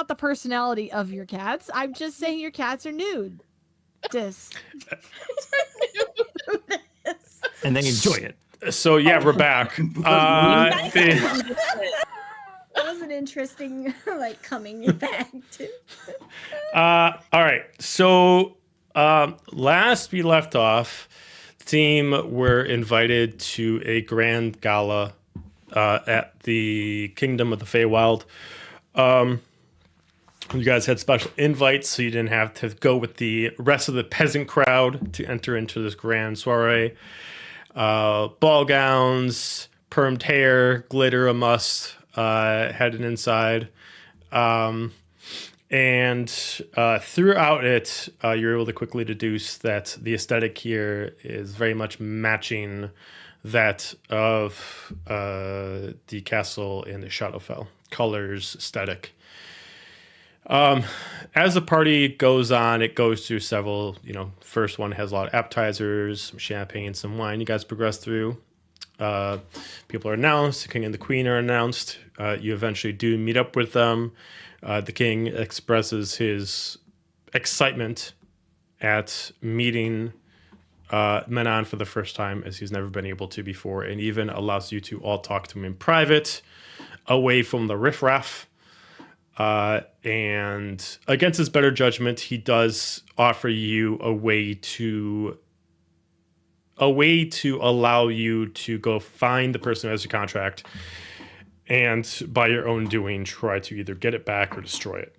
about the personality of your cats. I'm just saying your cats are nude. And they enjoy it. So yeah, we're back. That was an interesting, like, coming back to. All right. So last we left off, the team were invited to a grand gala at the Kingdom of the Feywild. You guys had special invites, so you didn't have to go with the rest of the peasant crowd to enter into this grand soiree. Ball gowns, permed hair, glitter a must, headed inside. And throughout it, you're able to quickly deduce that the aesthetic here is very much matching that of the castle in the Shadowfell. Colors, aesthetic. As the party goes on, it goes through several, first one has a lot of appetizers, some champagne, some wine. You guys progress through. People are announced. The king and the queen are announced. You eventually do meet up with them. The king expresses his excitement at meeting Menon for the first time, as he's never been able to before, and even allows you to all talk to him in private, away from the riffraff. And against his better judgment, he does offer you a way to allow you to go find the person who has your contract, and by your own doing, try to either get it back or destroy it.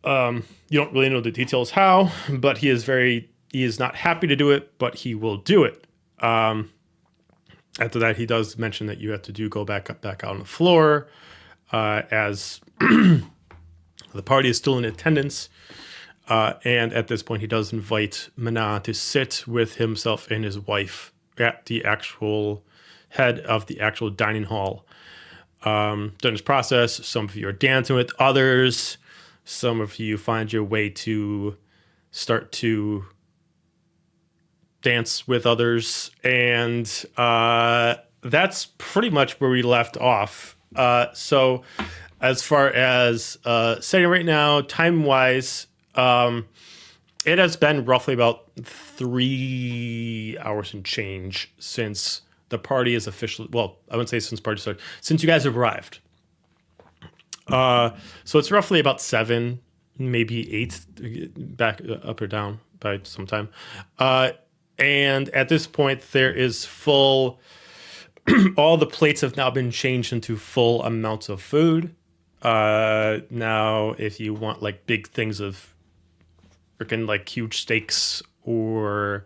You don't really know the details how, but he is not happy to do it, but he will do it. After that, he does mention that you have to go back out on the floor, as the party is still in attendance. And at this point, he does invite Menon to sit with himself and his wife at the actual head of the actual dining hall. During this process, some of you are dancing with others. Some of you find your way to start to dance with others. And that's pretty much where we left off. So as far as setting right now, time-wise, it has been roughly about 3 hours and change since the party is officially, well, I wouldn't say since party started, since you guys have arrived. So it's roughly about 7, maybe 8, back up or down by some time. And at this point, there is full, all the plates have now been changed into full amounts of food. Now, if you want like big things of freaking like huge steaks or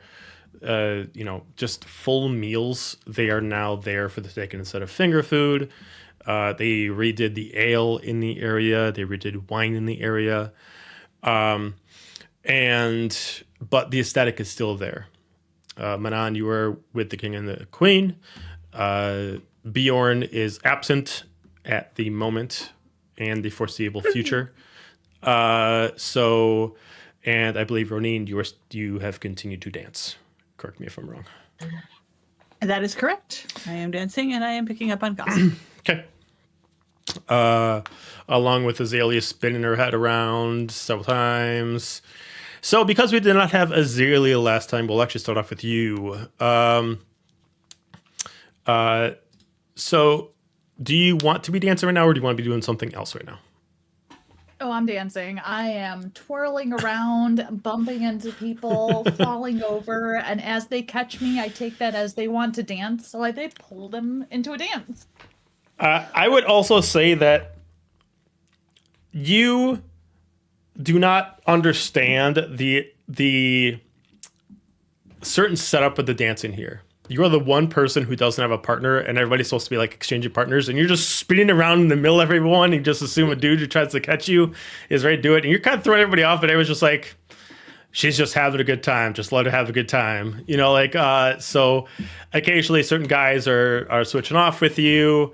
just full meals, they are now there for the taking instead of finger food. They redid the ale in the area. They redid wine in the area. But the aesthetic is still there. Menon, you are with the king and the queen. Bjorn is absent at the moment and the foreseeable future. And I believe, Ronin, you have continued to dance. Correct me if I'm wrong. That is correct. I am dancing and I am picking up on gossip. Okay. Along with Azalea spinning her head around several times. So because we did not have Azalea last time, we'll actually start off with you. So do you want to be dancing right now, or do you want to be doing something else right now? Oh, I'm dancing. I am twirling around, bumping into people, falling over, and as they catch me, I take that as they want to dance, so they pull them into a dance. I would also say that you do not understand the certain setup of the dancing here. You are the one person who doesn't have a partner, and everybody's supposed to be like exchanging partners, and you're just spinning around in the middle of everyone, and you just assume a dude who tries to catch you is ready to do it, and you're kind of throwing everybody off, but everyone's just like, she's just having a good time. Just let her have a good time. So occasionally certain guys are switching off with you.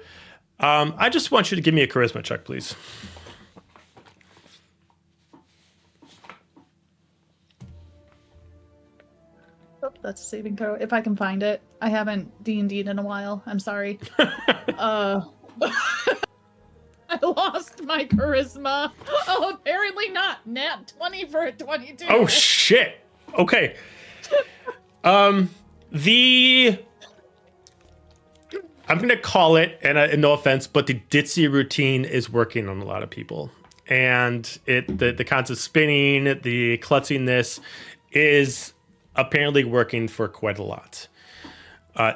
I just want you to give me a charisma check, please. Oh, that's a saving throw. If I can find it. I haven't D&D'd in a while. I'm sorry. I lost my charisma. Oh, apparently not. Nat 20 for a 22. Oh shit. Okay. I'm gonna call it, and no offense, but the ditzy routine is working on a lot of people, and the constant spinning, the klutziness, is apparently working for quite a lot.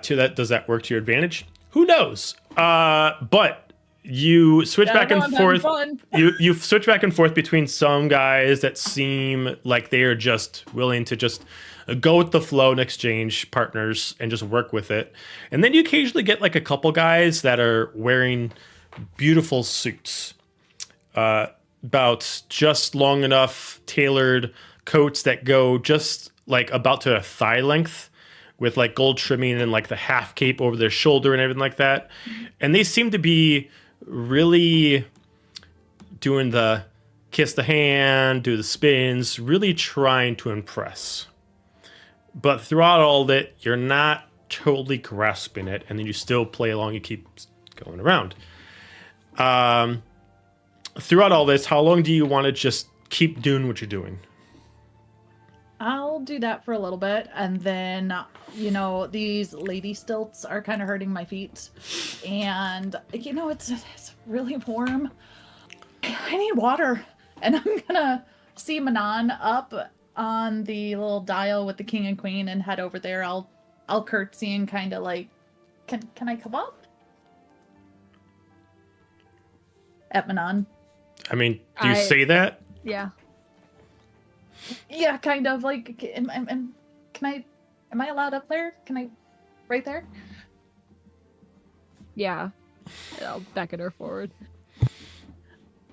Does that work to your advantage? Who knows? But you switch back and forth. You switch back and forth between some guys that seem like they are just willing to just go with the flow and exchange partners and just work with it. And then you occasionally get like a couple guys that are wearing beautiful suits, about just long enough tailored coats that go just like about to a thigh length, with like gold trimming and like the half cape over their shoulder and everything like that. And they seem to be really doing the kiss the hand, do the spins, really trying to impress. But throughout all of it, you're not totally grasping it, and then you still play along, you keep going around. Throughout all this, how long do you want to just keep doing what you're doing? I'll do that for a little bit, and then, these lady stilts are kind of hurting my feet. And, it's really warm. I need water. And I'm gonna see Manon up on the little dial with the king and queen and head over there. I'll curtsy and kind of like, can I come up? At Manon. I mean, do you say that? Yeah. Yeah, kind of like, am I allowed up there? Can I, right there? Yeah. I'll beckon her forward.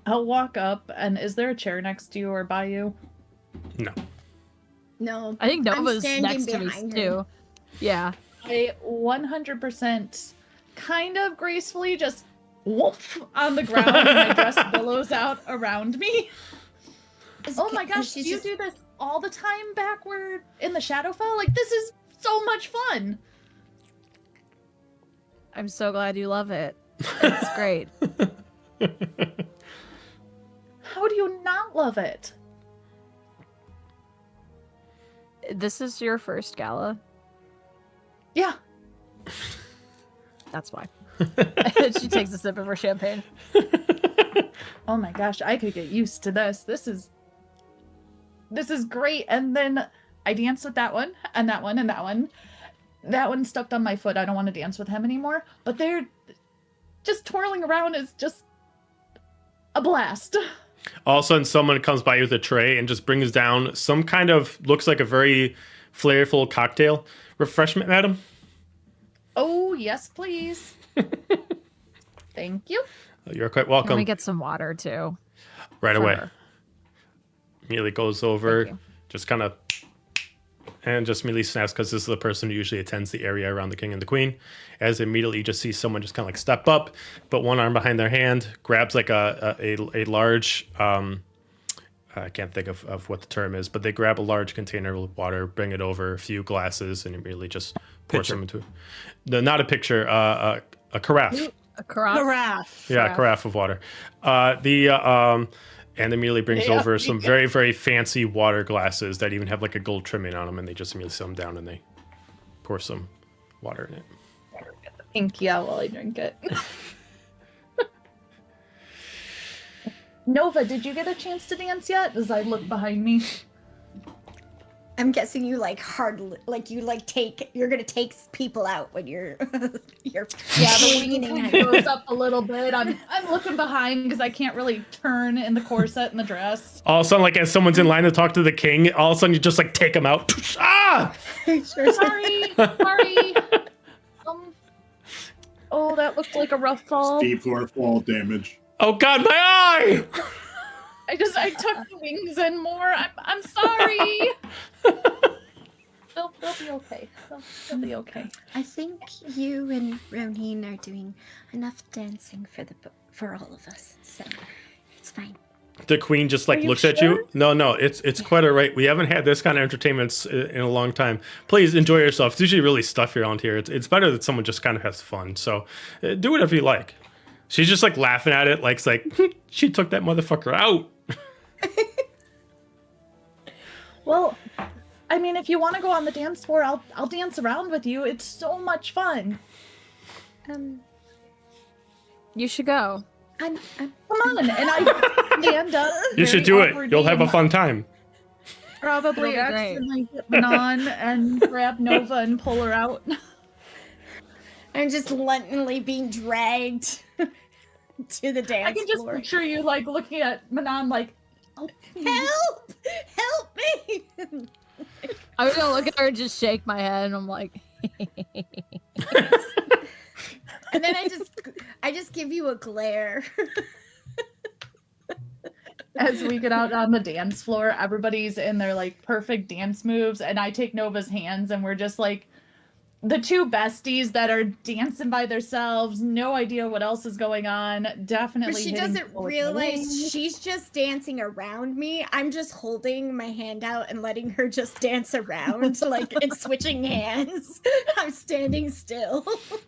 I'll walk up, and is there a chair next to you or by you? No. No. I think I'm Nova's standing next to me behind her. too. Yeah. I 100% kind of gracefully just whoop on the ground and my dress billows out around me. Oh my gosh, do you do this all the time backward in the Shadowfell? Like, this is so much fun. I'm so glad you love it. It's great. How do you not love it? This is your first gala. Yeah. That's why. She takes a sip of her champagne. Oh my gosh, I could get used to this. This is great. And then I danced with that one, and that one, and that one. That one stuck on my foot. I don't want to dance with him anymore. But they're just twirling around is just a blast. All of a sudden, someone comes by with a tray and just brings down some kind of, looks like a very flavorful cocktail. Refreshment, madam? Oh, yes, please. Thank you. You're quite Can welcome. we get some water too? Right for away. her? Immediately goes over, Thank you. just kind of, and just immediately snaps, because this is the person who usually attends the area around the king and the queen. As immediately you just see someone just kind of like step up, put one arm behind their hand, grabs like a large, I can't think of what the term is, but they grab a large container with water, bring it over, a few glasses, and immediately just pours them into. No, not a pitcher, a carafe. A carafe. Giraffe. Yeah, a carafe of water. And immediately brings over some very, very fancy water glasses that even have like a gold trimming on them, and they just immediately sit them down and they pour some water in it. Thank you while I drink it. Nova, did you get a chance to dance yet? As I look behind me. I'm guessing you you're gonna take people out when you're Yeah, the wing goes up a little bit. I'm looking behind because I can't really turn in the corset and the dress. All of a sudden, like as someone's in line to talk to the king, all of a sudden you just like take them out. Ah! Sorry. Oh, that looked like a rough fall. D4 fall damage. Oh God, my eye! I took the wings in more. I'm sorry. They'll be okay. They'll be okay. I think you and Ronin are doing enough dancing for all of us, so it's fine. The queen just like Are you looks at sure? you. No, it's quite all right. We haven't had this kind of entertainment in a long time. Please enjoy yourself. It's usually really stuffy around here. It's better that someone just kind of has fun. So do whatever you like. She's just like laughing at it, like it's like she took that motherfucker out. Well, I mean, if you want to go on the dance floor, I'll dance around with you. It's so much fun. You should go. I'm Come on, and I stand up. You should do it. You'll have a fun time. Probably It'll be great. accidentally get Manon and grab Nova and pull her out. I'm just lently being dragged to the dance I can just floor. picture you like looking at Manon like, oh, Help! Help me! I was gonna look at her and just shake my head, and I'm like, And then I just give you a glare. as we get out on the dance floor, everybody's in their like perfect dance moves, and I take Nova's hands, and we're just like the two besties that are dancing by themselves, no idea what else is going on. Definitely, But she hitting doesn't people with realize wings. she's just dancing around me. I'm just holding my hand out and letting her just dance around, like, and switching hands. I'm standing still.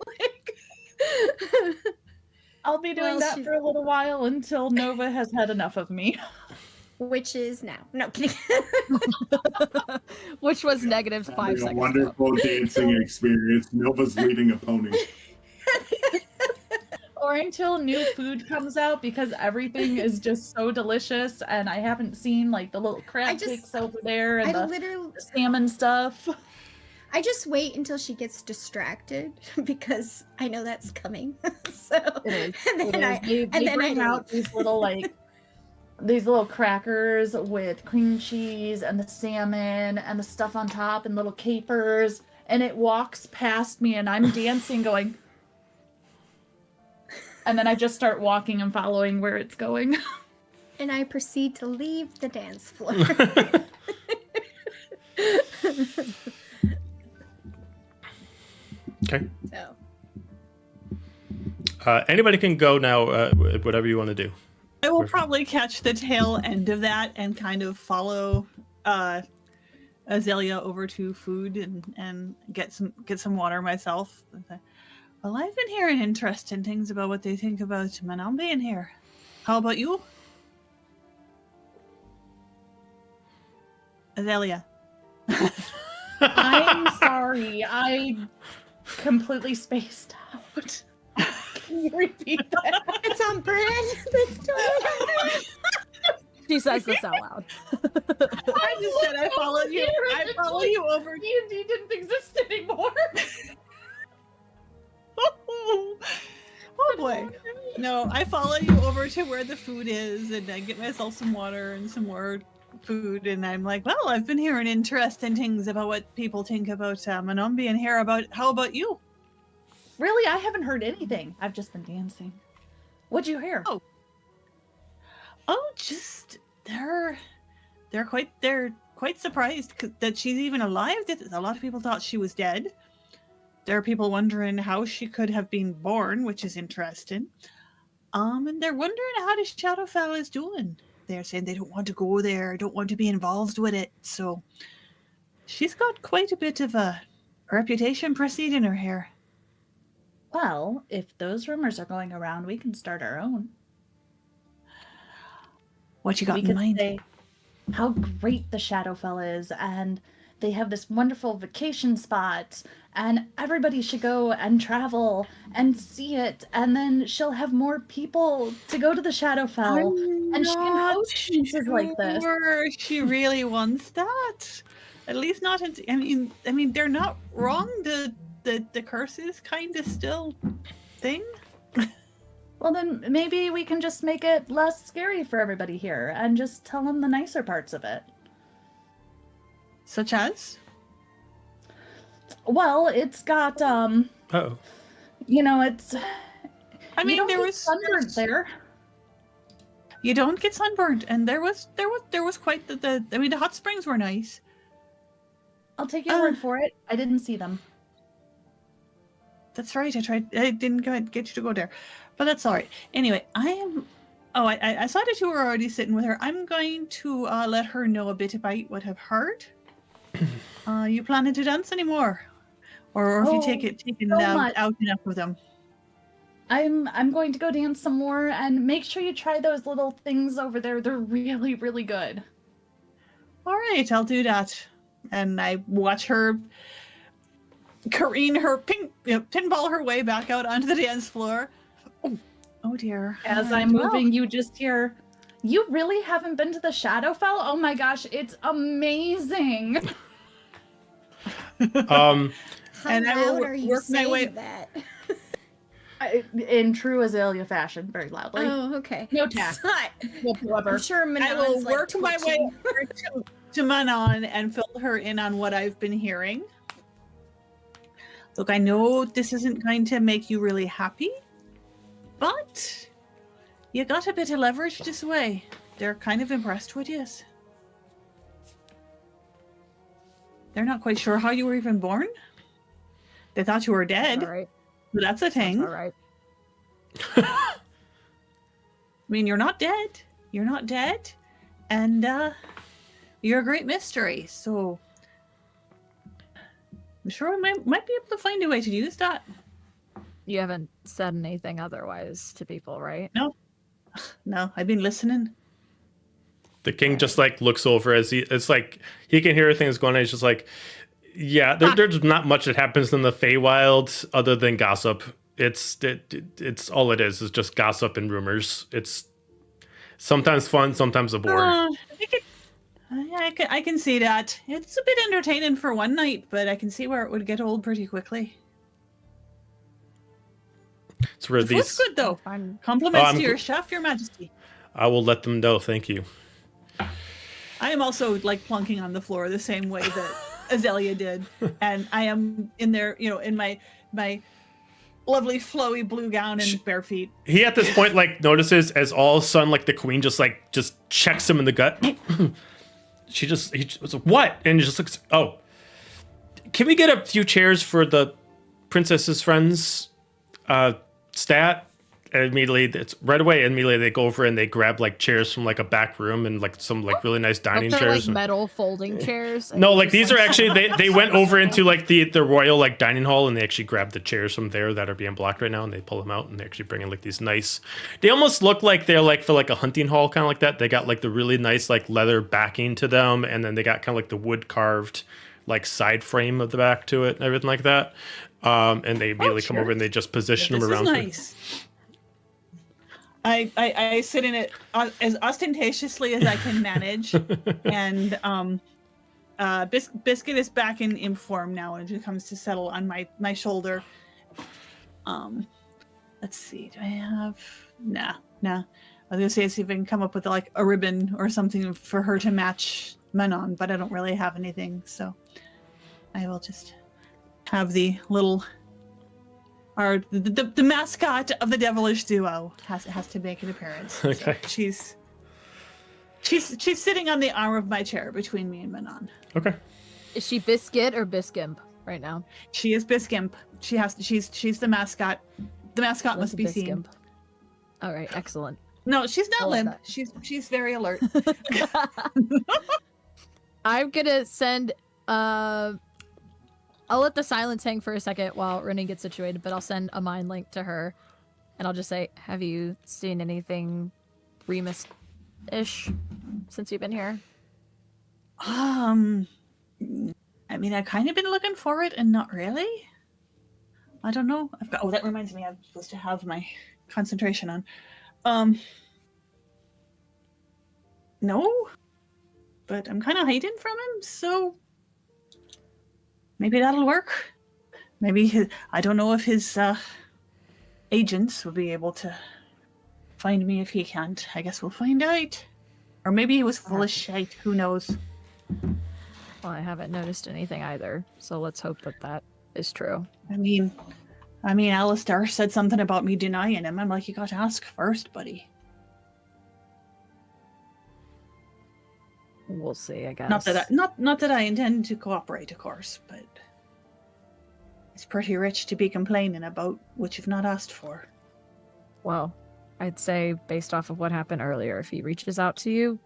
Like, I'll be doing Well, that for a little while until Nova has had enough of me. which is now. No, kidding. which was negative 5 Having a seconds ago. wonderful dancing experience. Nova's leading a pony. Or until new food comes out, because everything is just so delicious, and I haven't seen like the little crab just- cakes over there and I the literally, salmon stuff. I just wait until she gets distracted because I know that's coming. So, It is. and then I, They and then bring I out leave. these little like these little crackers with cream cheese and the salmon and the stuff on top and little capers, and it walks past me and I'm dancing going, and then I just start walking and following where it's going. And I proceed to leave the dance floor. Okay. So, Anybody can go now. Whatever you want to do. I will probably catch the tail end of that and kind of follow Azalea over to food and get some water myself. Well, I've been hearing interesting things about what they think about Manon being here. How about you, Azalea? I'm sorry, I completely spaced out. Can you repeat that? it's on brand. That's totally on brand. She says this out loud. I just said I followed you. I follow you over. D&D didn't exist anymore. Oh boy. No, I follow you over to where the food is and I get myself some water and some more food and I'm like, well, I've been hearing interesting things about what people think about Manon being here. How about you? Really, I haven't heard anything. I've just been dancing. What'd you hear? Oh, just they're quite surprised that she's even alive. A lot of people thought she was dead. There are people wondering how she could have been born, which is interesting. And they're wondering how the Shadowfell is doing. They're saying they don't want to go there, don't want to be involved with it. So she's got quite a bit of a reputation preceding her here. Well, if those rumors are going around, we can start our own. What you got We in could mind? say how great the Shadowfell is, and they have this wonderful vacation spot, and everybody should go and travel and see it, and then she'll have more people to go to the Shadowfell, and she can host pieces like this. Sure she really wants that. At least not. I mean, they're not wrong. The curse is kind of still thing. Well, then maybe we can just make it less scary for everybody here, and just tell them the nicer parts of it. Such as? Well, it's got Uh-oh. you know, it's. I mean, you don't there get was sunburned there. You don't get sunburned, and there was quite the I mean, the hot springs were nice. I'll take your word for it. I didn't see them. That's right. I didn't get you to go there, but that's all right. Anyway, I saw that you were already sitting with her. I'm going to let her know a bit about what I've heard. You planning to dance anymore, or if you taken so out much. enough of them? I'm going to go dance some more, and make sure you try those little things over there. They're really, really good. All right, I'll do that. And I watch her careen her pinball her way back out onto the dance floor. Oh dear. As All right, I'm well, moving, you just hear, "You really haven't been to the Shadowfell? Oh my gosh, it's amazing." How And I will loud are you work my saying way- that? In true Azalea fashion, very loudly. Oh, okay. No tact whatsoever. I'm sure I will Manon's like work my way twitching. over to Manon and fill her in on what I've been hearing. Look, I know this isn't going to make you really happy, but you got a bit of leverage this way. They're kind of impressed with you. They're not quite sure how you were even born. They thought you were dead. All right. But that's a thing. All right. I mean, you're not dead. You're not dead. And you're a great mystery. So I'm sure we might be able to find a way to use that. You haven't said anything otherwise to people, right? No, I've been listening. The king just like looks over as it's like he can hear things going on. He's just like, yeah, there's not much that happens in the Feywild other than gossip. It's all it is just gossip and rumors. It's sometimes fun, sometimes a bore. I can see that. It's a bit entertaining for one night, but I can see where it would get old pretty quickly. It's where The food's good though. Fine. Compliments I'm to your gl- chef, Your Majesty. I will let them know. Thank you. I am also like plunking on the floor the same way that Azalea did, and I am in there, in my lovely flowy blue gown and bare feet. He at this point like notices as all of a sudden like the queen just checks him in the gut. he just was like, what? And he just looks. Oh, can we get a few chairs for the princess's friends? Stat. And immediately it's right away. Immediately they go over and they grab like chairs from like a back room and like some like really nice dining They're chairs. like metal folding chairs. and No, you like just, these are actually they went over into like the royal like dining hall and they actually grabbed the chairs from there that are being blocked right now and they pull them out and they actually bring in like these nice. They almost look like they're like for like a hunting hall kind of like that. They got like the really nice like leather backing to them and then they got kind of like the wood carved like side frame of the back to it and everything like that. And they immediately come over and they just position them This around. is nice. I sit in it as ostentatiously as I can manage, and Biscuit is back in form now, and she comes to settle on my shoulder. Let's see, do I have? Nah. I was gonna say see if I can come up with like a ribbon or something for her to match Manon, but I don't really have anything, so I will just have the little. The mascot of the devilish duo has to make an appearance. Okay. So she's sitting on the arm of my chair between me and Manon. Okay. Is she Biscuit or Biscimp right now? She is Biscimp. She's the mascot. The mascot must be seen. Biscimp. All right, excellent. No, she's I not love limp. that. She's very alert. I'm gonna send I'll let the silence hang for a second while Rennie gets situated, but I'll send a mind link to her and I'll just say, have you seen anything Remus-ish since you've been here? I mean, I've kind of been looking for it and not really. I don't know. That reminds me, I'm supposed to have my concentration on. No, but I'm kind of hiding from him, so maybe that'll work. Maybe I don't know if his agents will be able to find me if he can't. I guess we'll find out. Or maybe he was full of shite. Who knows? Well, I haven't noticed anything either, so let's hope that is true. I mean, Alistair said something about me denying him. I'm like, you got to ask first, buddy. We'll see, I guess. Not that I intend to cooperate, of course, but it's pretty rich to be complaining about what you've not asked for. Well, I'd say based off of what happened earlier, if he reaches out to you,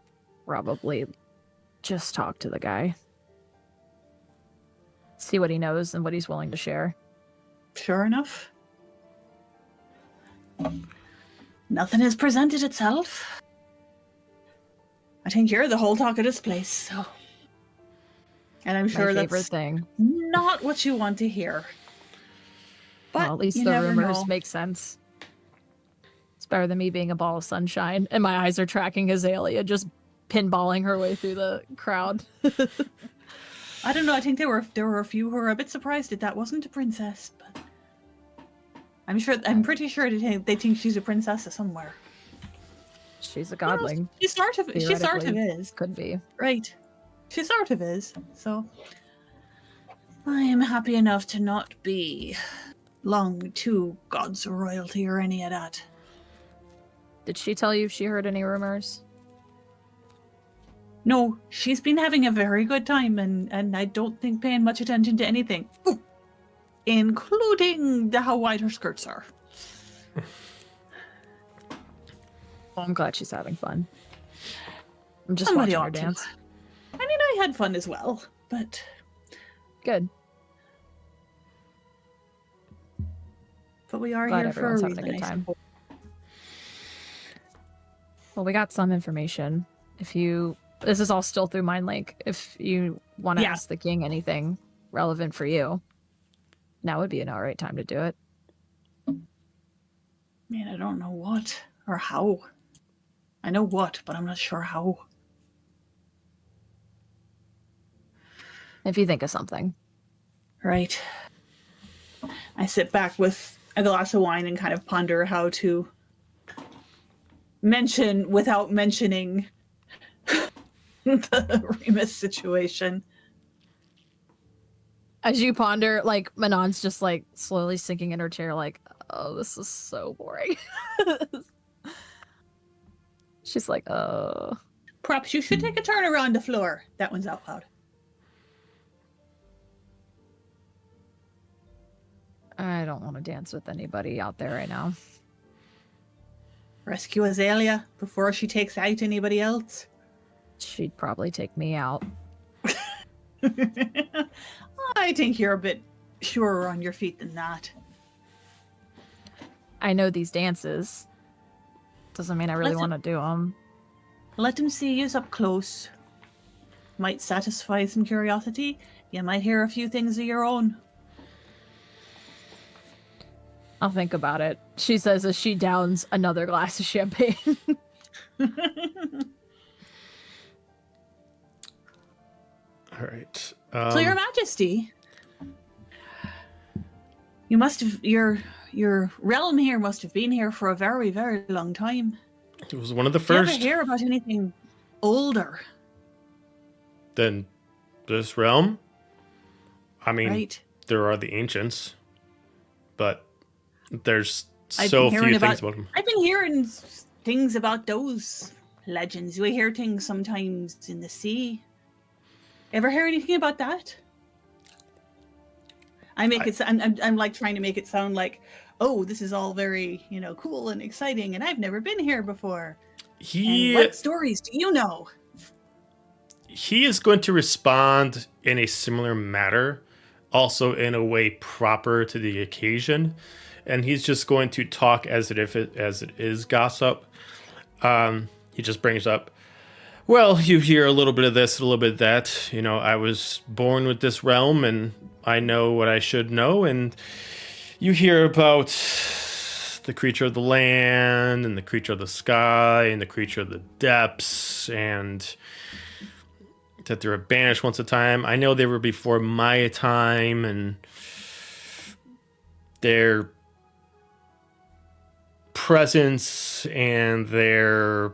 probably just talk to the guy. See what he knows and what he's willing to share. Sure enough. nothing has presented itself. I think you're the whole talk of this place, so. And I'm sure My favorite that's thing. not what you want to hear. But Well, at least you the never rumors know. make sense. It's better than me being a ball of sunshine, and my eyes are tracking Azalea, just pinballing her way through the crowd. I don't know. I think there were a few who were a bit surprised that wasn't a princess, but I'm pretty sure they think she's a princess somewhere. She's a Who knows? godling. She sort of Theoretically, is. Could be. Right. She sort of is. So I am happy enough to not belong to gods or royalty or any of that. Did she tell you if she heard any rumors? No, she's been having a very good time and I don't think paying much attention to anything. Ooh, including how wide her skirts are. Well, I'm glad she's having fun. I'm just Somebody watching her ought to. dance. I mean, I had fun as well, but Good. we are Glad here for a everyone's having a reason, good I time. suppose. Well, we got some information. This is all still through MindLink. If you want to Yeah. ask the king anything relevant for you, now would be an alright time to do it. Man, I don't know what or how. I know what, but I'm not sure how. If you think of something. Right. I sit back with a glass of wine and kind of ponder how to mention without mentioning the Remus situation. As you ponder, like, Manon's just, like, slowly sinking in her chair, like, oh, this is so boring. She's like, Perhaps you should take a turn around the floor. That one's out loud. I don't want to dance with anybody out there right now. Rescue Azalea before she takes out anybody else. She'd probably take me out. I think you're a bit surer on your feet than that. I know these dances. Doesn't mean I really Let's- want to do them. Let them see you up close. Might satisfy some curiosity. You might hear a few things of your own. I'll think about it. She says as she downs another glass of champagne. All right. So, Your Majesty, you must have your realm here must have been here for a very, very long time. It was one of the Do you ever first. hear about anything older? Then this realm. I mean, Right. there are the ancients, but there's I've so been few hearing things about them. I've been hearing things about those legends. We hear things sometimes in the sea. Ever hear anything about that? I'm like trying to make it sound like, oh, this is all very, cool and exciting, and I've never been here before. And what stories do you know? He is going to respond in a similar manner, also in a way proper to the occasion, and he's just going to talk as it is gossip. He just brings up, well, you hear a little bit of this, a little bit of that. I was born with this realm, and I know what I should know. And you hear about the creature of the land, and the creature of the sky, and the creature of the depths, and that they were banished once a time. I know they were before my time, and their presence and their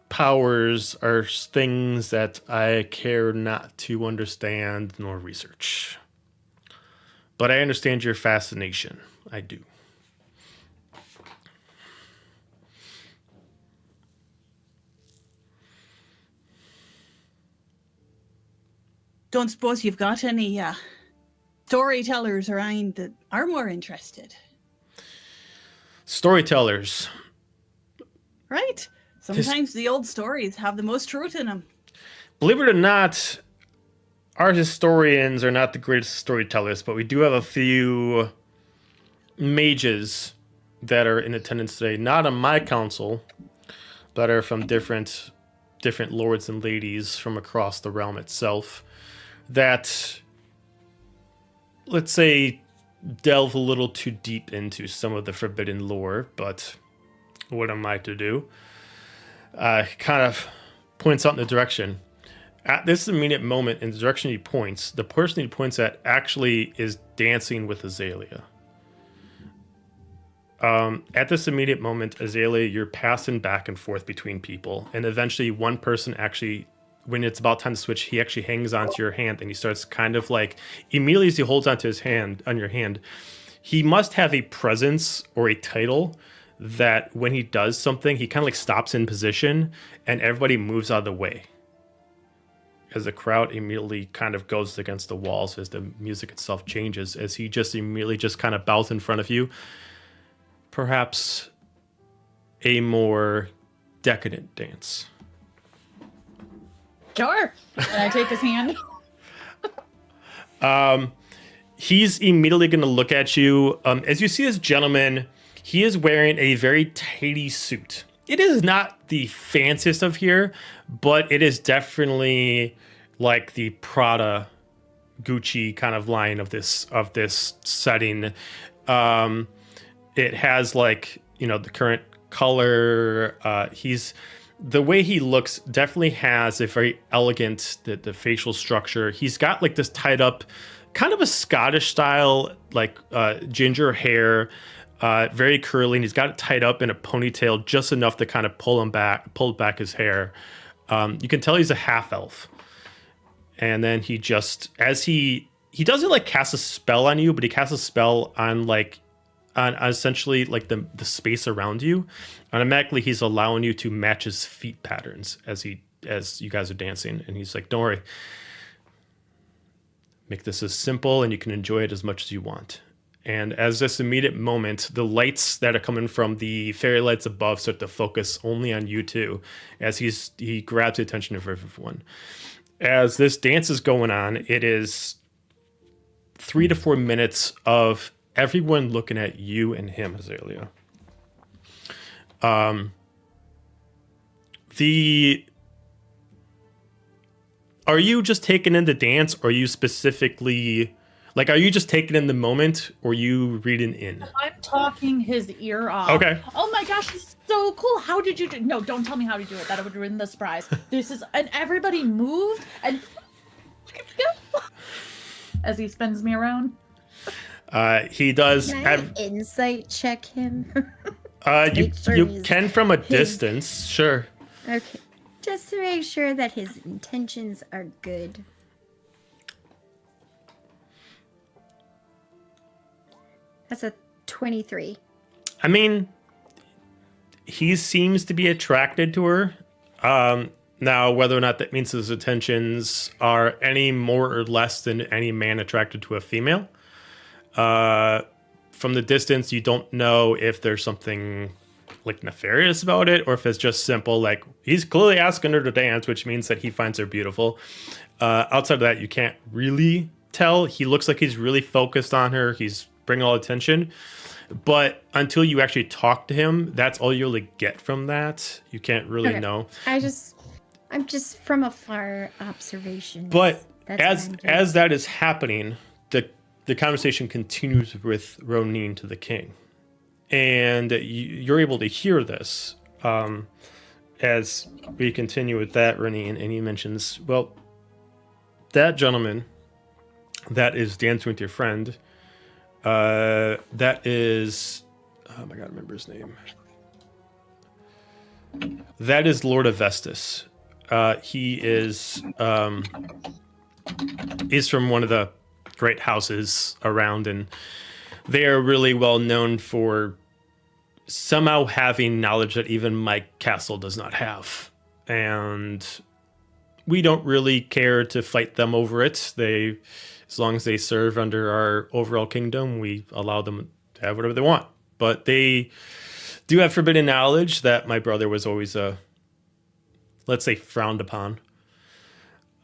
powers are things that I care not to understand nor research. But I understand your fascination. I do. Don't suppose you've got any storytellers around that are more interested, Storytellers. right? Sometimes the old stories have the most truth in them. Believe it or not, our historians are not the greatest storytellers, but we do have a few mages that are in attendance today, not on my council, but are from different lords and ladies from across the realm itself, that, let's say, delve a little too deep into some of the forbidden lore, but what am I to do? Kind of points out in the direction. At this immediate moment, in the direction he points, the person he points at actually is dancing with Azalea. At this immediate moment, Azalea, you're passing back and forth between people, and eventually one person actually, when it's about time to switch, he actually hangs onto your hand, and he starts kind of like, immediately as he holds onto his hand, on your hand, he must have a presence or a title that when he does something, he kind of like stops in position, and everybody moves out of the way. As the crowd immediately kind of goes against the walls as the music itself changes, as he just immediately just kind of bows in front of you. Perhaps a more decadent dance. Sure. And I take his hand. He's immediately going to look at you. As you see this gentleman, he is wearing a very tidy suit. It is not the fanciest of here, but it is definitely like the Prada, Gucci kind of line of this setting. It has like, you know, the current color. The way he looks definitely has a very elegant, the facial structure. He's got like this tied up, kind of a Scottish style, like ginger hair, very curly, and he's got it tied up in a ponytail just enough to kind of pull back his hair. You can tell he's a half elf. And then he just, as he doesn't like cast a spell on you, but he casts a spell on like, on essentially like the space around you. Automatically, he's allowing you to match his feet patterns as you guys are dancing. And he's like, don't worry. Make this as simple and you can enjoy it as much as you want. And as this immediate moment, the lights that are coming from the fairy lights above start to focus only on you two, as he grabs the attention of everyone. As this dance is going on, it is 3 to 4 minutes of everyone looking at you and him, Azalea. Are you just taking in the dance, or are you specifically... Like, are you just taking in the moment, or are you reading in? I'm talking his ear off. Okay. Oh my gosh, it's so cool. How did you do? No, don't tell me how to do it. That would ruin the surprise. And everybody moved and as he spins me around. He does. Can I insight check him? You can from a distance, sure. Okay. Just to make sure that his intentions are good. That's a 23. I mean, he seems to be attracted to her. Now, whether or not that means his intentions are any more or less than any man attracted to a female. From the distance, you don't know if there's something like nefarious about it, or if it's just simple, like he's clearly asking her to dance, which means that he finds her beautiful. Outside of that, you can't really tell. He looks like he's really focused on her. He's bringing all attention. But until you actually talk to him, that's all you'll get from that. You can't really know. I'm just from afar observation. But as that is happening, the conversation continues with Ronin to the king. And you're able to hear this as we continue with that, Ronin, and he mentions, well, that gentleman that is dancing with your friend, that is, oh my god, I remember his name. That is Lord of Vestus. He is from one of the great houses around, and they are really well known for somehow having knowledge that even my castle does not have. And we don't really care to fight them over it. As long as they serve under our overall kingdom, we allow them to have whatever they want. But they do have forbidden knowledge that my brother was always, let's say, frowned upon.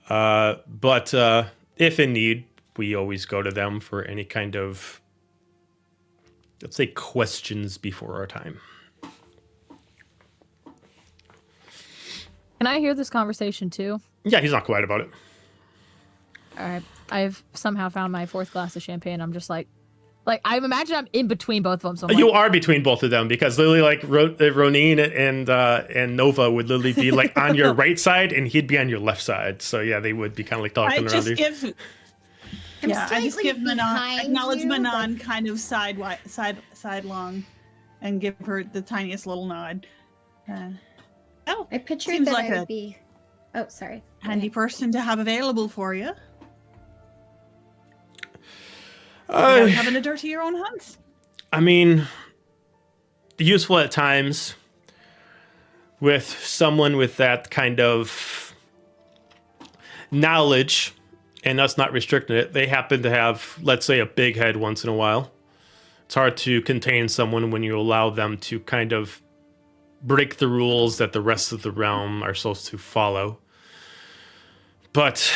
But if in need, we always go to them for any kind of let's say, questions before our time. Can I hear this conversation too? Yeah, he's not quiet about it. All right. I've somehow found my 4th glass of champagne. I'm just like I imagine I'm in between both of them. So I'm You like, are between both of them because literally, like Ronin and Nova would literally be like on your right side, and he'd be on your left side. So yeah, they would be kind of like talking around you. I just give Manon, behind acknowledge you, Manon kind of sidelong, and give her the tiniest little nod. I pictured seems that like I a would be. Oh, sorry. handy person to have available for you. Uh, Having a dirty your own hands. I mean, useful at times with someone with that kind of knowledge and us not restricting it. They happen to have, let's say, a big head once in a while. It's hard to contain someone when you allow them to kind of break the rules that the rest of the realm are supposed to follow. But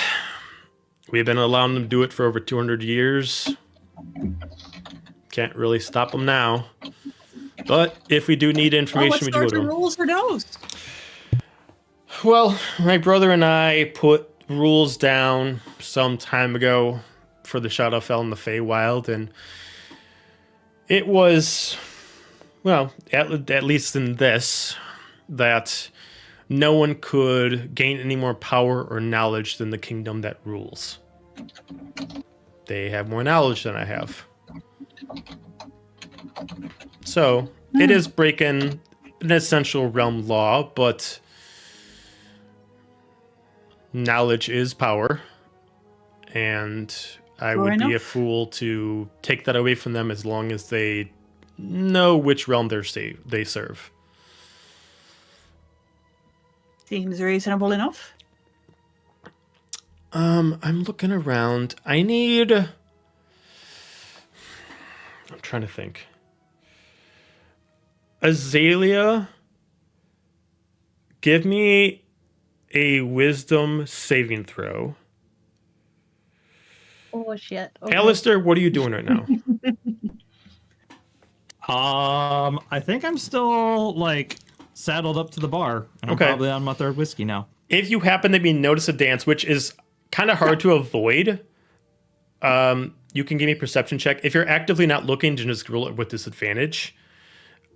we've been allowing them to do it for over 200 years. Can't really stop them now. But if we do need information, we do what it. sorts of rules are those? Well, my brother and I put rules down some time ago for the Shadowfell and the Feywild, and it was, well, at least in this, that no one could gain any more power or knowledge than the kingdom that rules. They have more knowledge than I have. So, it is breaking an essential realm law, but knowledge is power. And I would be a fool to take that away from them as long as they know which realm they serve. Seems reasonable enough. I'm looking around. I'm trying to think. Azalea, give me a wisdom saving throw. Oh shit. Okay. Alistair, what are you doing right now? I think I'm still like saddled up to the bar. And I'm Okay. probably on my 3rd whiskey now. If you happen to be notice a dance, which is kind of hard to avoid, you can give me a perception check. If you're actively not looking, then just roll it with disadvantage.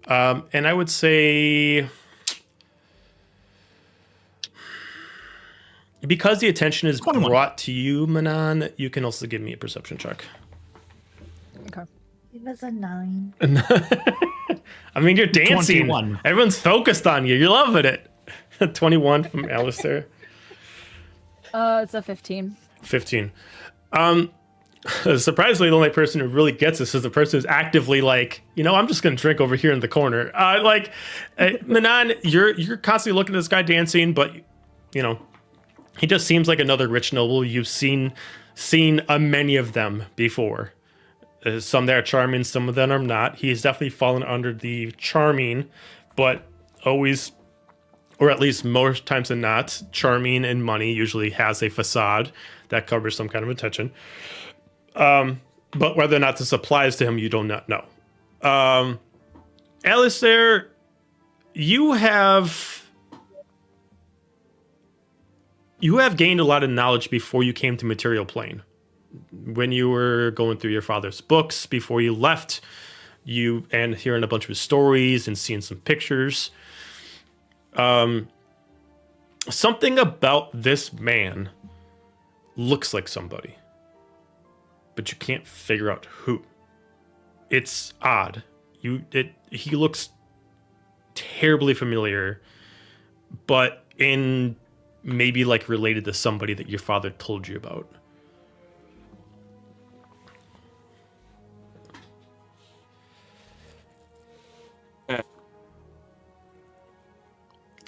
And I would say, because the attention is 21. brought to you, Manon, you can also give me a perception check. okay. It was a 9. I mean, you're dancing. 21. Everyone's focused on you. You're loving it. 21 from Alistair. It's a 15. 15. Surprisingly, the only person who really gets this is the person who's actively like, I'm just going to drink over here in the corner. Manon, you're constantly looking at this guy dancing, but, he just seems like another rich noble. You've seen many of them before. Some that are charming, some of them are not. He's definitely fallen under the charming, but always, or at least most times than not, charming and money usually has a facade that covers some kind of attention. But whether or not this applies to him, you do not know. Alistair, you have gained a lot of knowledge before you came to Material Plane. When you were going through your father's books, before you left, and hearing a bunch of his stories and seeing some pictures. Something about this man looks like somebody, but you can't figure out who. It's odd. He looks terribly familiar, but in maybe like related to somebody that your father told you about.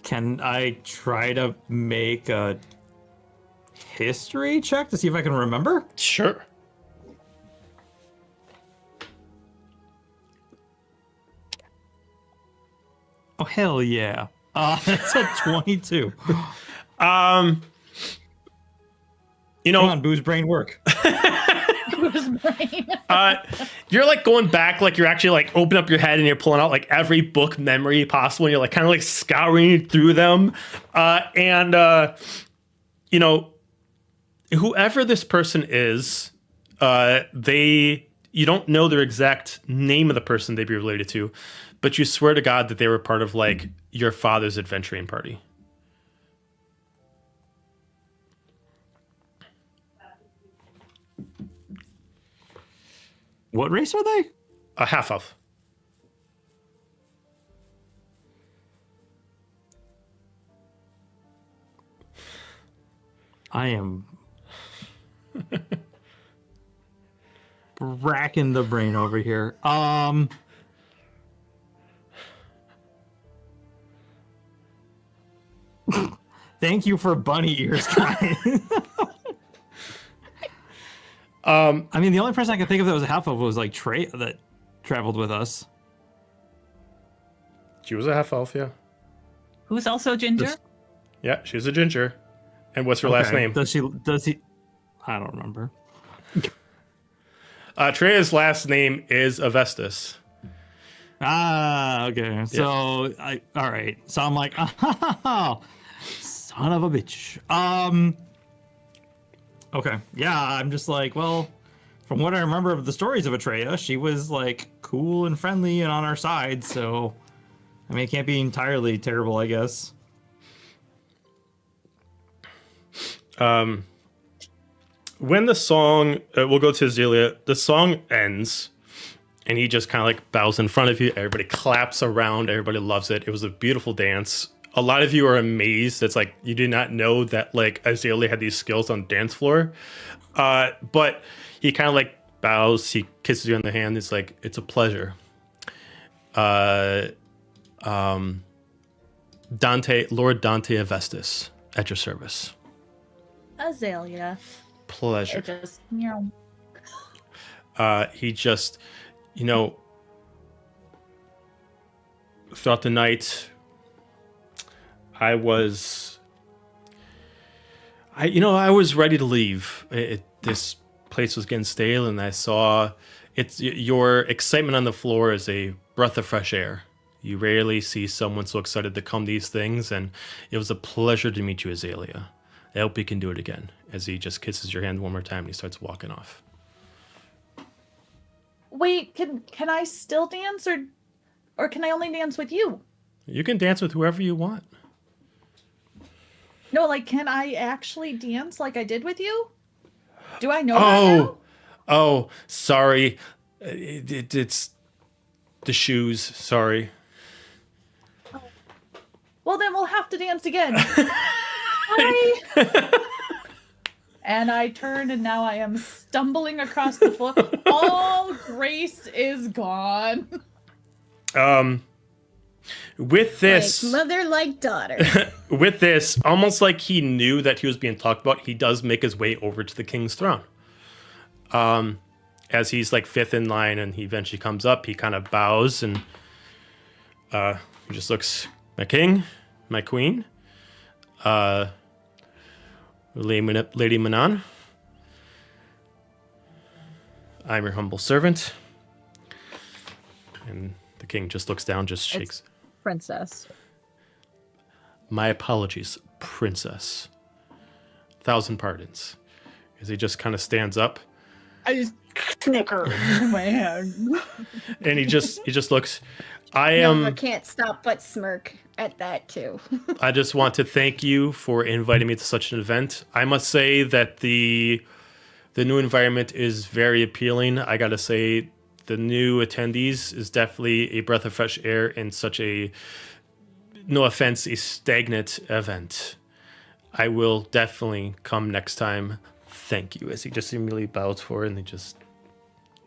Can I try to make a history check to see if I can remember? Sure. Oh, hell yeah. That's a 22. Come Come on, booze brain work. I his brain. You're like going back, like you're actually like open up your head and you're pulling out like every book memory possible. And you're like kind of like scouring through them. You know, whoever this person is, you don't know their exact name of the person they'd be related to, but you swear to God that they were part of like your father's adventuring party. What race are they? A half elf. I am racking the brain over here. Thank you for bunny ears, guys. I mean, the only person I could think of that was a half elf was like Trey that traveled with us. She was a half elf, yeah. Who's also ginger? Yeah, she was a ginger. And what's her last name? Does he? I don't remember. Treya's last name is Avestus. Ah, okay. So all right. So I'm like, oh, son of a bitch. Okay. Yeah, I'm just like, well, from what I remember of the stories of Atreya, she was like cool and friendly and on our side. So, I mean, it can't be entirely terrible, I guess. When the song, we'll go to Zelia, the song ends, and he just kind of like bows in front of you. Everybody claps around. Everybody loves it. It was a beautiful dance. A lot of you are amazed. It's like you did not know that like Azalea had these skills on the dance floor. But he kind of like bows. He kisses you on the hand. It's like, it's a pleasure. Lord Dante Avestus, at your service. Azalea. Pleasure. It just, meow. He just, you know, throughout the night, I was ready to leave. This place was getting stale, and I saw your excitement on the floor is a breath of fresh air. You rarely see someone so excited to come to these things, and it was a pleasure to meet you, Azalea. I hope we can do it again. As he just kisses your hand one more time and he starts walking off. Wait, can I still dance or can I only dance with you? You can dance with whoever you want. No, like, can I actually dance like I did with you? Do I know that now? Oh, sorry. It's the shoes. Sorry. Well, then we'll have to dance again. Hi. And I turn, and now I am stumbling across the floor. All grace is gone. With this, like mother, like daughter. with this, almost like he knew that he was being talked about, he does make his way over to the king's throne. As he's like fifth in line, and he eventually comes up, he kind of bows and he just looks, my king, my queen, Lady Manon, I'm your humble servant. And the king just looks down, just shakes. It's princess. My apologies, princess. 1,000 pardons. As he just kind of stands up. I just snicker in my hand. And he just looks. I can't stop but smirk at that too. I just want to thank you for inviting me to such an event. I must say that the new environment is very appealing. I gotta say, the new attendees is definitely a breath of fresh air in such a, no offense, a stagnant event. I will definitely come next time. Thank you. As he just immediately bows forward and he just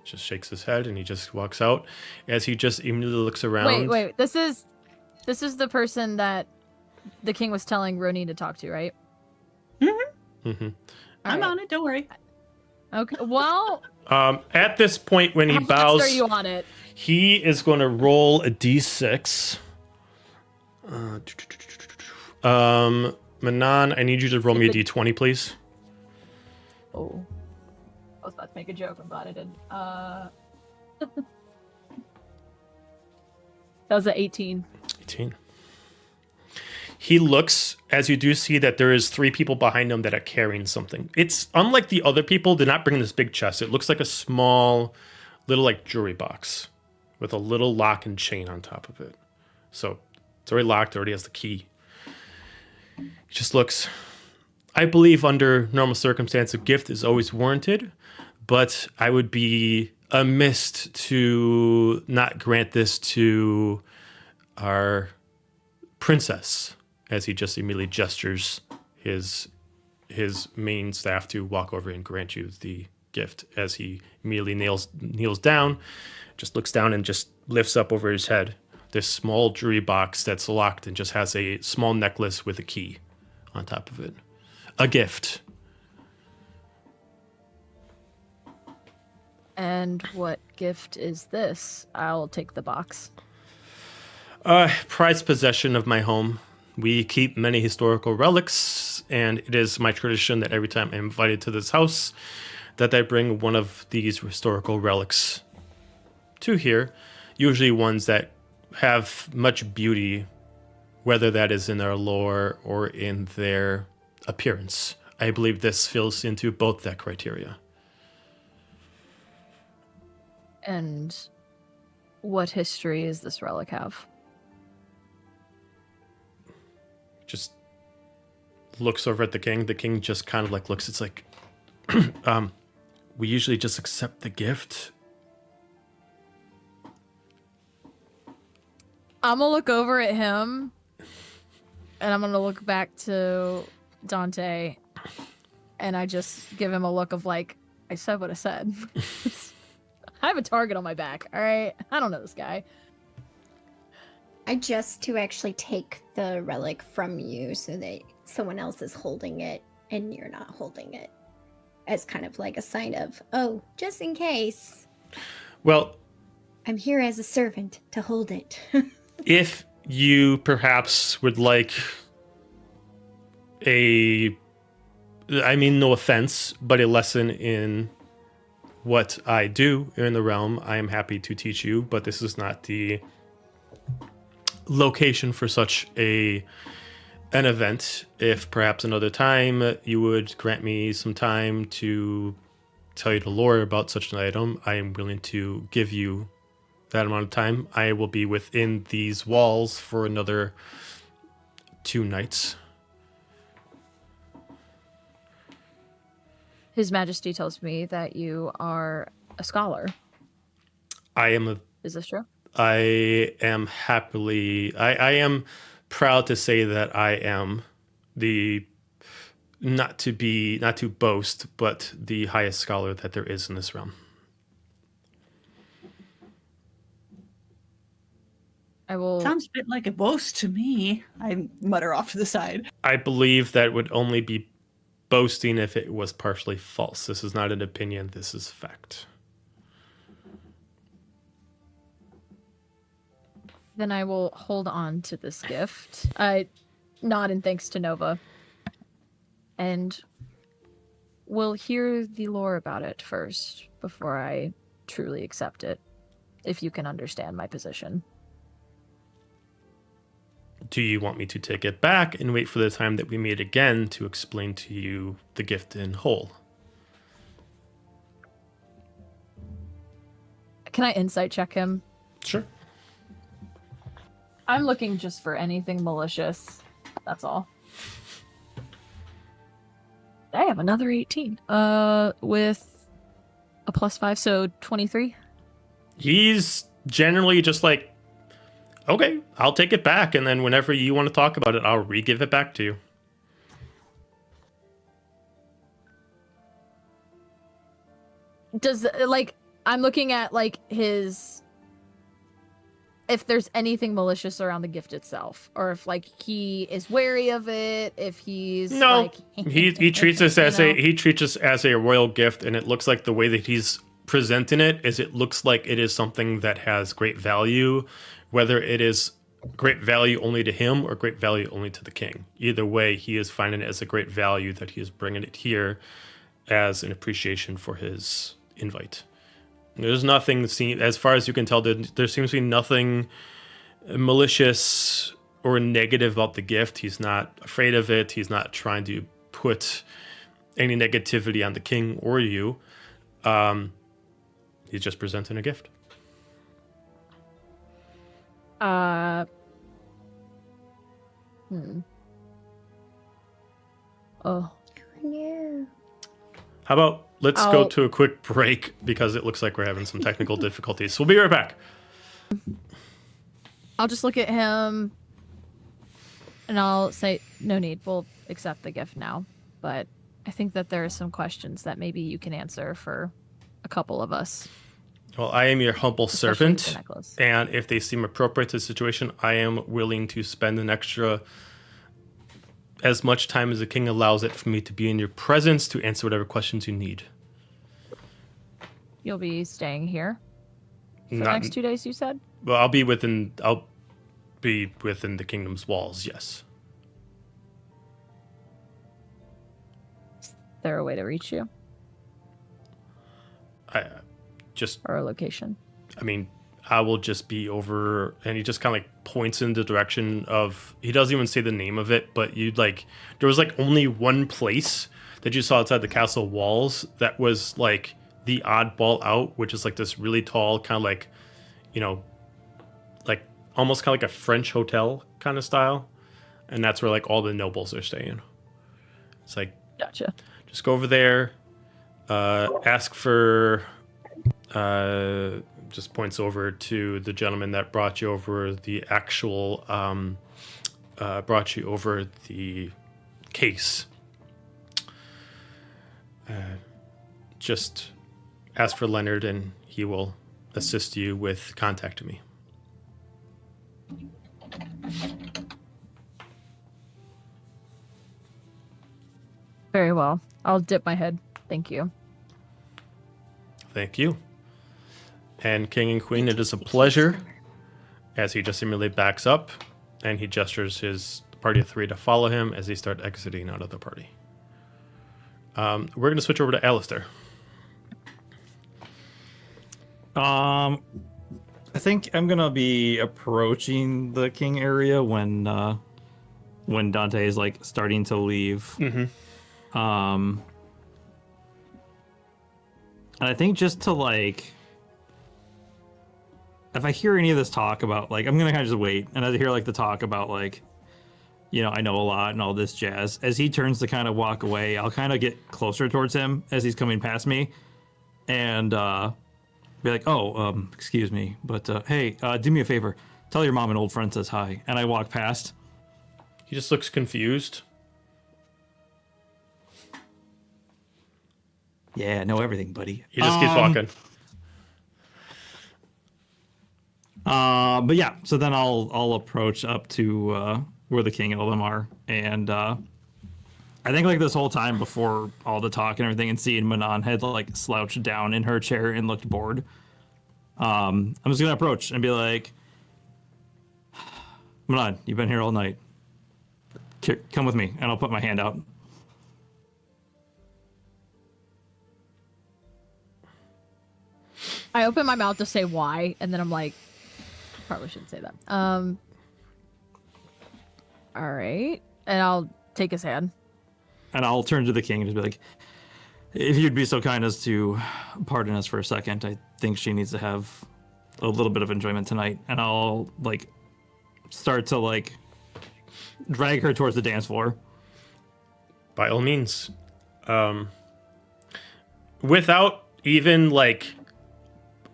shakes his head and he just walks out. As he just immediately looks around. Wait. This is the person that the king was telling Ronin to talk to, right? Mm-hmm. Mm-hmm. I'm on it. Don't worry. Okay. Well, at this point, when he how fast bows, are you on it? he is going to roll a d6. Manon, I need you to roll me a d20, please. Oh. was about to make a joke. I'm glad I didn't. That was an 18. 18. He looks, as you do see that there is 3 people behind him that are carrying something. It's unlike the other people, they're not bringing this big chest. It looks like a small, little like jewelry box with a little lock and chain on top of it. So it's already locked, already has the key. He just looks, I believe under normal circumstance, a gift is always warranted, but I would be amiss to not grant this to our princess, as he just immediately gestures his main staff to walk over and grant you the gift. As he immediately kneels down, just looks down and just lifts up over his head this small jewelry box that's locked and just has a small necklace with a key on top of it. A gift. And what gift is this? I'll take the box. Prized possession of my home. We keep many historical relics, and it is my tradition that every time I'm invited to this house, that I bring one of these historical relics to here. Usually ones that have much beauty, whether that is in their lore or in their appearance. I believe this fills into both that criteria. And what history does this relic have? Just looks over at the king. The king just kind of like looks. It's like, we usually just accept the gift. I'm gonna look over at him, and I'm gonna look back to Dante, and I just give him a look of like, I said what I said. I have a target on my back, all right? I don't know this guy. I just to actually take the relic from you so that someone else is holding it and you're not holding it, as kind of like a sign of, oh, just in case. Well, I'm here as a servant to hold it. if you perhaps would like I mean, no offense, but a lesson in what I do in the realm, I am happy to teach you, but this is not the location for such an event. If perhaps another time you would grant me some time to tell you the lore about such an item, I am willing to give you that amount of time. I will be within these walls for another 2 nights. His Majesty tells me that you are a scholar. Is this true? I am proud to say that I am the, not to boast, but the highest scholar that there is in this realm. I will. Sounds a bit like a boast to me. I mutter off to the side. I believe that would only be boasting if it was partially false. This is not an opinion, this is fact. Then I will hold on to this gift. I nod in thanks to Nova. And we'll hear the lore about it first before I truly accept it, if you can understand my position. Do you want me to take it back and wait for the time that we meet again to explain to you the gift in whole? Can I insight check him? Sure. I'm looking just for anything malicious. That's all. I have another 18. With a +5, so 23. He's generally just like, okay, I'll take it back, and then whenever you want to talk about it, I'll re-give it back to you. Does, like, I'm looking at, like, his... If there's anything malicious around the gift itself, or if, like, he is wary of it, if he's no, like... he treats this as he treats this as a royal gift, and it looks like the way that he's presenting it is it looks like it is something that has great value, whether it is great value only to him or great value only to the king. Either way, he is finding it as a great value that he is bringing it here as an appreciation for his invite. There's nothing as far as you can tell. There seems to be nothing malicious or negative about the gift. He's not afraid of it. He's not trying to put any negativity on the king or you. He's just presenting a gift. Oh. No. How about let's go to a quick break because it looks like we're having some technical difficulties. We'll be right back. I'll just look at him and I'll say, no need. We'll accept the gift now. But I think that there are some questions that maybe you can answer for a couple of us. Well, I am your humble Especially servant. the necklace. And if they seem appropriate to the situation, I am willing to spend an extra as much time as the king allows it for me to be in your presence to answer whatever questions you need. You'll be staying here for the next 2 days, you said? Well, I'll be within the kingdom's walls, yes. Is there a way to reach you? Or a location? I will just be over, and he just kind of like points in the direction of, he doesn't even say the name of it, but there was like only one place that you saw outside the castle walls that was like the oddball out, which is like this really tall kind of like, like almost kind of like a French hotel kind of style. And that's where like all the nobles are staying. It's like, Gotcha. just go over there, ask for, just points over to the gentleman that brought you over the actual, brought you over the case. Just ask for Leonard and he will assist you with contacting me. Very well. I'll dip my head. Thank you. Thank you. And King and Queen, it is a pleasure. As he just immediately backs up and he gestures his party of 3 to follow him as they start exiting out of the party. We're going to switch over to Alistair. I think I'm gonna be approaching the king area when Dante is like starting to leave. Mm-hmm. And I think just to like, if I hear any of this talk about like, I'm gonna kind of just wait, and as I hear like the talk about like, I know a lot and all this jazz. As he turns to kind of walk away, I'll kind of get closer towards him as he's coming past me, and be like, "Oh, excuse me, but hey, do me a favor. Tell your mom an old friend says hi." And I walk past. He just looks confused. Yeah, I know everything, buddy. He just keeps walking. But yeah, so then I'll approach up to where the king and all them are, and I think like this whole time before all the talk and everything, and seeing Manon had like slouched down in her chair and looked bored. I'm just gonna approach and be like, Manon, you've been here all night. Come with me, and I'll put my hand out. I open my mouth to say why, and then I'm like, probably shouldn't say that. All right, and I'll take his hand. And I'll turn to the king and just be like, if you'd be so kind as to pardon us for a second, I think she needs to have a little bit of enjoyment tonight. And I'll like start to like drag her towards the dance floor. By all means. Without even like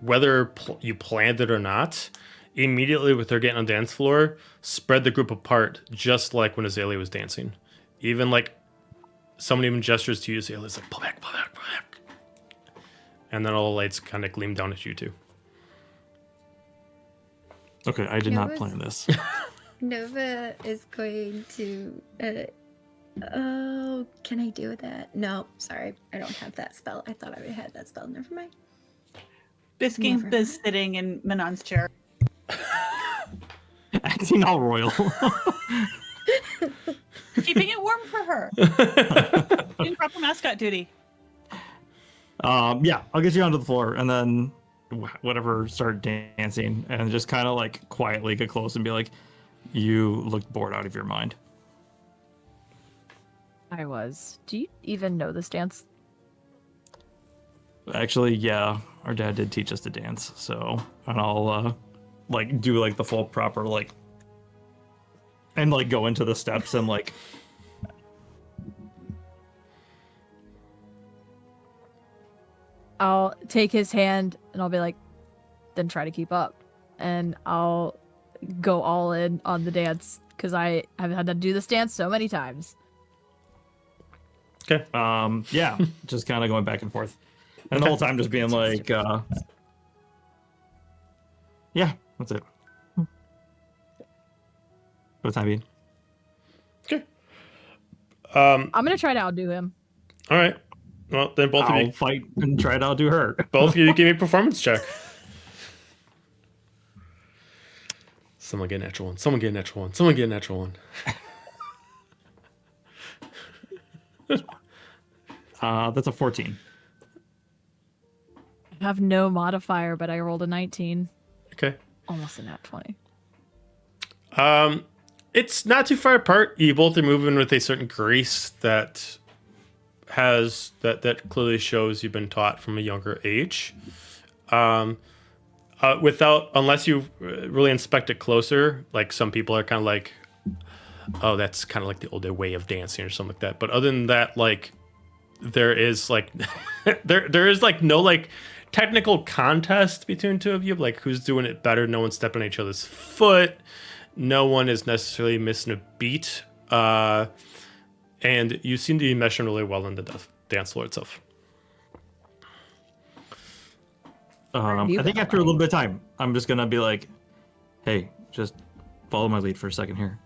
whether you planned it or not, immediately with her getting on the dance floor, spread the group apart just like when Azalea was dancing. Even like someone even gestures to you, Azalea's like, pull back, pull back, pull back. And then all the lights kind of gleam down at you too. Okay, I did not plan this. Nova is going to. Oh, can I do that? No, sorry, I don't have that spell. I thought I would have had that spell. Never mind. Biscamp is sitting in Manon's chair. Acting all royal. Keeping it warm for her. Doing proper mascot duty. Yeah, I'll get you onto the floor, and then whatever, start dancing, and just kind of like quietly get close and be like, "You look bored out of your mind." I was. Do you even know this dance? Actually, yeah, our dad did teach us to dance, so and I'll like do like the full proper like, and like go into the steps and like. I'll take his hand and I'll be like, then try to keep up. And I'll go all in on the dance because I have had to do this dance so many times. Okay. Yeah, just kind of going back and forth, and the whole time just being like, yeah, that's it. For the time being. Okay. I'm gonna try to outdo him. All right. Well, then both of I'll you, fight and try to outdo her. both of you, give me a performance check. Someone get a natural one. Someone get a natural one. Someone get a natural one. That's a 14. I have no modifier, but I rolled a 19. Okay. Almost a nat 20. It's not too far apart. You both are moving with a certain grace that has that clearly shows you've been taught from a younger age. Unless you really inspect it closer, like some people are kind of like, oh, that's kind of like the older way of dancing or something like that. But other than that, like there is like there is like no like technical contest between two of you, like who's doing it better. No one's stepping on each other's foot. No one is necessarily missing a beat. And you seem to be meshing really well in the dance floor itself. I think after a little bit of time, I'm just gonna be like, hey, just follow my lead for a second here.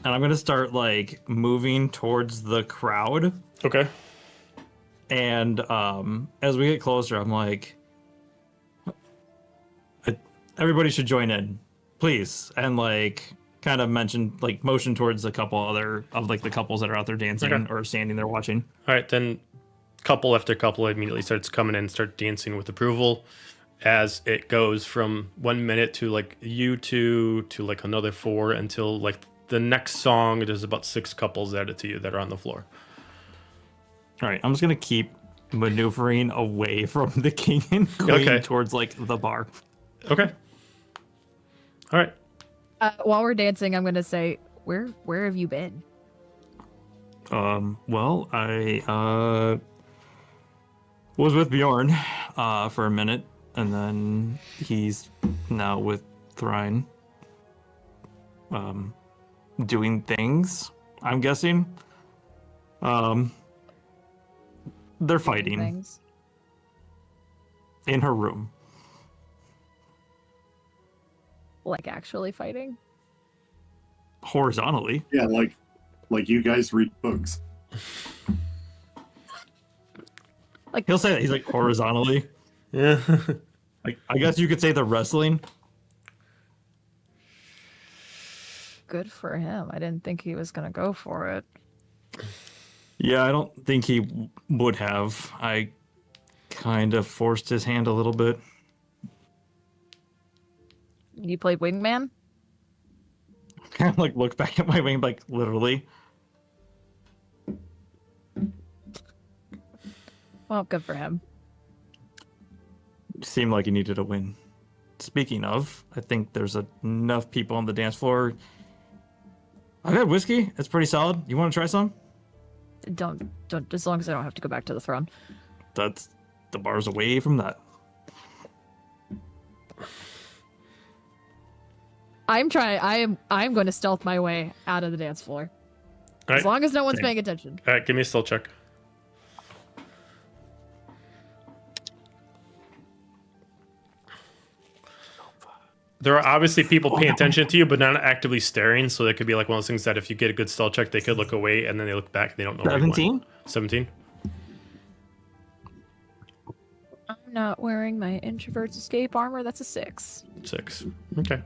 And I'm gonna start like moving towards the crowd. Okay. And as we get closer, I'm like, everybody should join in, please. And like kind of motion towards a couple other of like the couples that are out there dancing or standing there watching. All right, then couple after couple immediately starts coming in and start dancing with approval as it goes from 1 minute to like you two to like another 4 until like the next song. There's about 6 couples added to you that are on the floor. All right, I'm just gonna keep maneuvering away from the king and going towards like the bar. Okay. All right. While we're dancing, I'm gonna say, where have you been? Well, I was with Bjorn for a minute, and then he's now with Thrine. Doing things, I'm guessing. They're fighting Things. in her room. Like actually fighting? Horizontally. Yeah, like you guys read books. Like He'll say that. He's like horizontally. Yeah. Like I guess you could say the wrestling. good for him. I didn't think he was gonna go for it. Yeah, I don't think he would have. I kind of forced his hand a little bit. You played wingman? Kind of like look back at my wing, like literally. Well, good for him. Seemed like he needed a win. Speaking of, I think there's enough people on the dance floor. I've had whiskey. It's pretty solid. You want to try some? Don't, as long as I don't have to go back to the throne. That's the bar's away from that. I'm going to stealth my way out of the dance floor. All As right. long as no one's Same. paying attention. All right, give me a stealth check. There are obviously people paying attention to you, but not actively staring. So that could be like one of those things that if you get a good stealth check, they could look away and then they look back and they don't know. where you went. 17? 17? I'm not wearing my introvert's escape armor. That's a 6. 6. Okay.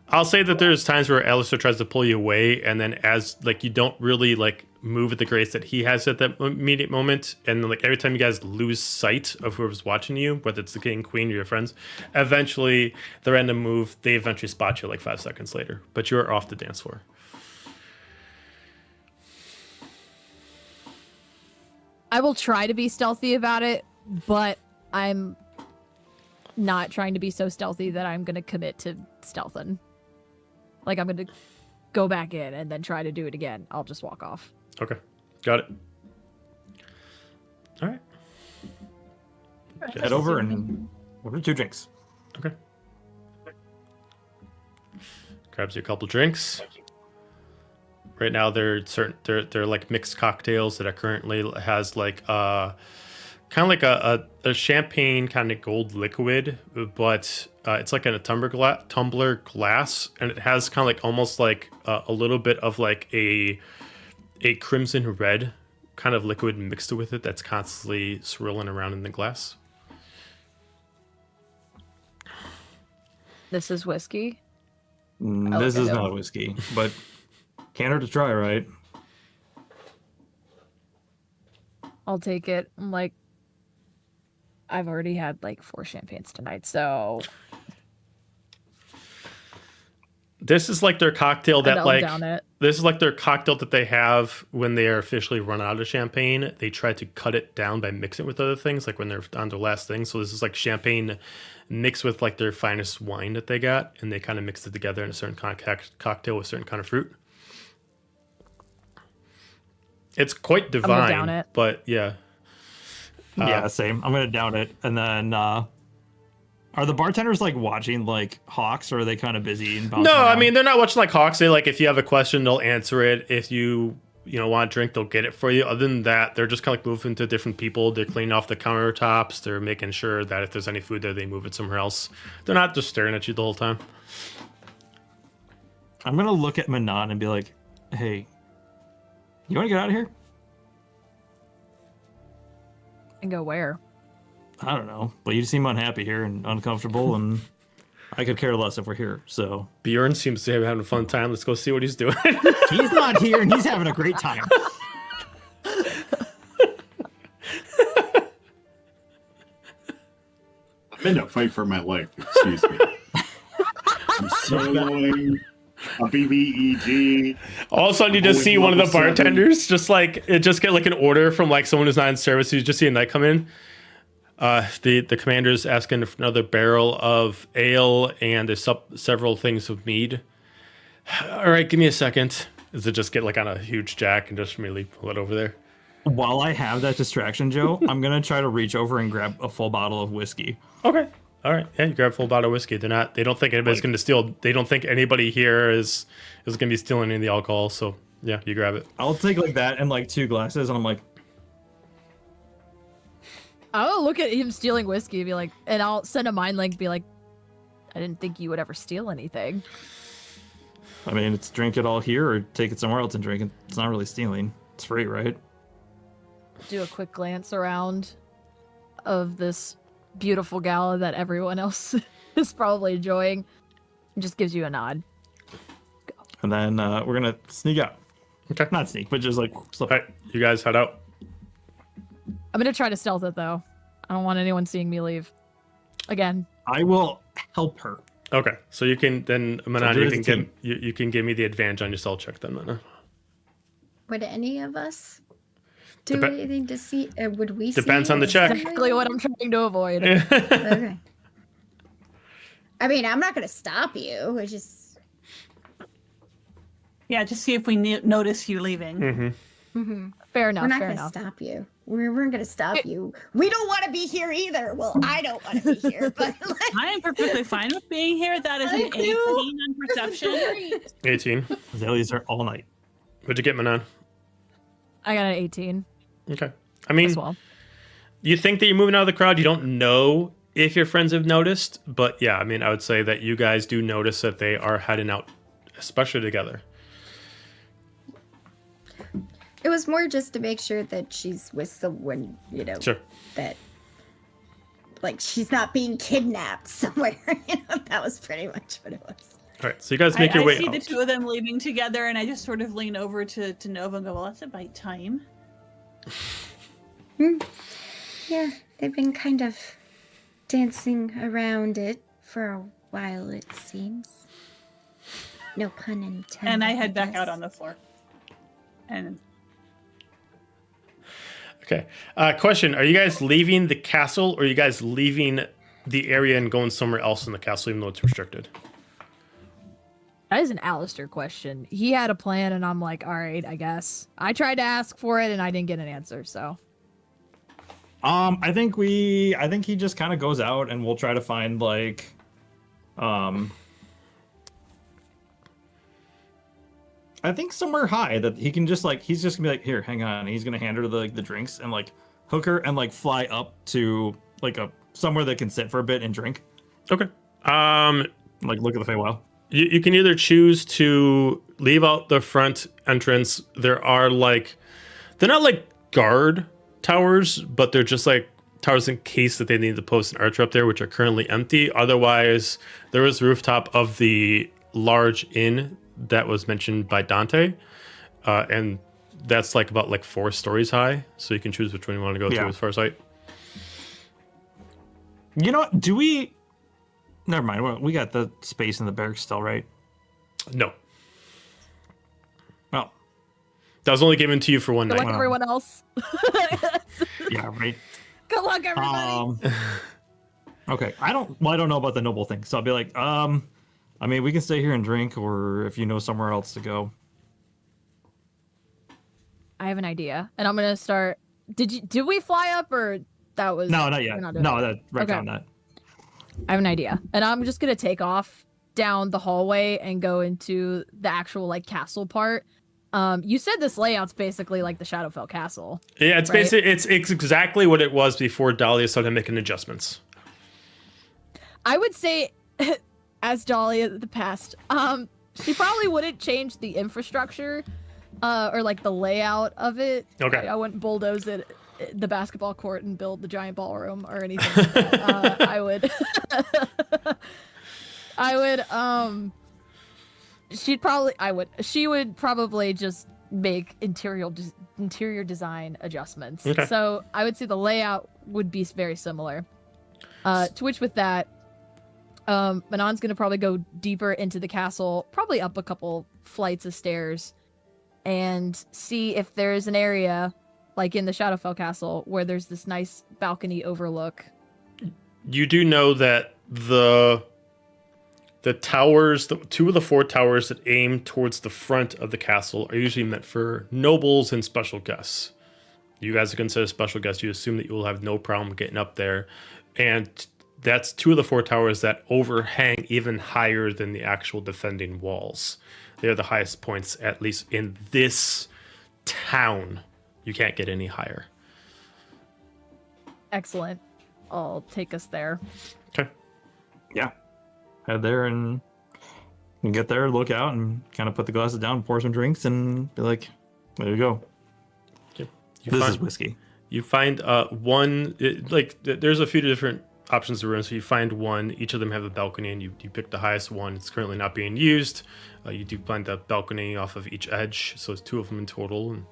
I'll say that there's times where Alistair tries to pull you away, and then as like you don't really like move at the grace that he has at that immediate moment. And then, like, every time you guys lose sight of whoever's watching you, whether it's the king, queen, or your friends, eventually the random move, they eventually spot you like 5 seconds later. But you're off the dance floor. I will try to be stealthy about it, but I'm not trying to be so stealthy that I'm going to commit to stealthing. Like, I'm going to go back in and then try to do it again. I'll just walk off. Okay. Got it. All right. Head over and order 2 drinks. Okay. Grabs you a couple drinks. Right now, they're like mixed cocktails that are currently has like kind of like a champagne kind of gold liquid, but it's like in a tumbler glass, and it has kind of like almost like a little bit of like a crimson red kind of liquid mixed with it that's constantly swirling around in the glass. This is whiskey. This is not whiskey, but can't hurt to try, right? I'll take it. I'm like, I've already had like 4 champagnes tonight, so this is like their cocktail that like down it. this is like their cocktail that they have when they are officially run out of champagne. They try to cut it down by mixing it with other things, like when they're on their last thing. So this is like champagne mixed with like their finest wine that they got, and they kind of mixed it together in a certain kind of cocktail with certain kind of fruit. It's quite divine, down it. but yeah. Yeah, same. I'm gonna down it, and then are the bartenders like watching like hawks, or are they kind of busy and bouncing No, I around? mean they're not watching like hawks. They like if you have a question, they'll answer it. If you want a drink, they'll get it for you. Other than that, they're just kind of like moving to different people. They're cleaning off the countertops. They're making sure that if there's any food there, they move it somewhere else. They're not just staring at you the whole time. I'm gonna look at Manon and be like, "Hey, you want to get out of here?" And go where? I don't know, but you seem unhappy here and uncomfortable, and I could care less if we're here. So Bjorn seems to be having a fun time. Let's go see what he's doing. he's not here, and he's having a great time. I'm in a fight for my life. Excuse me. I'm soloing a BBEG. All of a sudden, you just see one of the bartenders just get like an order from like someone who's not in service. You just see a knight come in. The commander's asking for another barrel of ale and there's several things of mead. All right, give me a second. Does it just get like on a huge jack and just immediately pull it over there? While I have that distraction, Joe, I'm gonna try to reach over and grab a full bottle of whiskey. Okay. All right. Yeah, you grab a full bottle of whiskey. They don't think anybody's going to steal. They don't think anybody here is going to be stealing any of the alcohol. So yeah, you grab it. I'll take like that and like 2 glasses, and I'm like, I'll look at him stealing whiskey and be like, and I'll send a mind link, be like, I didn't think you would ever steal anything. I mean, it's drink it all here or take it somewhere else and drink it. It's not really stealing. It's free, right? Do a quick glance around of this beautiful gala that everyone else is probably enjoying. It just gives you a nod. And then we're gonna sneak out. Okay. Not sneak, but just like slip. All right, you guys head out. I'm gonna try to stealth it though. I don't want anyone seeing me leave. Again. I will help her. Okay, so you can then Manon, do you it as can a team. you can give me the advantage on your stealth check then, Manon. Would any of us do Depe- anything to see? Would we? Depends see on the it? check. Exactly what I'm trying to avoid. Okay. I mean, I'm not gonna stop you. It's just. Yeah, just see if we notice you leaving. Mm-hmm. Fair enough. We're not fair gonna enough. stop you. We're gonna stop you. We don't want to be here either. Well, I don't want to be here, but like, I am perfectly fine with being here. That is I an do. 18 on perception. 18. Azaleas are all night. What'd you get, Manon? I got an 18 Okay. I mean, as well. you think that you're moving out of the crowd. You don't know if your friends have noticed, but yeah, I mean, I would say that you guys do notice that they are heading out, especially together. it was more just to make sure that she's with someone, Sure. that like she's not being kidnapped somewhere. That was pretty much what it was. right, so you guys make your I way see out. the two of them leaving together, and I just sort of lean over to Nova and go, well, that's about time. Yeah, they've been kind of dancing around it for a while, it seems. No pun intended. And I head back guess. out on the floor. And Okay. Question: are you guys leaving the castle, or are you guys leaving the area and going somewhere else in the castle, even though it's restricted? That is an Alistair question. He had a plan, and I'm like, all right, I guess. I tried to ask for it, and I didn't get an answer, so. I think he just kind of goes out, and we'll try to find like, I think somewhere high that he can just like, he's just gonna be like, here, hang on. And he's gonna hand her the drinks and like hook her and like fly up to like somewhere that can sit for a bit and drink. Okay. Like look at the Feywild. You can either choose to leave out the front entrance. There are like, they're not like guard towers, but they're just like towers in case that they need to post an archer up there, which are currently empty. Otherwise, there is rooftop of the large inn that was mentioned by Dante, and that's like about like 4 stories high. So you can choose which one you want to go to as far as height. You know what? Do we? Never mind. We got the space in the barracks still, right? No, Oh, that was only given to you for one Good night. luck, everyone else. yeah, right. Good luck, everybody. Okay. I don't know about the noble thing, so I'll be like, I mean, we can stay here and drink, or if you know somewhere else to go. I have an idea, and I'm gonna start. Did we fly up, or that was No, not yet. we're not doing No, it? that right Okay. on that. I have an idea, and I'm just gonna take off down the hallway and go into the actual like castle part. You said this layout's basically like the Shadowfell Castle. Yeah, it's right? basically it's exactly what it was before Dahlia started making adjustments. I would say, as Dahlia the past, she probably wouldn't change the infrastructure, or like the layout of it. Okay. I wouldn't bulldoze it, the basketball court, and build the giant ballroom or anything like that. I would, she would probably just make interior design adjustments. Okay. So I would say the layout would be very similar. To which with that, Manon's gonna probably go deeper into the castle, probably up a couple flights of stairs, and see if there's an area, like in the Shadowfell Castle, where there's this nice balcony overlook. You do know that the towers, 2 of the 4 towers that aim towards the front of the castle are usually meant for nobles and special guests. You guys are considered special guests. You assume that you will have no problem getting up there. And that's 2 of the 4 towers that overhang even higher than the actual defending walls. They're the highest points, at least in this town. You can't get any higher. Excellent. I'll take us there. Okay. Yeah. Head there and get there, look out, and kind of put the glasses down, pour some drinks, and be like, there you go. This is whiskey. You find one, there's a few different options to rooms. So you find one, each of them have a balcony, and you pick the highest one. It's currently not being used. You do find the balcony off of each edge, so it's 2 of them in total. And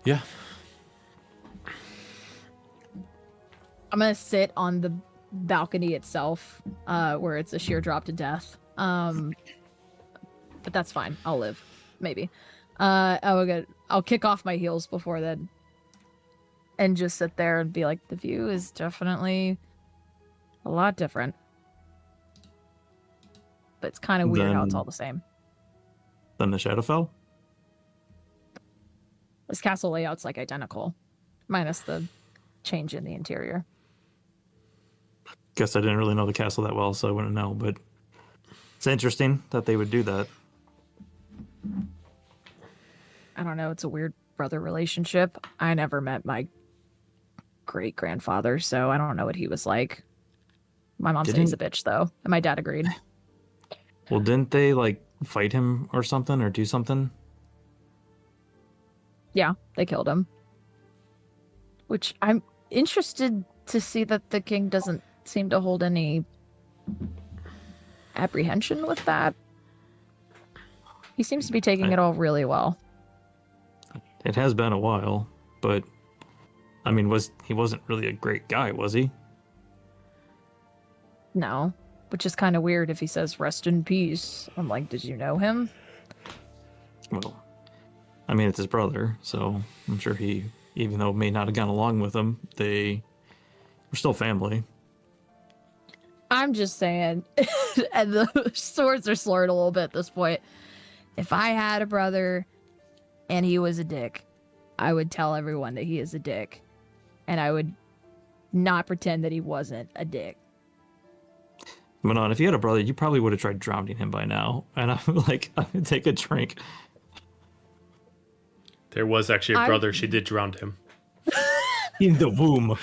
yeah. I'm gonna sit on the balcony itself, where it's a sheer drop to death. But that's fine. I'll live, maybe. I'll kick off my heels before then, and just sit there and be like, the view is definitely a lot different, but it's kind of weird how it's all the same. Then the Shadowfell? This castle layout's like identical, minus the change in the interior. Guess I didn't really know the castle that well, so I wouldn't know, but it's interesting that they would do that. I don't know. It's a weird brother relationship. I never met my great grandfather, so I don't know what he was like. My mom said he's a bitch, though, and my dad agreed. Well, didn't they like fight him or something, or do something? Yeah, they killed him. Which I'm interested to see that the king doesn't seem to hold any apprehension with that. He seems to be taking it all really well. It has been a while, but I mean, he wasn't really a great guy, was he? No, which is kind of weird if he says rest in peace. I'm like, did you know him? Well, I mean, it's his brother, so I'm sure he, even though may not have gone along with him, they were still family. I'm just saying, and the swords are slurred a little bit at this point. If I had a brother and he was a dick, I would tell everyone that he is a dick. And I would not pretend that he wasn't a dick. Manon, if you had a brother, you probably would have tried drowning him by now. And I'm like, I'm going to take a drink. There was actually a brother. She did drown him. In the womb.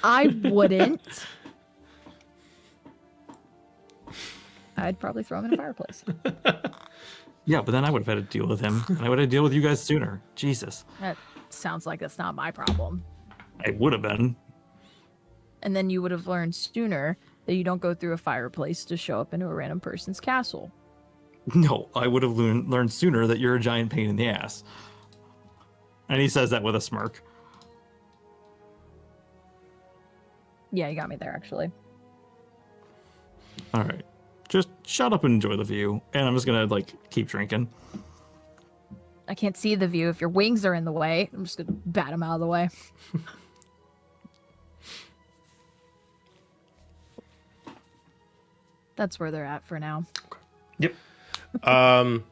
I wouldn't. I'd probably throw him in a fireplace. Yeah, but then I would have had to deal with him. And I would have to deal with you guys sooner. Jesus. That sounds like that's not my problem. I would have been. And then you would have learned sooner that you don't go through a fireplace to show up into a random person's castle. No, I would have learned sooner that you're a giant pain in the ass. And he says that with a smirk. Yeah, you got me there, actually. All right. Just shut up and enjoy the view. And I'm just going to, like, keep drinking. I can't see the view. If your wings are in the way, I'm just going to bat them out of the way. That's where they're at for now. Yep. Upon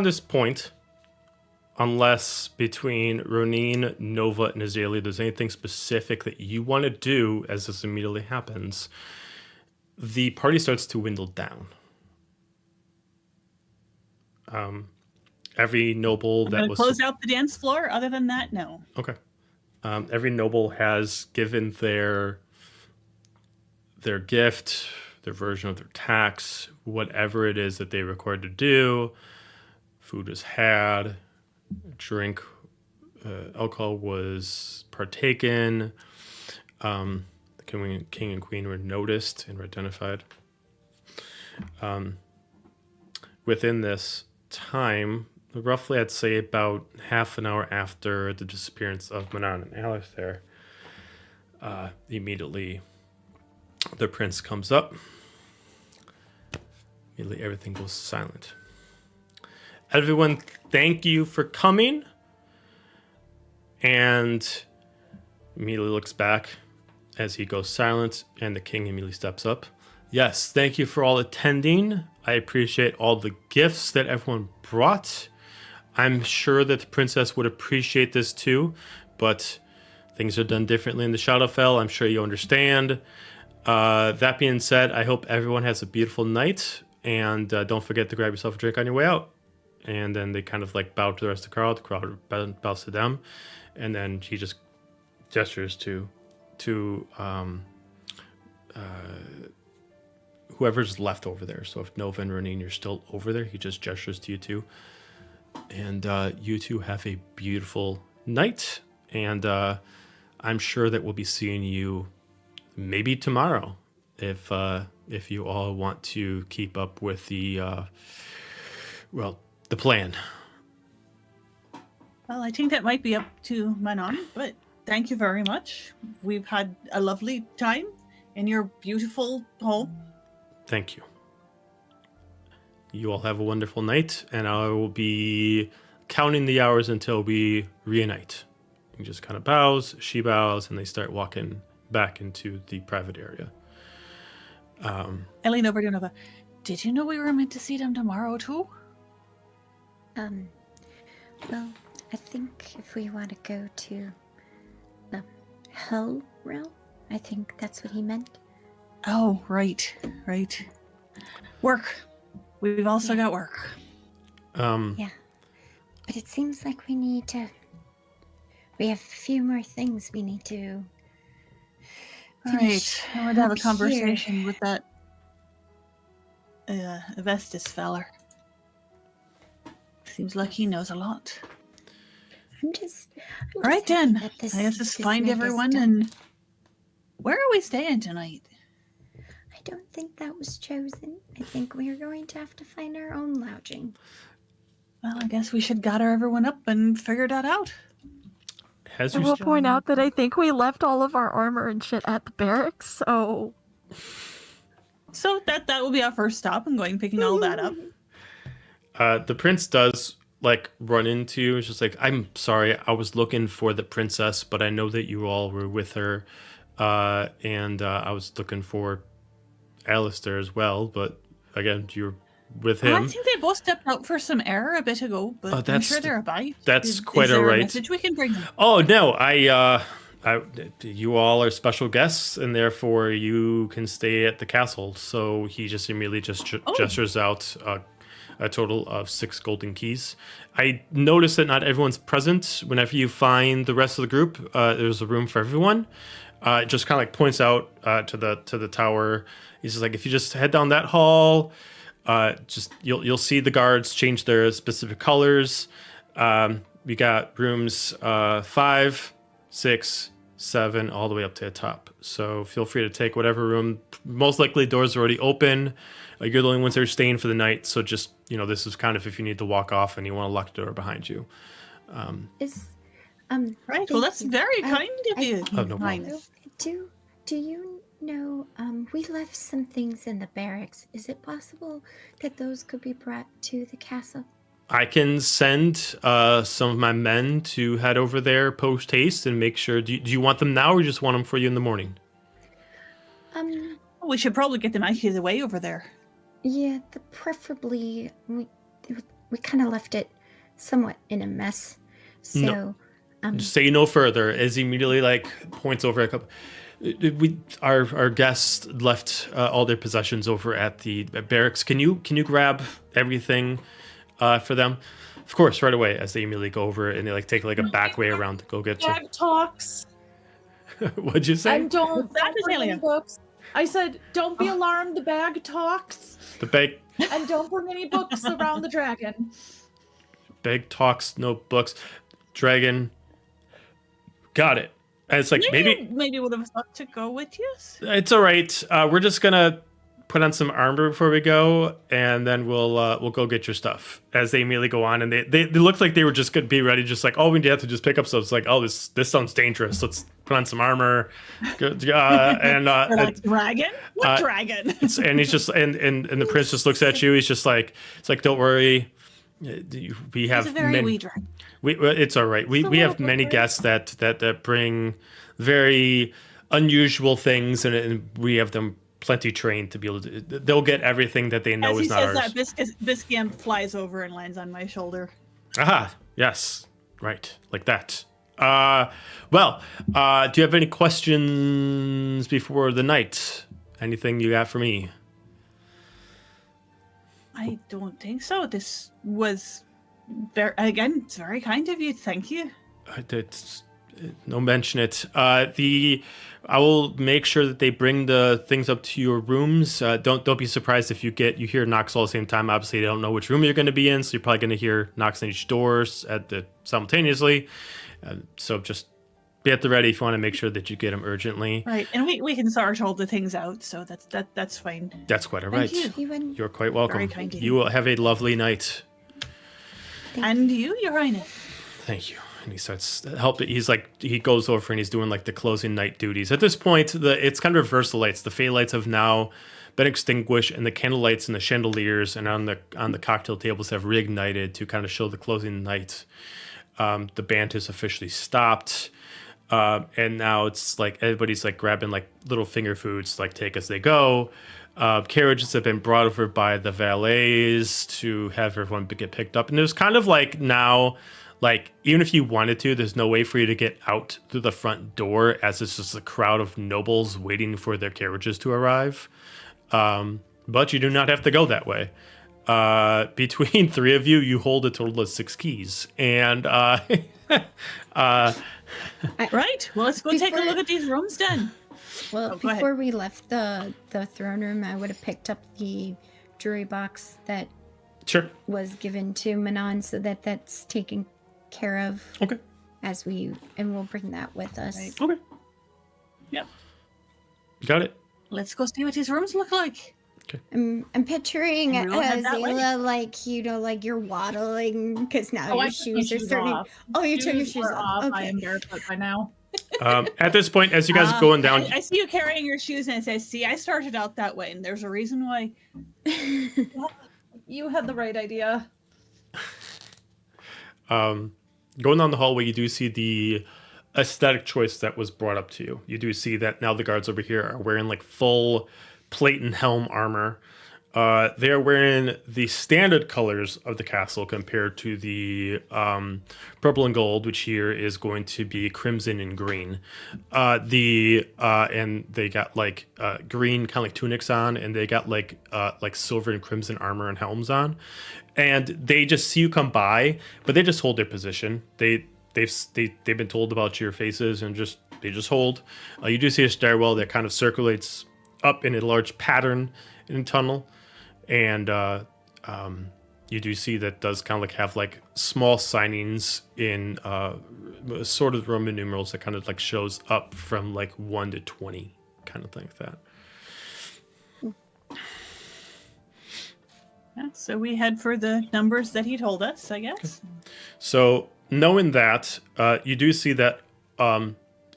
this point, unless between Ronin, Nova, and Azalea there's anything specific that you want to do as this immediately happens, the party starts to dwindle down. Every noble that was close out the dance floor. Other than that, no. Okay. Every noble has given their gift, their version of their tax, whatever it is that they required to do. Food was had, drink, alcohol was partaken. The king and queen were noticed and were identified. Within this time, roughly I'd say about half an hour after the disappearance of Manon and Alistair, immediately the prince comes up. Immediately everything goes silent. Everyone, thank you for coming. And immediately looks back as he goes silent, and the king immediately steps up. Yes, thank you for all attending. I appreciate all the gifts that everyone brought. I'm sure that the princess would appreciate this too, but things are done differently in the Shadowfell. I'm sure you understand. That being said, I hope everyone has a beautiful night, and don't forget to grab yourself a drink on your way out. And then they kind of like bow to the rest of the crowd bows to them, and then he just gestures to whoever's left over there. So if Nova and Ronin, you're still over there, he just gestures to you two. And you two have a beautiful night. And I'm sure that we'll be seeing you maybe tomorrow if you all want to keep up with the plan. Well, I think that might be up to Manon, but thank you very much. We've had a lovely time in your beautiful home. Thank you. You all have a wonderful night, and I will be counting the hours until we reunite. He just kind of bows, she bows, and they start walking back into the private area. Ellie over to Nova. Did you know we were meant to see them tomorrow too? Well, I think if we want to go to the Hell Realm, I think that's what he meant. Oh, right. Work. We've also got work. Yeah. But it seems like we have a few more things we need to finish. Right. I would have a up conversation here. with that Vestus feller. Seems like he knows a lot. I'm just All right, happy then. that this- I guess just this find night is everyone done. and Where are we staying tonight? I don't think that was chosen. I think we are going to have to find our own lodging. Well, I guess we should gather everyone up and figure that out. As I you will point out that I think we left all of our armor and shit at the barracks, so So that will be our first stop and going picking all that up. the prince does like run into you. It's just like, I'm sorry, I was looking for the princess, but I know that you all were with her, and I was looking for Alistair as well. But again, you're with him. I think they both stepped out for some air a bit ago, but I'm that's- sure they're about. that's quite is there alright. a message we can bring them? Oh no, you all are special guests, and therefore you can stay at the castle. So he just immediately gestures out a total of 6 golden keys. I noticed that not everyone's present. Whenever you find the rest of the group, there's a room for everyone. It just kind of like points out to the tower. He's just like, if you just head down that hall, just you'll see the guards change their specific colors. We got rooms 5, 6, 7, all the way up to the top. So feel free to take whatever room. Most likely doors are already open. You're the only ones that are staying for the night. So just, this is kind of if you need to walk off and you want to lock the door behind you. Right. Well, that's very kind of you. Oh, no problem. Highness. Do you know, we left some things in the barracks. Is it possible that those could be brought to the castle? I can send some of my men to head over there post haste and make sure. Do you want them now, or you just want them for you in the morning? We should probably get them out of the way over there. Yeah, preferably we kind of left it somewhat in a mess. So, Just say no further. As he immediately like points over a couple. Our guests left all their possessions over at the barracks. Can you grab everything for them? Of course, right away. As they immediately go over and they like take like a back way around to go get you. Bag talks. What'd you say? And don't That is bring any alien. books. I said, don't be alarmed. The bag talks. The And don't bring any books around the dragon. bag talks, no books. Dragon. Got it. And it's like maybe would have thought to go with you. it's all right. We're just gonna put on some armor before we go, and then we'll go get your stuff. As they immediately go on, and they looked like they were just gonna be ready, just like, oh, we have to just pick up stuff. It's like, oh, this sounds dangerous. Let's put on some armor. And Like, dragon? What dragon? and he's just and the prince just looks at you. He's just like, it's like, don't worry. We have It's a very many, wee dragon. it's all right. We have many guests that bring very unusual things, and we have them plenty trained to be able to. They'll get everything that they know As he is not says ours. that, Biscam flies over and lands on my shoulder. Aha, yes, right, like that. Well, do you have any questions before the night? Anything you got for me? I don't think so. This was it's very kind of you. Thank you. No mention it. I will make sure that they bring the things up to your rooms. Don't be surprised if you hear knocks all at the same time. Obviously, they don't know which room you're going to be in, so you're probably going to hear knocks on each doors simultaneously. So just be at the ready if you want to make sure that you get them urgently. Right, and we can sort all the things out, so that's fine. That's quite all right. Thank you. You're quite welcome. Very kind of You will have a lovely night. And you, Your Highness. Thank you. And he starts helping. He goes over and he's doing like the closing night duties. At this point, it's kind of reverse the lights. The Fey lights have now been extinguished, and the candle lights and the chandeliers and on the cocktail tables have reignited to kind of show the closing night. The band has officially stopped, and now it's like everybody's like grabbing like little finger foods, like take as they go. Carriages have been brought over by the valets to have everyone get picked up, and there's kind of like now. Like, even if you wanted to, there's no way for you to get out through the front door, as it's just a crowd of nobles waiting for their carriages to arrive. But you do not have to go that way. Between 3 of you, you hold a total of 6 keys. And, Right. Well, let's go take a Before- look at these rooms then. Well, go ahead. before we left the throne room, I would have picked up the jewelry box that sure. was given to Manon, so that's taken care of Okay. and we'll bring that with us. Right. Okay. Yep. Got it. Let's go see what his rooms look like. I'm picturing And we all head that way. Zayla like you're waddling because now Oh, I your took my shoes are shoes starting. off. Oh, you took your shoes are off. I Okay. am barefoot by now. At this point, as you guys are going down, I see you carrying your shoes, and it says, "See, I started out that way, and there's a reason why." You had the right idea. going down the hallway, you do see the aesthetic choice that was brought up to you. You do see that now the guards over here are wearing like full plate and helm armor. They are wearing the standard colors of the castle compared to the purple and gold, which here is going to be crimson and green. And they got like green kind of like tunics on, and they got like silver and crimson armor and helms on. And they just see you come by, but they just hold their position. They've been told about your faces, and they just hold. You do see a stairwell that kind of circulates up in a large pattern in a tunnel. And you do see that does kind of like have like small signings in sort of Roman numerals that kind of like shows up from like 1 to 20 kind of thing like that. Yeah, so we head for the numbers that he told us, I guess. So knowing that, you do see that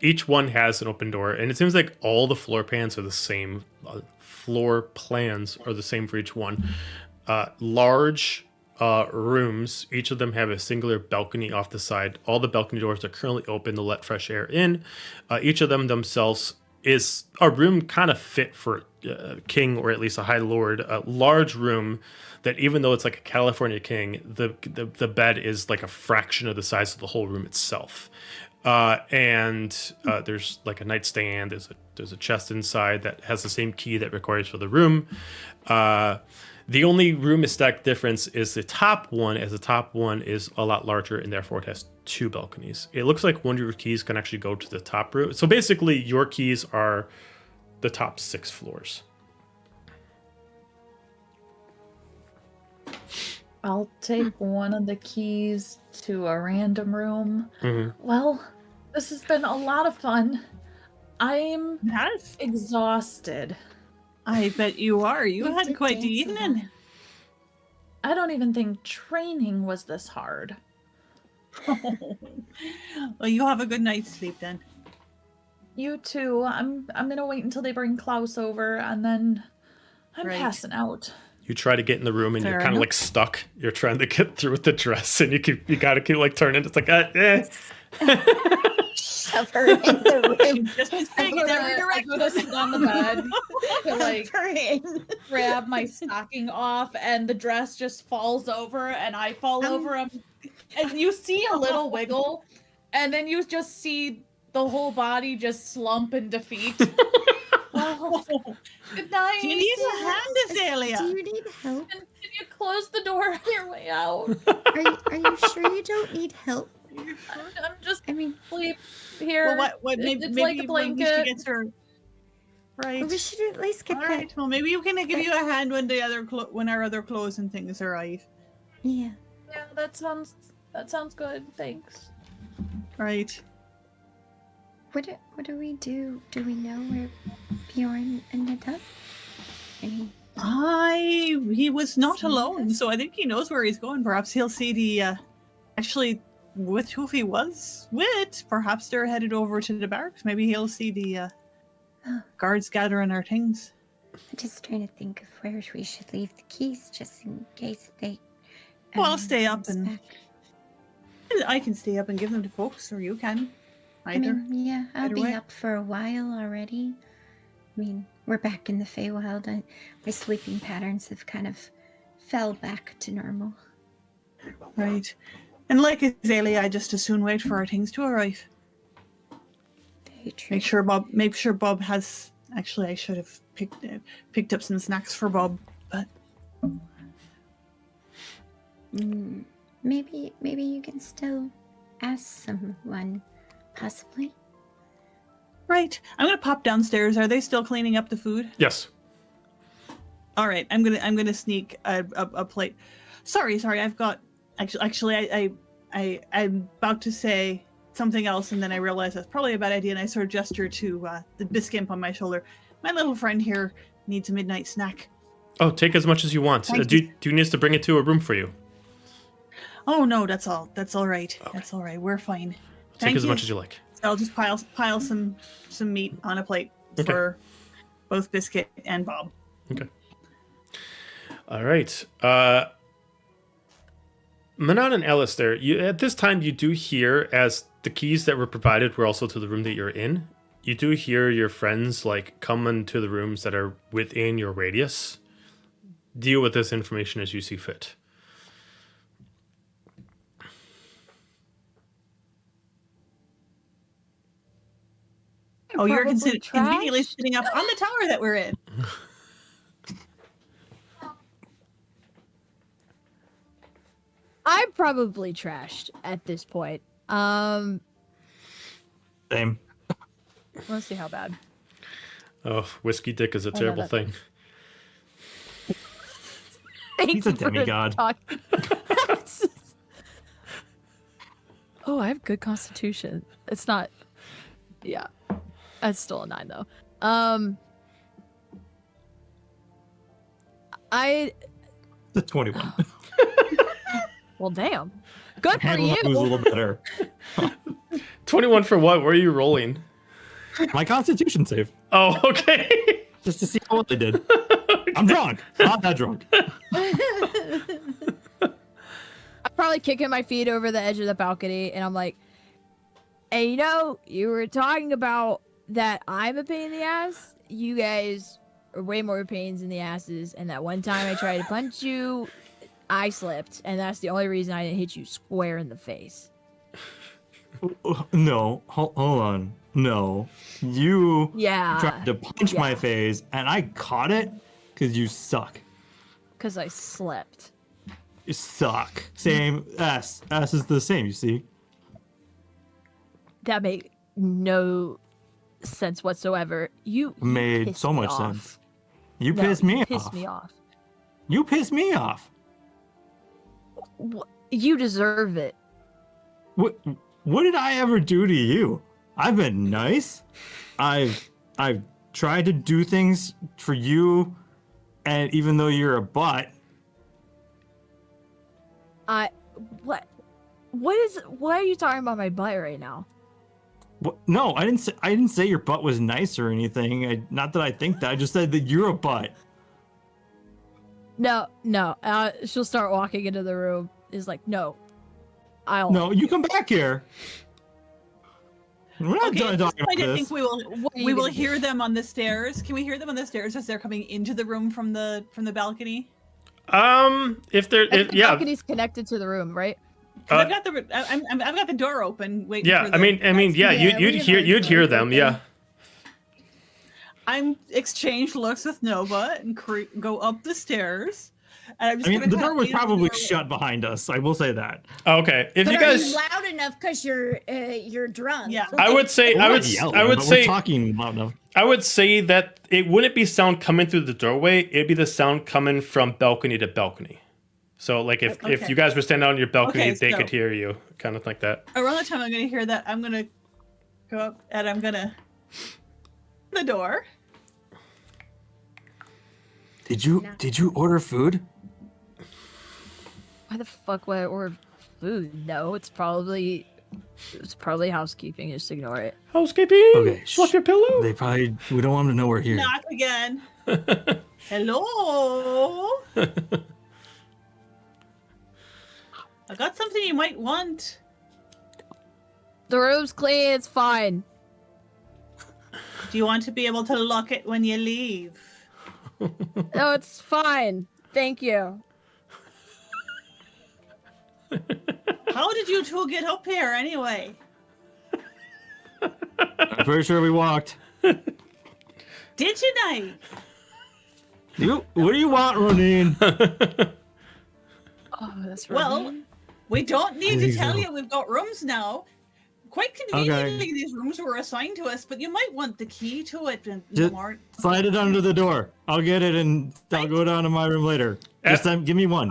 each one has an open door, and it seems like all the floor plans are the same. Floor plans are the same for each one. Large rooms, each of them have a singular balcony off the side. All the balcony doors are currently open to let fresh air in. Each of them themselves is a room kind of fit for a king, or at least a high lord. A large room that, even though it's like a California king, the bed is like a fraction of the size of the whole room itself. There's like a nightstand. There's a chest inside that has the same key that requires for the room. The only room aesthetic difference is the top one, as the top one is a lot larger, and therefore it has 2 balconies. It looks like one of your keys can actually go to the top room. So basically, your keys are the top 6 floors. I'll take one of the keys to a random room. Mm-hmm. Well, this has been a lot of fun. I'm Yes. exhausted. I bet you are. You You had did quite the dance a evening. I don't even think training was this hard. Well, you have a good night's sleep then. You too. I'm gonna wait until they bring Klaus over, and then I'm Right. passing out. You try to get in the room, and Fair you're kind of enough. like stuck. You're trying to get through with the dress, and you gotta keep like turning. It's like Shove her in the room. Just as I big in every I go to sit on the bed to like Shove her in. grab my stocking off, and the dress just falls over, and I fall over him. And you see a little wiggle, and then you just see the whole body just slump in defeat. Well, good night. Do you need a hand, Azalea? Do you need help? And can you close the door on your way out? Are you sure you don't need help? I'm just I mean, sleep here. Well, what? Maybe, It's maybe like a when she blanket. gets her. Right. we should at least get All that. right. Well, maybe you can give you a hand when when our other clothes and things arrive. Yeah. Yeah, that sounds good. Thanks. Right. What do we do? Do we know where Bjorn ended up? He was not See alone, this? so I think he knows where he's going. Perhaps he'll see the actually with who he was with. Perhaps they're headed over to the barracks. Maybe he'll see the guards gathering our things. I'm just trying to think of where we should leave the keys, just in case they. Well, I'll stay up comes and- back. I can stay up and give them to folks, or you can. I Either. mean, yeah, I'll Either be way. up for a while already. I mean, we're back in the Feywild. My sleeping patterns have kind of fell back to normal. Right. And like Azalea, I just as soon wait for our things to arrive. Very true. Make sure Bob has. Actually, I should have picked up some snacks for Bob. But Maybe you can still ask someone, possibly. right, I'm gonna pop downstairs. Are they still cleaning up the food? yes. All right, I'm gonna sneak a plate. Sorry, I've got actually I'm about to say something else, and then I realized that's probably a bad idea, and I sort of gesture to the biscuit on my shoulder. My little friend here needs a midnight snack. Oh, take as much as you want. Do you need us to bring it to a room for you? Oh no, that's all right. Okay. That's all right. We're fine. Take as much as you like. So I'll just pile some meat on a plate for both Biscuit and Bob. Okay. All right. Manon and Alistair, at this time you do hear, as the keys that were provided were also to the room that you're in, you do hear your friends like come into the rooms that are within your radius. Deal with this information as you see fit. Oh, you're Probably conveniently trashed. sitting up on the tower that we're in. I'm probably trashed at this point. Same. Let's see how bad. Oh, whiskey dick is a terrible that- thing. Thank He's a you for demigod. talking. Oh, I have good constitution. It's not. Yeah, that's still a 9 though. The 21. Well, damn. Good for Handle you. that was a little better. 21 for what? Where are you rolling? My constitution save. Oh, okay. Just to see what they did. I'm drunk. Not that drunk. I'm probably kicking my feet over the edge of the balcony, and I'm like, "Hey, you were talking about that I'm a pain in the ass. You guys are way more pains in the asses, and that one time I tried to punch you, I slipped, and that's the only reason I didn't hit you square in the face." No. Hold on. No. You Yeah, tried to punch yeah. my face, and I caught it because you suck. because I slept. You suck. Same. S. S is the same, you see? That made no sense whatsoever. You Made pissed so me much off. sense. You No, pissed me you off. pissed me off. You pissed me off. You deserve it. What did I ever do to you? I've been nice. I've tried to do things for you, and even though you're a butt, What are you talking about my butt right now? no, I didn't say your butt was nice or anything. Not that I think that. I just said that you're a butt. No. She'll start walking into the room. Is like, no. No, you come back here. We're not Okay, done at this talking about point, I this. think we What are you will gonna do? hear them on the stairs. Can we hear them on the stairs as they're coming into the room from the balcony? If they're, The yeah, balcony's connected to the room, right? 'Cause I've got the door open. Waiting yeah. for the I mean, yeah. Yeah, You'd we hear, have you'd our hear doors them. open. Yeah. I'm exchange looks with Nova and go up the stairs. And I'm just I mean, gonna the door was lean on probably doorway. shut behind us. I will say that. Okay. If But you are guys, you loud enough because you're drunk? Yeah. I would say, We're I not would, yelling, I would but say, we're talking loud enough. I would say that it wouldn't be sound coming through the doorway. It'd be the sound coming from balcony to balcony. So, like, if Okay. you guys were standing on your balcony, Okay, they so- could hear you, kind of like that. Around the time I'm gonna hear that, I'm gonna go up and I'm gonna the door. Did you order food? Why the fuck would I order food? No, it's probably housekeeping. Just ignore it. Housekeeping. Okay, Fluff your pillow. We don't want them to know we're here. Knock again. Hello. I got something you might want. The room's clean. It's fine. Do you want to be able to lock it when you leave? No, it's fine. Thank you. How did you two get up here anyway? I'm pretty sure we walked. Did you know? What do you want, Ronin? Oh, that's Well, we don't need to Please tell no. you we've got rooms now. Quite conveniently, these rooms were assigned to us, but you might want the key to it. And Just more. slide it under the door. I'll get it and I'll go down to my room later. Just give me one.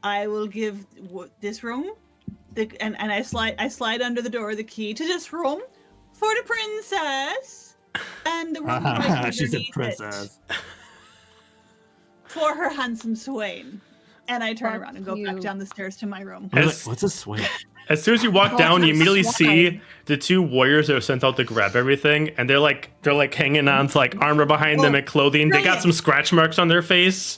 I will give this room and I slide under the door the key to this room for the princess, and the room right She's a underneath princess. it for her handsome swain. And I turn Fuck around and go you. back down the stairs to my room. I was like, what's a swing? As soon as you walk Oh, down, you that's immediately swine. see the two warriors that were sent out to grab everything, and they're like hanging on to like armor behind them Oh, and clothing. They got brilliant. some scratch marks on their face.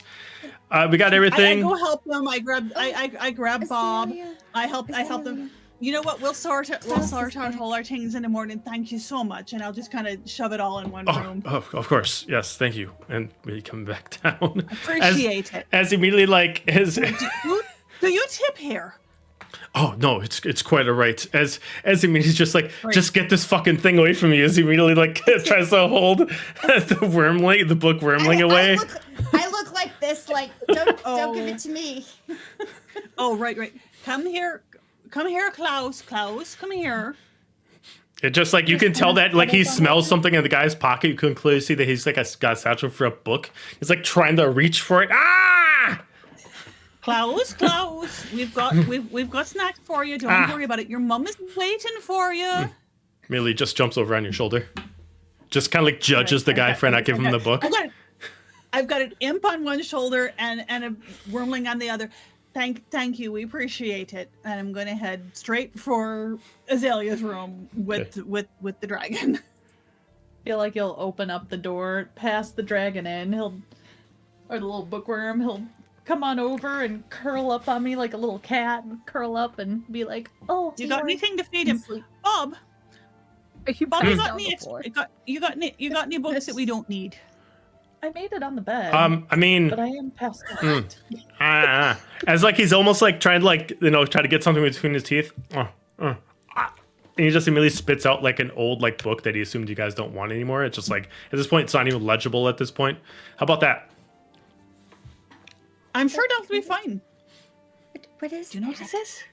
We got I everything. go help them. I grab Bob. Azalea, I help them. Azalea. You know what? We'll sort out Klaus is all our things in the morning. Thank you so much, and I'll just kind of shove it all in one Oh, room. of course, yes, thank you. And we come back down. Appreciate it. As immediately like as Do you tip here? oh no, it's quite alright. As immediately just like Right. just get this fucking thing away from me. As he immediately like tries to hold the book wormling away. I look like this. Like, don't give Oh. it to me. Oh, right. Come here, Klaus. Klaus, come here. It just like you can tell that like he smells something in the guy's pocket. You can clearly see that he's like got a satchel for a book. He's like trying to reach for it. Ah! Klaus, we've got snacks for you. Don't worry about it. Your mum is waiting for you. Millie just jumps over on your shoulder. Just kind of like judges the guy for not giving him the book. I've got an imp on one shoulder and a wormling on the other. Thank you. We appreciate it. And I'm going to head straight for Azalea's room with the dragon. Feel like he'll open up the door, pass the dragon in. Or the little bookworm. He'll come on over and curl up on me like a little cat, and curl up and be like, "Oh, You got anything to feed him, Sleep. Bob? You Bob, passed you got out any? before. You got any books that we don't need? I made it on the bed. I mean, but I am passed out. as like he's almost like trying to like try to get something between his teeth. And he just immediately spits out like an old like book that he assumed you guys don't want anymore. It's just like at this point it's not even legible at this point. How about that? I'm sure that'll be fine. What is? Do you know what this is?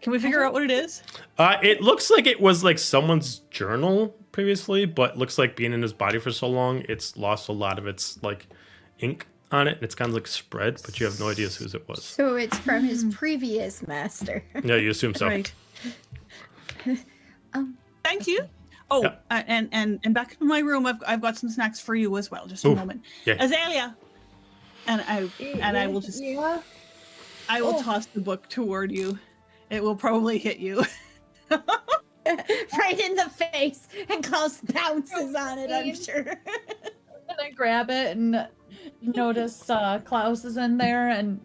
Can we figure out what it is? It looks like it was like someone's journal previously, but looks like being in his body for so long, it's lost a lot of its like ink on it. And it's kind of like spread, but you have no idea whose it was. So it's from his previous master. Yeah, you assume so. Right. Thank you. Oh, Yeah. and back in my room, I've got some snacks for you as well. Just a Ooh, moment, yeah. Azalea, and I will just Yeah. I will Oh. toss the book toward you. It will probably hit you. Right in the face, and Klaus bounces on it, I'm sure. And I grab it and notice Klaus is in there and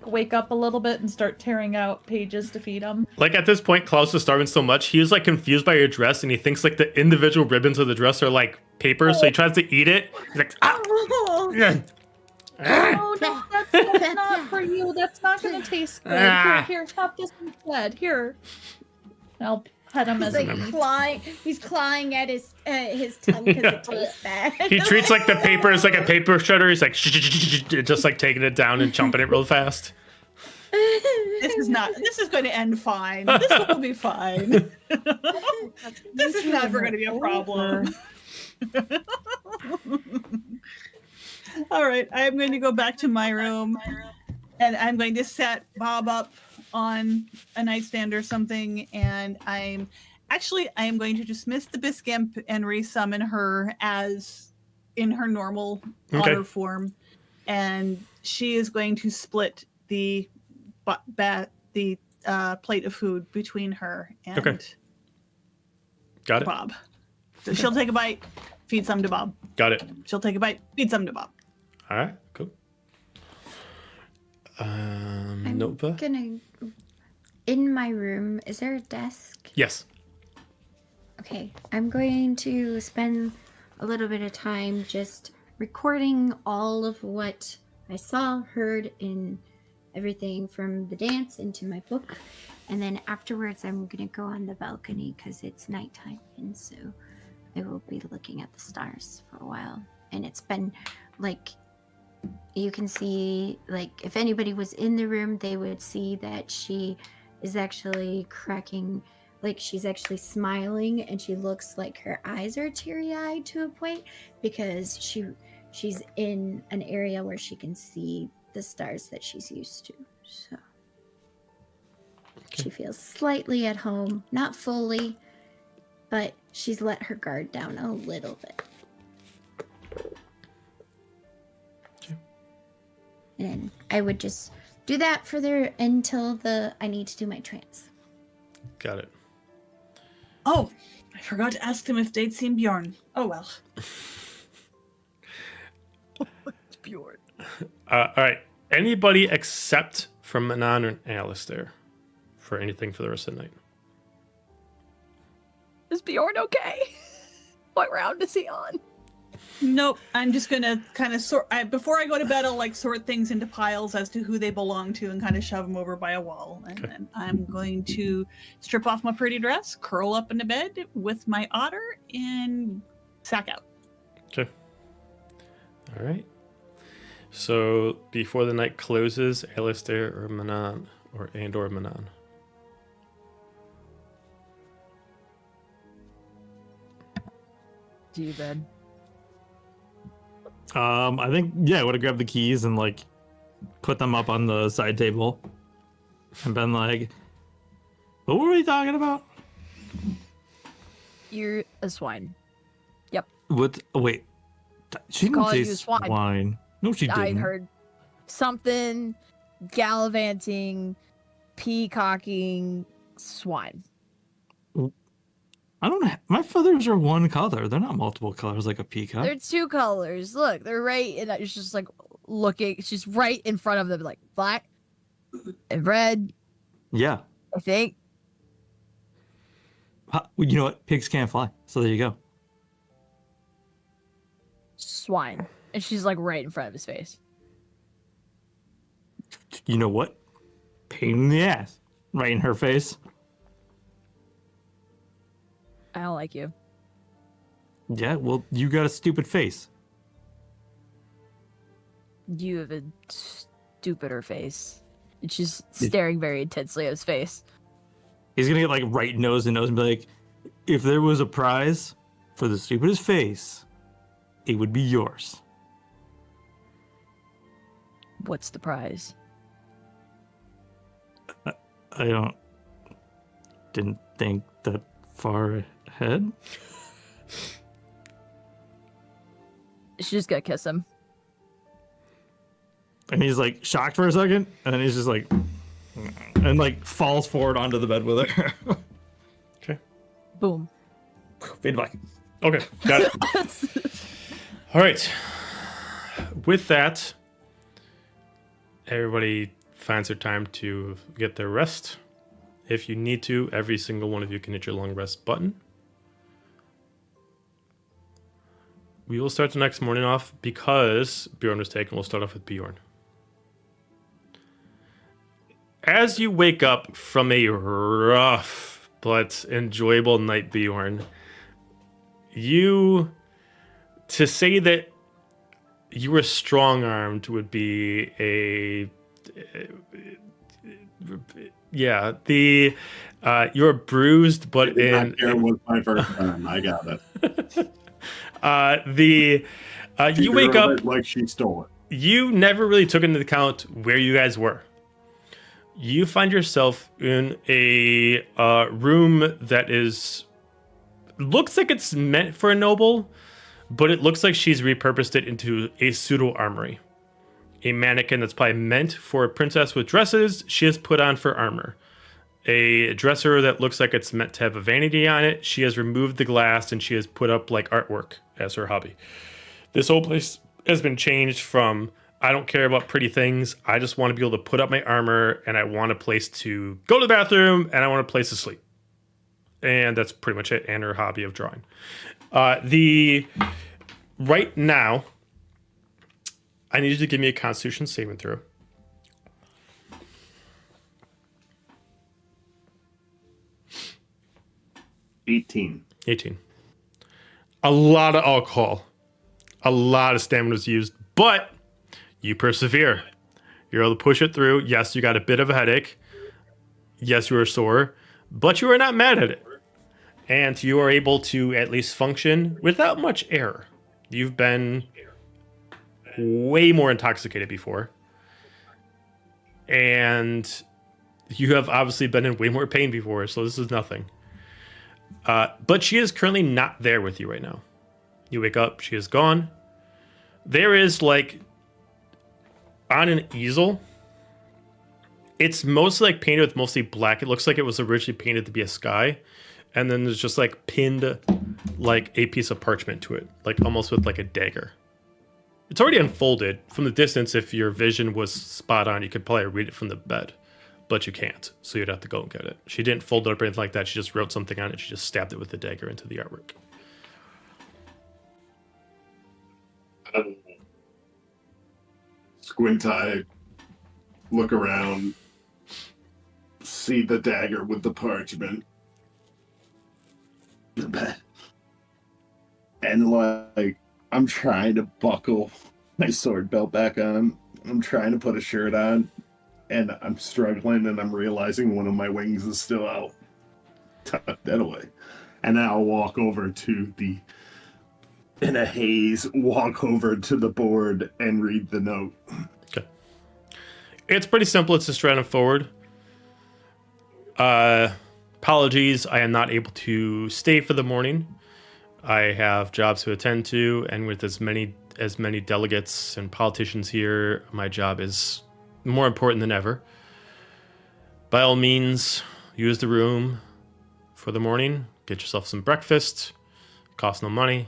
wake up a little bit and start tearing out pages to feed him. Like at this point, Klaus is starving so much, he was like confused by your dress and he thinks like the individual ribbons of the dress are like paper, so he tries to eat it. He's like, ah! Yeah. Oh no, that's not for you. That's not gonna taste good. Here, have this instead. Here. I'll pet him He's as like he clawing. He's clawing at his tongue because Yeah. it tastes bad. He treats like the paper as like a paper shredder. He's like just like taking it down and chomping it real fast. This is going to end fine. This will be fine. This is never going to be a problem. All right, I'm going to go back to my room and I'm going to set Bob up on a nightstand or something, and I am going to dismiss the Biscimp and resummon her as in her normal Okay. otter form, and she is going to split the plate of food between her and Okay. Got it. Bob. So she'll take a bite, feed some to Bob. Got it. She'll take a bite, feed some to Bob. All right. Cool. I'm Nova. gonna. In my room, is there a desk? Yes. Okay, I'm going to spend a little bit of time just recording all of what I saw, heard, and everything from the dance into my book. And then afterwards, I'm going to go on the balcony because it's nighttime. And so I will be looking at the stars for a while. And it's been like, you can see, like, if anybody was in the room, they would see that she is actually cracking, like she's actually smiling, and she looks like her eyes are teary-eyed to a point because she's in an area where she can see the stars that she's used to. So She feels slightly at home, not fully, but she's let her guard down a little bit. And I would just do that for there until I need to do my trance. Got it. Oh, I forgot to ask them if they'd seen Bjorn. Oh well. Bjorn. All right. Anybody except for Manon and Alistair for anything for the rest of the night? Is Bjorn okay? What round is he on? Nope. I'm just gonna kind of sort. Before I go to bed, I'll like sort things into piles as to who they belong to, and kind of shove them over by a wall. And Okay. then I'm going to strip off my pretty dress, curl up in the bed with my otter, and sack out. Okay. All right. So before the night closes, Alistair or Manon or Manon. Do you, bed? I think I would have grabbed the keys and like put them up on the side table and been like, "What were we talking about?" You're a swine. What? Oh, wait, she didn't Calling say you a swine. swine. No, she I didn't. heard something gallivanting, peacocking, swine. I don't know. My feathers are one color. They're not multiple colors like a peacock. They're two colors. Look, they're right, and it's just like looking. She's right in front of them, like black and red. Yeah. I think. Well, you know what? Pigs can't fly. So there you go. Swine, and she's like right in front of his face. You know what? Pain in the ass. Right in her face. I don't like you. Yeah, well, you got a stupid face. You have a stupider face. And she's staring very intensely at his face. He's gonna get like right nose to nose and be like, if there was a prize for the stupidest face, it would be yours. What's the prize? I didn't think that far ahead. She's just gonna kiss him. And he's like shocked for a second, and then he's just like, and like falls forward onto the bed with her. Okay. Boom. Fade back. Okay. Got it. All right. With that, everybody finds their time to get their rest. If you need to, every single one of you can hit your long rest button. We will start the next morning off because Bjorn was taken. We'll start off with Bjorn. As you wake up from a rough but enjoyable night, Bjorn, to say that you were strong-armed would be you're bruised, but in Here was my first time. I got it. you wake up like she stole it. You never really took into account where you guys were. You find yourself in a room that looks like it's meant for a noble, but it looks like she's repurposed it into a pseudo armory. A mannequin that's probably meant for a princess with dresses, she has put on for armor. A dresser that looks like it's meant to have a vanity on it, she has removed the glass and she has put up like artwork as her hobby. This whole place has been changed from, I don't care about pretty things, I just want to be able to put up my armor and I want a place to go to the bathroom and I want a place to sleep. And that's pretty much it, and her hobby of drawing. Right now, I need you to give me a Constitution saving throw. 18. 18. A lot of alcohol. A lot of stamina was used, but you persevere. You're able to push it through. Yes, you got a bit of a headache. Yes, you were sore, but you are not mad at it. And you are able to at least function without much error. You've been way more intoxicated before. And You have obviously been in way more pain before, so this is nothing. But she is currently not there with you right now. You wake up, she is gone. There is, like, on an easel, it's mostly, like, painted with mostly black. It looks like it was originally painted to be a sky. And then there's just, like, pinned, like, a piece of parchment to it. Like, almost with, like, a dagger. It's already unfolded. From the distance, if your vision was spot on, you could probably read it from the bed. But you can't, so you'd have to go and get it. She didn't fold it up or anything like that. She just wrote something on it. She just stabbed it with the dagger into the artwork. Squint eye, look around, see the dagger with the parchment. And, like, I'm trying to buckle my sword belt back on. I'm trying to put a shirt on. And I'm struggling, and I'm realizing one of my wings is still out. Tuck that away. And then I'll walk over to the, in a haze, walk over to the board and read the note. Okay. It's pretty simple. It's just random forward. Apologies, I am not able to stay for the morning. I have jobs to attend to, and with as many delegates and politicians here, my job is more important than ever. By all means, use the room for the morning. Get yourself some breakfast. Costs no money.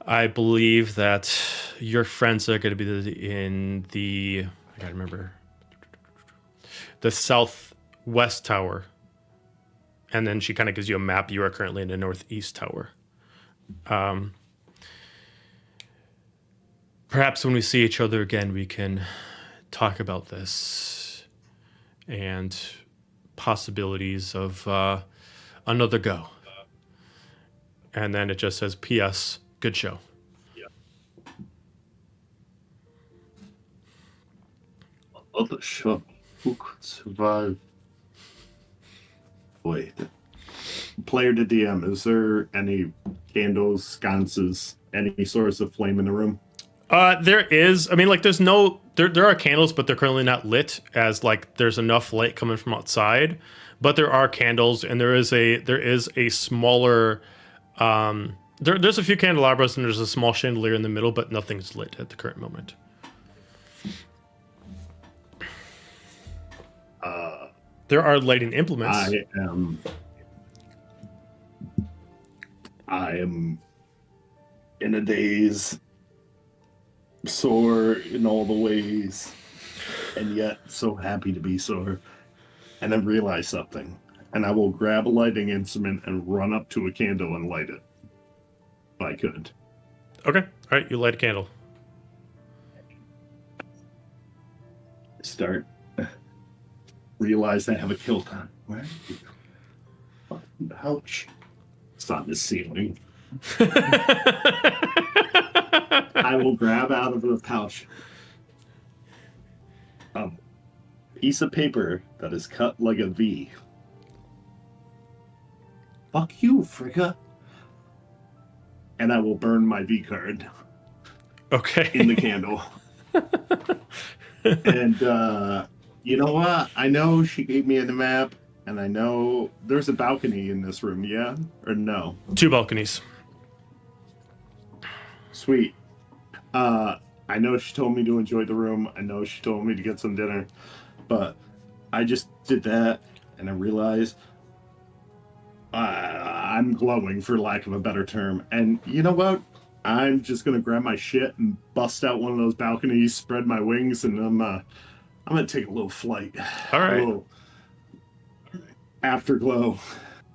I believe that your friends are going to be in the, I gotta remember, the southwest tower. And then she kind of gives you a map. You are currently in the northeast tower. Perhaps when we see each other again, we can talk about this and possibilities of another go. And then it just says, P.S. Good show. Other show. Who could survive? Wait. Player to DM, is there any candles, sconces, any source of flame in the room? There is. I mean, like, there's no. There are candles, but they're currently not lit. As like, there's enough light coming from outside, but there are candles, and there is a smaller. There's a few candelabras, and there's a small chandelier in the middle, but nothing's lit at the current moment. There are lighting implements. I am in a daze, sore in all the ways, and yet so happy to be sore. And then realize something, and I will grab a lighting instrument and run up to a candle and light it, if I could. Okay, all right. You light a candle. Start. Realize I have a kilt on. Where? Ouch. It's on the ceiling. I will grab out of the pouch a piece of paper that is cut like a V. Fuck you, Fricka. And I will burn my V card Okay. in the candle. And, you know what? I know she gave me the map, and I know there's a balcony in this room, yeah? Or no? 2 balconies. Sweet. I know she told me to enjoy the room. I know she told me to get some dinner. But I just did that, and I realized I'm glowing, for lack of a better term. And you know what? I'm just going to grab my shit and bust out one of those balconies, spread my wings, and I'm going to take a little flight. All right. A little afterglow.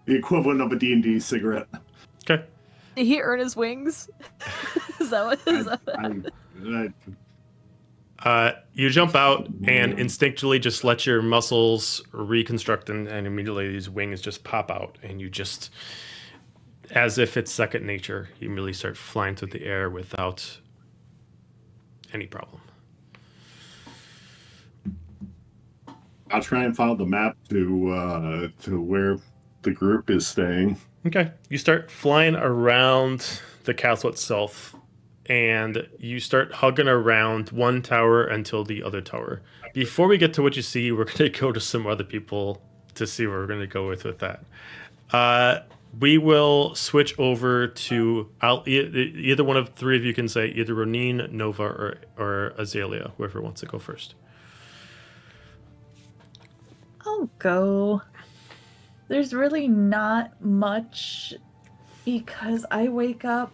The equivalent of a D&D cigarette. Okay. Did he earn his wings? Is that what? You jump out and instinctually just let your muscles reconstruct, and immediately these wings just pop out, and you just, as if it's second nature, you immediately start flying through the air without any problem. I'll try and follow the map to where the group is staying. Okay. You start flying around the castle itself, and you start hugging around one tower until the other tower. Before we get to what you see, we're going to go to some other people to see where we're going to go with that. We will switch over to either one of three of you can say either Ronin, Nova, or Azalea, whoever wants to go first. I'll go. There's really not much because I wake up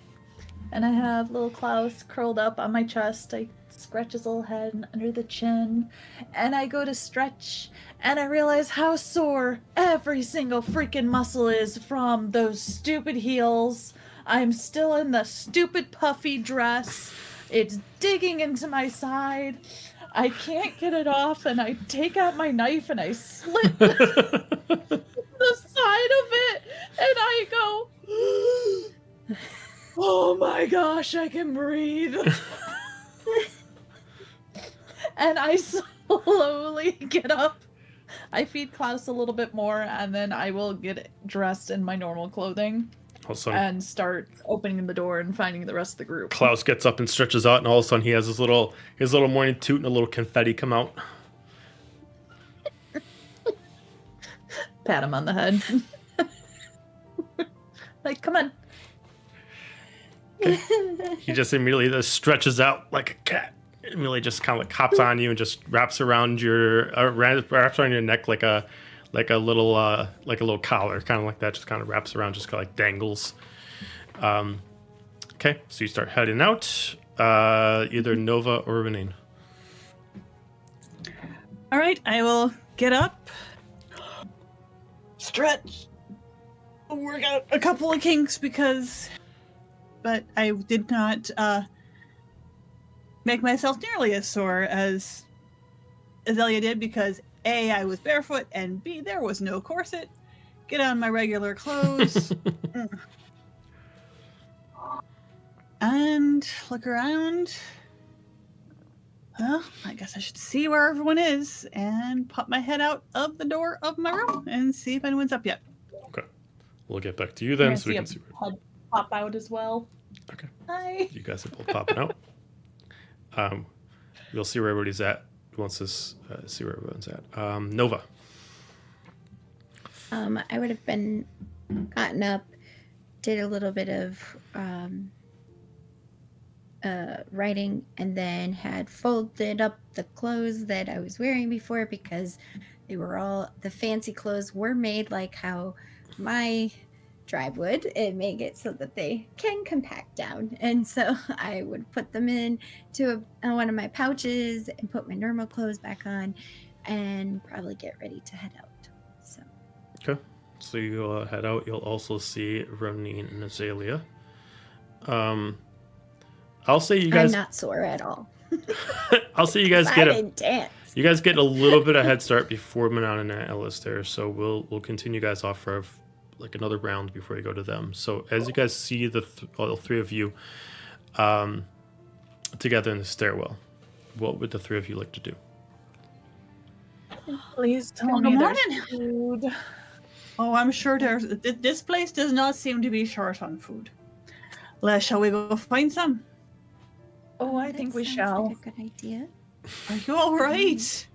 and I have little Klaus curled up on my chest. I scratch his little head under the chin and I go to stretch and I realize how sore every single freaking muscle is from those stupid heels. I'm still in the stupid puffy dress. It's digging into my side. I can't get it off, and I take out my knife and I slit the side of it, and I go, oh my gosh, I can breathe. And I slowly get up. I feed Klaus a little bit more, and then I will get dressed in my normal clothing. Awesome. And start opening the door and finding the rest of the group. Klaus gets up and stretches out, and all of a sudden he has his little morning toot and a little confetti come out. Pat him on the head. Like, come on. Okay. He just immediately just stretches out like a cat. Immediately just kind of like hops on you and just wraps around your neck like a little collar, kind of like that. Just kind of wraps around, just kind of like dangles. Okay, so you start heading out. Either Nova or Renine. All right, I will get up, stretch, work out a couple of kinks but I did not make myself nearly as sore as Azalea did because A, I was barefoot, and B, there was no corset. Get on my regular clothes. And look around. Well, I guess I should see where everyone is and pop my head out of the door of my room and see if anyone's up yet. Okay. We'll get back to you then so we can see. Head pop out as well. Okay. Hi. You guys are both popping out. We'll see where everybody's at. Who wants to see where everyone's at? Nova. I would have gotten up, did a little bit of writing, and then had folded up the clothes that I was wearing before because the fancy clothes were made like how my tribe would and make it so that they can compact down. And so I would put them in to one of my pouches and put my normal clothes back on and probably get ready to head out. So. Okay. So you'll head out. You'll also see Ronin and Azalea. I'll say you guys. I'm not sore at all. I'll say you guys I get didn't dance. You guys get a little bit of head start before Manon and Ellis there. So we'll continue guys off for like another round before you go to them. So as you guys see all three of you together in the stairwell, what would the three of you like to do? Please tell me there's food. Oh, I'm sure this place does not seem to be short on food. Shall we go find some? Oh, I think we sounds shall. like a good idea. Are you all right?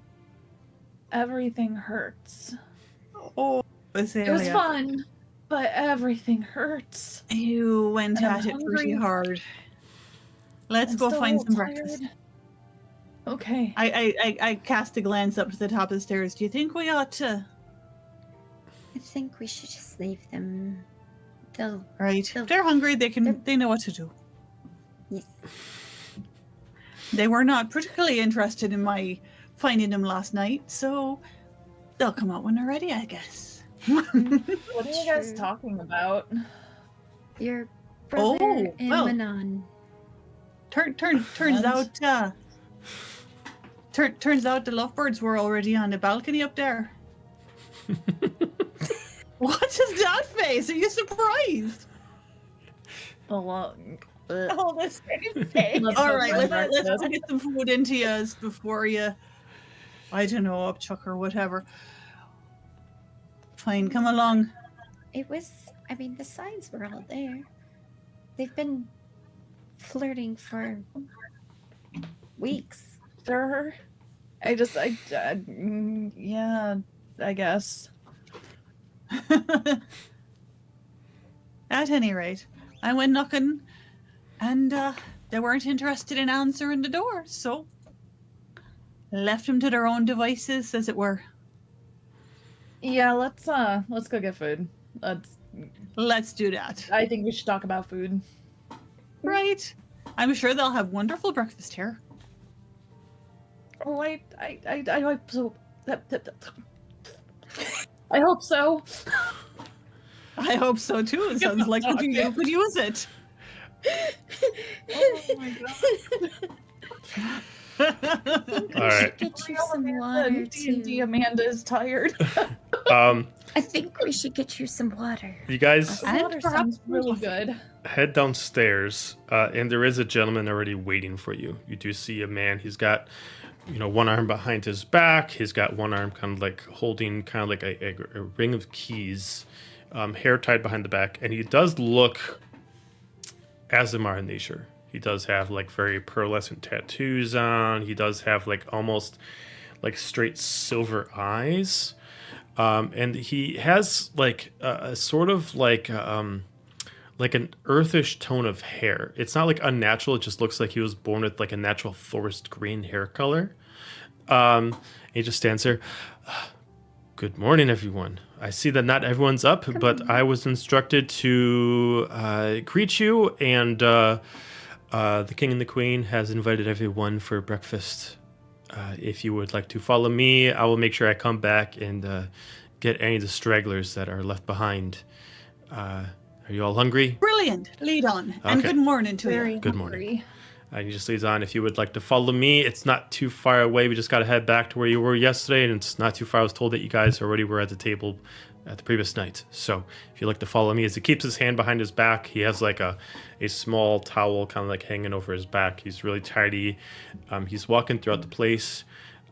Everything hurts. Oh, Azalea. It was fun, but everything hurts. You went And I'm at it pretty hungry. hard. Let's I'm go still find a little some breakfast. tired. Okay. I cast a glance up to the top of the stairs. Do you think we ought to? I think we should just leave them. Right. So- If they're hungry, they know what to do. Yes. They were not particularly interested in my finding them last night, so they'll come out when they're ready, I guess. What are you guys True. talking about? Your brother Oh, and well. And? Turns out the lovebirds were already on the balcony up there. What's his dad face? Are you surprised? Oh, The same thing. Let's All go right, find let's breakfast. go get some food into you before you, I don't know, upchuck or whatever. Fine, come along. It was, the signs were all there. They've been flirting for weeks. Sure. Yeah, I guess. At any rate, I went knocking, and they weren't interested in answering the door, so left them to their own devices, as it were. Yeah, let's go get food. Let's do that. I think we should talk about food. Right. I'm sure they'll have wonderful breakfast here. Oh, I hope so. I hope so. I hope so too. It sounds like you could use it. Oh my god. All right. Get you some water D&D too. Amanda is tired. I think we should get you some water. You guys And Water perhaps sounds really good. head downstairs, and there is a gentleman already waiting for you. You do see a man. He's got, one arm behind his back. He's got one arm kind of like holding kind of like a ring of keys, hair tied behind the back, and he does look Azimar in nature. He does have like very pearlescent tattoos on. He does have like almost like straight silver eyes. And he has like a sort of like an earthish tone of hair. It's not like unnatural. It just looks like he was born with like a natural forest green hair color. He just stands there. Good morning, everyone. I see that not everyone's up, but I was instructed to greet you, and the king and the queen has invited everyone for breakfast. If you would like to follow me, I will make sure I come back and get any of the stragglers that are left behind. Are you all hungry? Brilliant. Lead on. And Okay. good morning to you. Good morning. He just leads on. If you would like to follow me, it's not too far away. We just got to head back to where you were yesterday, and it's not too far. I was told that you guys already were at the table at the previous night. So if you'd like to follow me, as he keeps his hand behind his back, he has like a small towel kind of like hanging over his back. He's really tidy. He's walking throughout the place.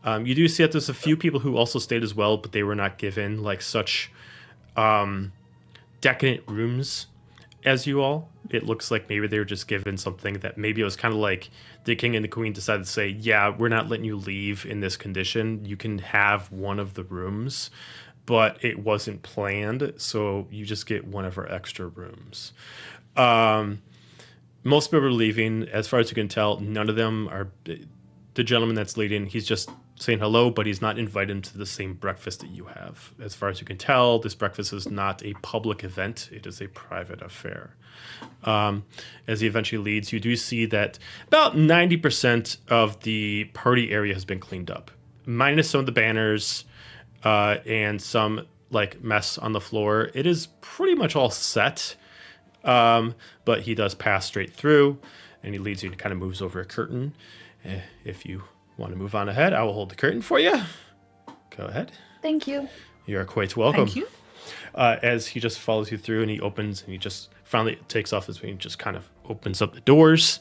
You do see that there's a few people who also stayed as well, but they were not given like such decadent rooms as you all. It looks like maybe they were just given something that maybe it was kind of like the king and the queen decided to say, yeah, we're not letting you leave in this condition. You can have one of the rooms, but it wasn't planned, so you just get one of our extra rooms. Most people are leaving. As far as you can tell, none of them are. The gentleman that's leading, he's just saying hello, but he's not invited to the same breakfast that you have. As far as you can tell, this breakfast is not a public event. It is a private affair. As he eventually leads, you do see that about 90% of the party area has been cleaned up, minus some of the banners and some like mess on the floor. It is pretty much all set, but he does pass straight through, and he leads you and kind of moves over a curtain. If you want to move on ahead, I will hold the curtain for you. Go ahead. Thank you. You are quite welcome. Thank you. As he just follows you through, and he opens, and he just finally takes off his wing and just kind of opens up the doors.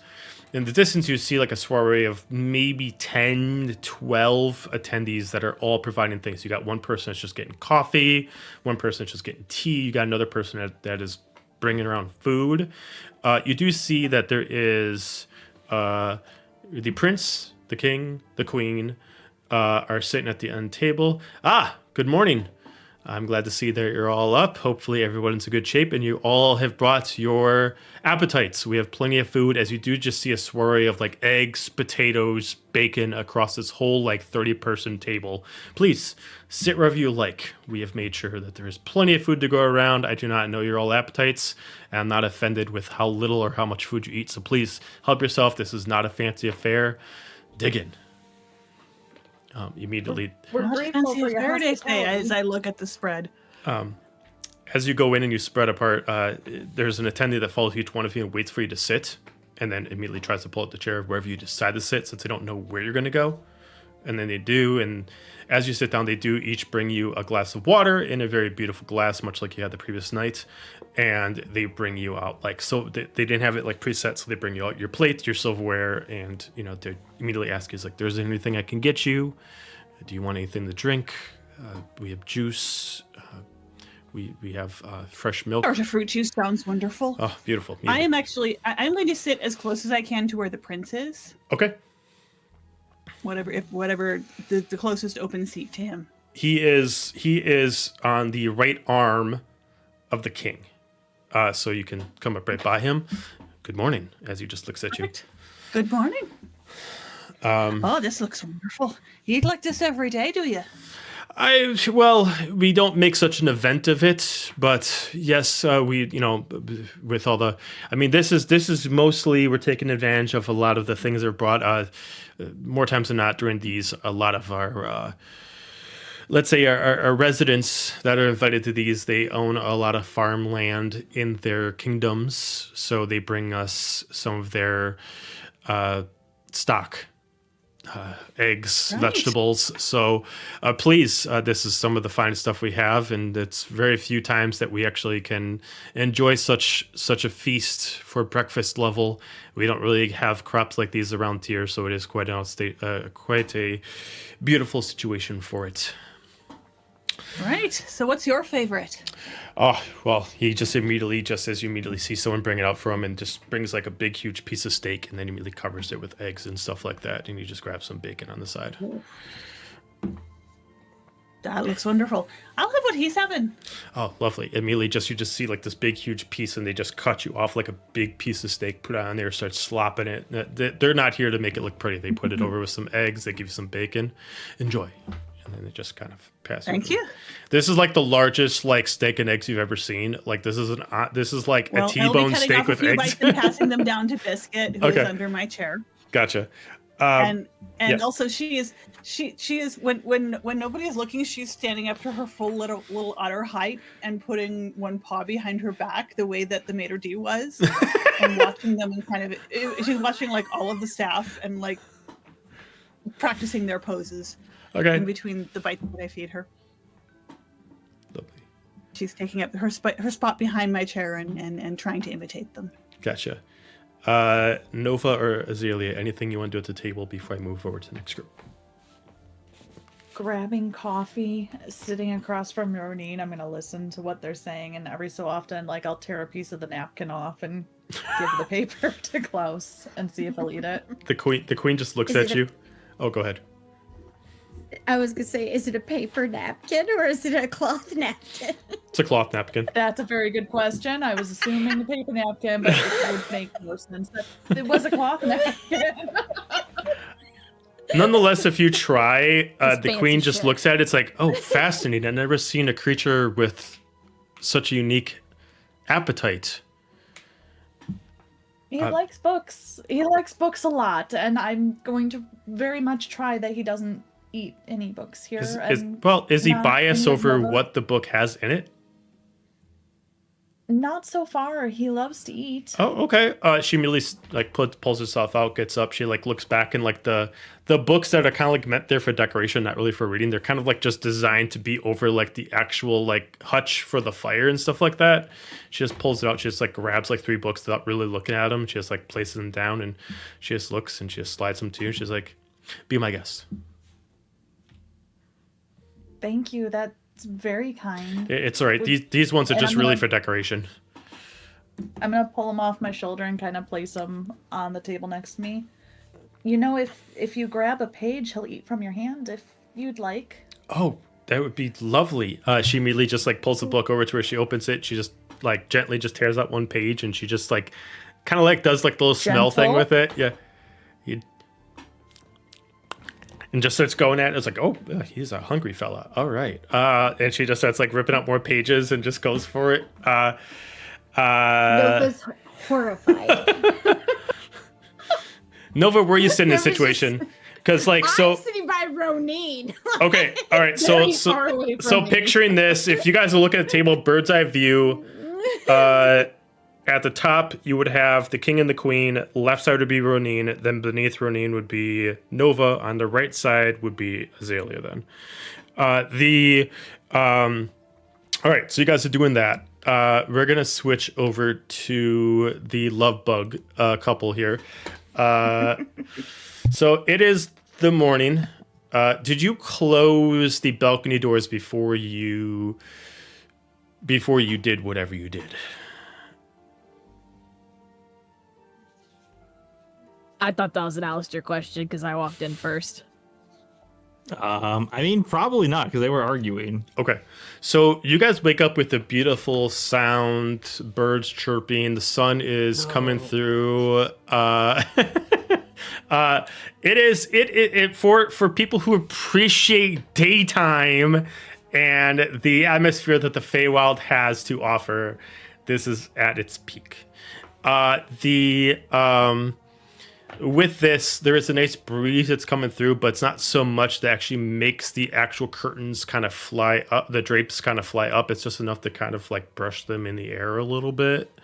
In the distance, you see like a soiree of maybe 10 to 12 attendees that are all providing things. You got one person that's just getting coffee, one person that's just getting tea. You got another person that is bringing around food. You do see that there is the prince, the king, the queen are sitting at the end table. Good morning. I'm glad to see that you're all up. Hopefully everyone's in good shape, and you all have brought your appetites. We have plenty of food, as you do just see a soiree of like eggs, potatoes, bacon across this whole like 30-person table. Please sit wherever you like. We have made sure that there is plenty of food to go around. I do not know your all appetites, and I'm not offended with how little or how much food you eat. So please help yourself. This is not a fancy affair. Dig in. Immediately, We're Not grateful fancy for your affair, they say, hospitality. as I look at the spread. as you go in and you spread apart, there's an attendee that follows each one of you and waits for you to sit, and then immediately tries to pull up the chair wherever you decide to sit, since they don't know where you're going to go. And then they do, and as you sit down, they do each bring you a glass of water in a very beautiful glass, much like you had the previous night. And they bring you out, like, so they didn't have it like preset, so they bring you out your plate, your silverware, and they immediately ask you, like, there's anything I can get you? Do you want anything to drink? We have juice. We have fresh milk. Or fruit juice sounds wonderful. Oh, beautiful. I am actually. I'm going to sit as close as I can to where the prince is. Okay. Whatever the closest open seat to him. He is on the right arm of the king. So you can come up right by him. Good morning, as he just looks at you. Perfect. Good morning. Oh, this looks wonderful. You eat like this every day, do you? Well, we don't make such an event of it, but yes, we, with all the, I mean, this is mostly we're taking advantage of a lot of the things that are brought, more times than not during these, a lot of our, let's say our residents that are invited to these, they own a lot of farmland in their kingdoms, so they bring us some of their stock. Eggs, Right. vegetables. So please, this is some of the finest stuff we have, and it's very few times that we actually can enjoy such a feast for breakfast level. We don't really have crops like these around here, so it is quite quite a beautiful situation for it. Right. So, what's your favorite? Oh, well, he just immediately, just as you immediately see someone bring it out for him, and just brings like a big, huge piece of steak, and then immediately covers it with eggs and stuff like that, and you just grab some bacon on the side. That looks wonderful. I'll have what he's having. Oh, lovely. Immediately, you just see like this big, huge piece, and they just cut you off like a big piece of steak, put it on there, start slopping it. They're not here to make it look pretty. They put it over with some eggs, they give you some bacon. Enjoy. And then they just kind of pass it. Thank you. This is like the largest like steak and eggs you've ever seen. Like this is like a T-bone steak with eggs. Bites and passing them down to Biscuit, who is under my chair. Gotcha. And yeah. also she is when nobody is looking, she's standing up to her full little otter height and putting one paw behind her back, the way that the maitre d' was, and watching them and kind of she's watching like all of the staff and like practicing their poses. Okay. In between the bites that I feed her. Lovely. She's taking up her spot behind my chair and trying to imitate them. Gotcha. Nova or Azalea, anything you want to do at the table before I move forward to the next group? Grabbing coffee, sitting across from Ronine, I'm gonna listen to what they're saying, and every so often, like, I'll tear a piece of the napkin off and give the paper to Klaus and see if he'll eat it. The queen just looks at you. Oh, go ahead. I was gonna say, is it a paper napkin or is it a cloth napkin? It's a cloth napkin. That's a very good question. I was assuming a paper napkin, but it would make more sense that it was a cloth napkin. Nonetheless, if you try, the queen just shit. looks at it. It's like, oh, fascinating. I've never seen a creature with such a unique appetite. He likes books. He likes books a lot, and I'm going to very much try that he doesn't eat any books here. Is he not biased any of over Nova. what the book has in it? Not so far. He loves to eat. Oh, okay. She immediately like pulls herself out, gets up. She like looks back, and like the books that are kind of like meant there for decoration, not really for reading. They're kind of like just designed to be over like the actual like hutch for the fire and stuff like that. She just pulls it out. She just like grabs like 3 books without really looking at them. She just like places them down, and she just looks and she just slides them to you. She's like, "Be my guest." Thank you. That's very kind. It's all right. These ones are And just I'm really gonna- for decoration. I'm gonna pull him off my shoulder and kind of place him on the table next to me. You know, if you grab a page, he'll eat from your hand if you'd like. Oh, that would be lovely. She immediately just like pulls the book over to where she opens it. She just like gently just tears out one page, and she just like kind of like does like the little smell thing Gentle? with it. Yeah. And just starts going at it. It's like, oh, he's a hungry fella. All right. And she just starts like ripping up more pages and just goes for it. Nova's horrified. Nova, where you sit in this situation? Because like, so. I'm sitting by Ronine. Okay, all right. So Very far away from me. picturing this, if you guys are looking at the table, bird's eye view, at the top you would have the king and the queen. Left side would be Ronine. Then beneath Ronine would be Nova. On the right side would be Azalea. Then, all right. So you guys are doing that. We're gonna switch over to the love bug couple here. So it is the morning. Did you close the balcony doors before you before you did whatever you did? I thought that was an Alistair question because I walked in first. I mean, probably not because they were arguing. Okay. So you guys wake up with a beautiful sound, birds chirping, the sun is coming through. It for people who appreciate daytime and the atmosphere that the Feywild has to offer, this is at its peak. With this, there is a nice breeze that's coming through, but it's not so much that actually makes the actual curtains kind of fly up, the drapes kind of fly up. It's just enough to kind of like brush them in the air a little bit.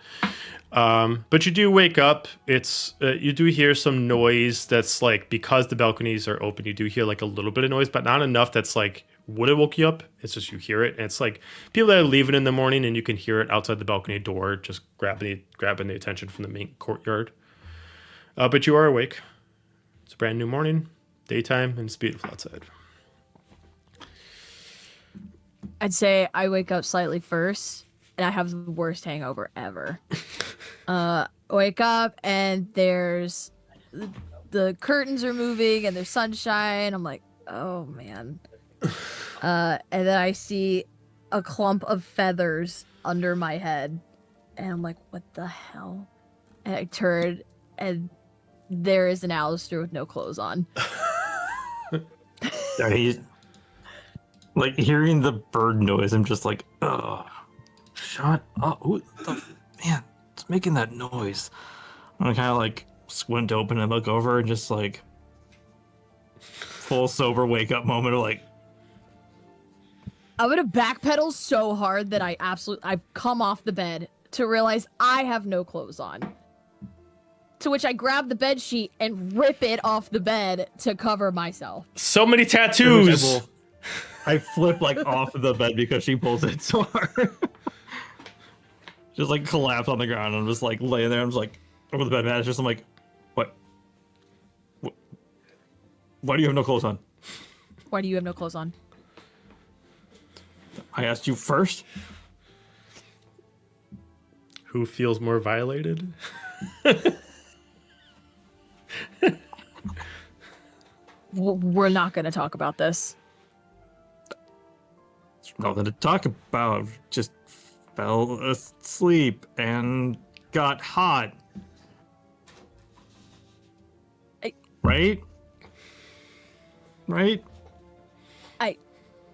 But you do wake up. It's you do hear some noise that's like, because the balconies are open, you do hear like a little bit of noise, but not enough that's like would have woke you up. It's just you hear it, and it's like people that are leaving in the morning, and you can hear it outside the balcony door, just grabbing the attention from the main courtyard. But you are awake. It's a brand new morning, daytime, and it's beautiful outside. I'd say I wake up slightly first, and I have the worst hangover ever. Wake up, and there's the curtains are moving, and there's sunshine. I'm like, oh man. And then I see a clump of feathers under my head, and I'm like, what the hell? And I turn, and there is an Alistair with no clothes on. He's like hearing the bird noise. I'm just like, oh, shut up! Who the man? It's making that noise. I'm gonna kind of like squint open and look over, and just like full sober wake up moment of like, I'm gonna backpedal so hard that I've come off the bed to realize I have no clothes on. To which I grab the bed sheet and rip it off the bed to cover myself. So many tattoos. I flip like off of the bed because she pulls it so hard. Just like collapse on the ground. I'm just like laying there. I'm just like over the bed mattress. I'm like, what? Why do you have no clothes on? Why do you have no clothes on? I asked you first. Who feels more violated? We're not going to talk about this. There's nothing to talk about. Just fell asleep and got hot. Right?